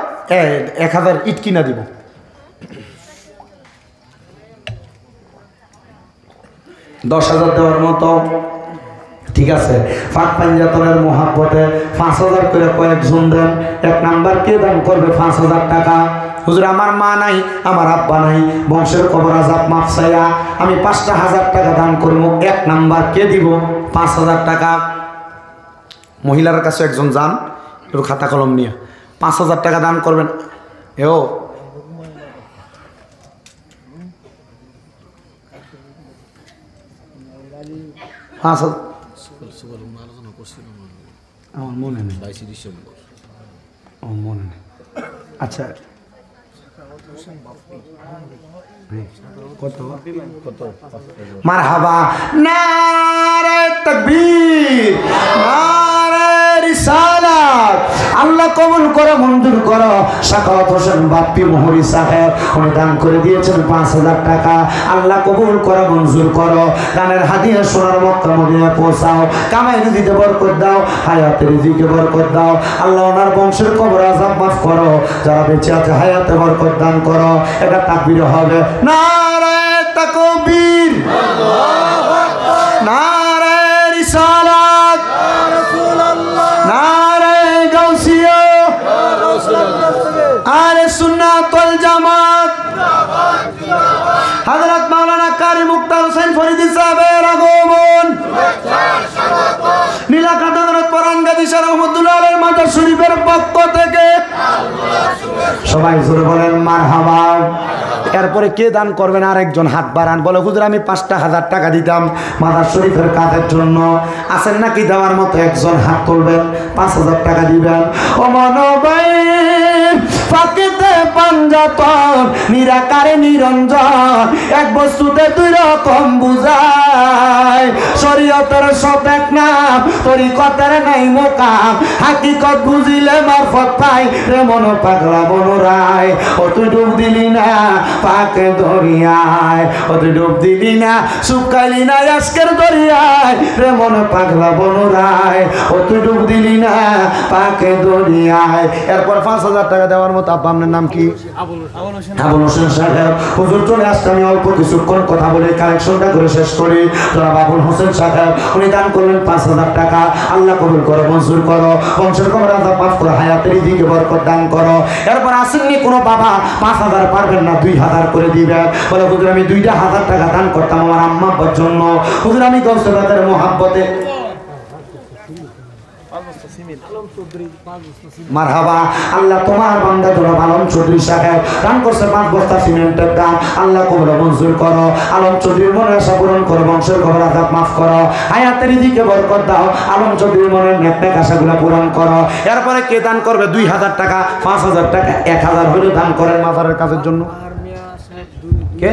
1,000 ইট কিনা দিব। $10,000 দেওয়ার মতো ঠিক আছে। ফাঁক পাঞ্জাতনের মহাব্বতে 5,000 করে কয়েকজন দেন। 1 নাম্বার কে দান করবে 5,000 টাকা? হুজুর আমার মা নাই, আমার আব্বা নাই, বংশের কবর আযাব মাফ চাইয়া আমি 5,000 টাকা দান করব। 1 নাম্বার কে দিব? 5,000 টাকা। মহিলার কাছে একজন যান, একটু খাতা কলম নিয়ে 5,000 টাকা দান করবেন। এও আমার মনে নেই, 22 ডিসেম্বর আমার মনে নেই। আচ্ছা কত মারহাবা। নারে তাকবীর, নারে রিসালাত। আল্লাহ কবুল করো, মঞ্জুর করো। সাখাওয়াত হোসেন বাপ্পি মোহরি সাহেব উনি দান করে দিয়েছেন 5,000 টাকা। আল্লাহ কবুল করো, মঞ্জুর করো। দানের হাদিয়া সোনার মক্কা মদিনায় পৌঁছাও। কামাই রিজিকে বরকত দাও, হায়াতে রিজিকে বরকত দাও। আল্লাহ ওনার বংশের কবর আযাব মাফ করো। যারা বেঁচে আছে হায়াতে বরকত দান করো। এটা তাকবীর হবে। নারে তাকবীর, নারে রিসালাত, নারে গাউসিয়া, আরে সুন্নাত ওয়াল জামাত। হযরত মাওলানা কারি মুক্তার হোসেন ফরিদি সাহেবের আগমন। নীলাকান্ত হযরত পরান গাজী শাহ রহমাতুল্লাহ আলাইহির মাজার শরীফের পক্ষ থেকে সবাই জোরে বলেন মারহাবা। এরপরে কে দান করবেন? আরেকজন হাত বাড়ান, বলে হুজুর আমি 5,000 টাকা দিতাম মাজার শরীফের কাজের জন্য। আছেন নাকি দেওয়ার মতো? একজন হাত তুলবেন, 5,000 টাকা দিবেন। ও মনোবাই পাকিতে নিরঞ্জন নিরাকারে নিরঞ্জন এক বস্তুতে দুই রকম বুঝায় শরীয়তের সব এক নাম তরিকতের নাই মোকাম হাকিকত বুঝিলে মারফত পাই রে মন পাগলা মনোরায় ও তুই ডুব দিলি না পাকে দরিয়ায় ও তুই ডুব দিলি না শুকাইলি না আজকের দরিয়ায় রে মন পাগলা মনোরায় ও তুই ডুব দিলি না পাকে দরিয়ায়। এরপর 5,000 টাকা দেওয়ার মতো আব্বা আপনার নাম কি? আবুল হোসেন সাহেব। হুজুর চলে আসতে আমি অল্প কিছুক্ষণ কথা বলে কালেকশনটা করে শেষ করি। জনাব আবুল হোসেন সাহেব উনি দান করলেন 5,000 টাকা। আল্লাহ কবুল করো, মঞ্জুর করো, বংশের কবর আযাব মাফ করো, হায়াতের দিকে বরকত দান করো। এরপর আসেননি কোনো বাবা 5,000 পারবেন না 2,000 করে দিবেন। বলে হুজুর আমি 2,000 টাকা দান করতাম আমার আম্মা আব্বার জন্য। হুজুর আমি গৌসে বাজারের মহাব্বতে মারহাবা। আল্লাহ তোমার বান্দা জনাব আলম চৌধুরী সাহেব দান করছে 5 বস্তা সিমেন্টের দাম। আল্লাহ কবুল মঞ্জুর করো, আলম চৌধুরীর মনে আশা পূরণ করো, বংশের কবর আযাব মাফ করো, হায়াতের দিকে বরকত দাও, আলম চৌধুরীর মনের নেক আশাগুলো পূরণ করো। এরপরে কে দান করবে? 2,000 টাকা, 5,000 টাকা, 1,000 হলে দান করেন মাজারের কাজের জন্য। কে?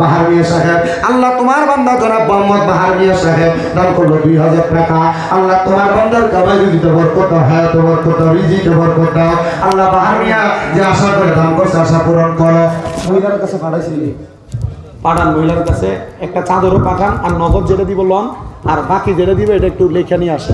বাহার মিয়া সাহেব। আল্লাহ তোমার বান্দা জনাব মোহাম্মদ বাহার মিয়া সাহেব দান করলো 2,000 টাকা। আল্লাহ তোমার বান্দার কামাই দিতে বরকত দাও, হায়াতে বরকত দাও, রিজিকে বরকত দাও। আল্লাহ বাহার মিয়া যে আশা করে দান করছে আশা পূরণ করো। মহিলার কাছে পাঠাইছিলি পাঠান, মহিলার কাছে একটা চাদরও পাঠান, আর নগদ যেটা দিব লন, আর বাকি যেটা দিবে এটা একটু লেখা নিয়ে আসে।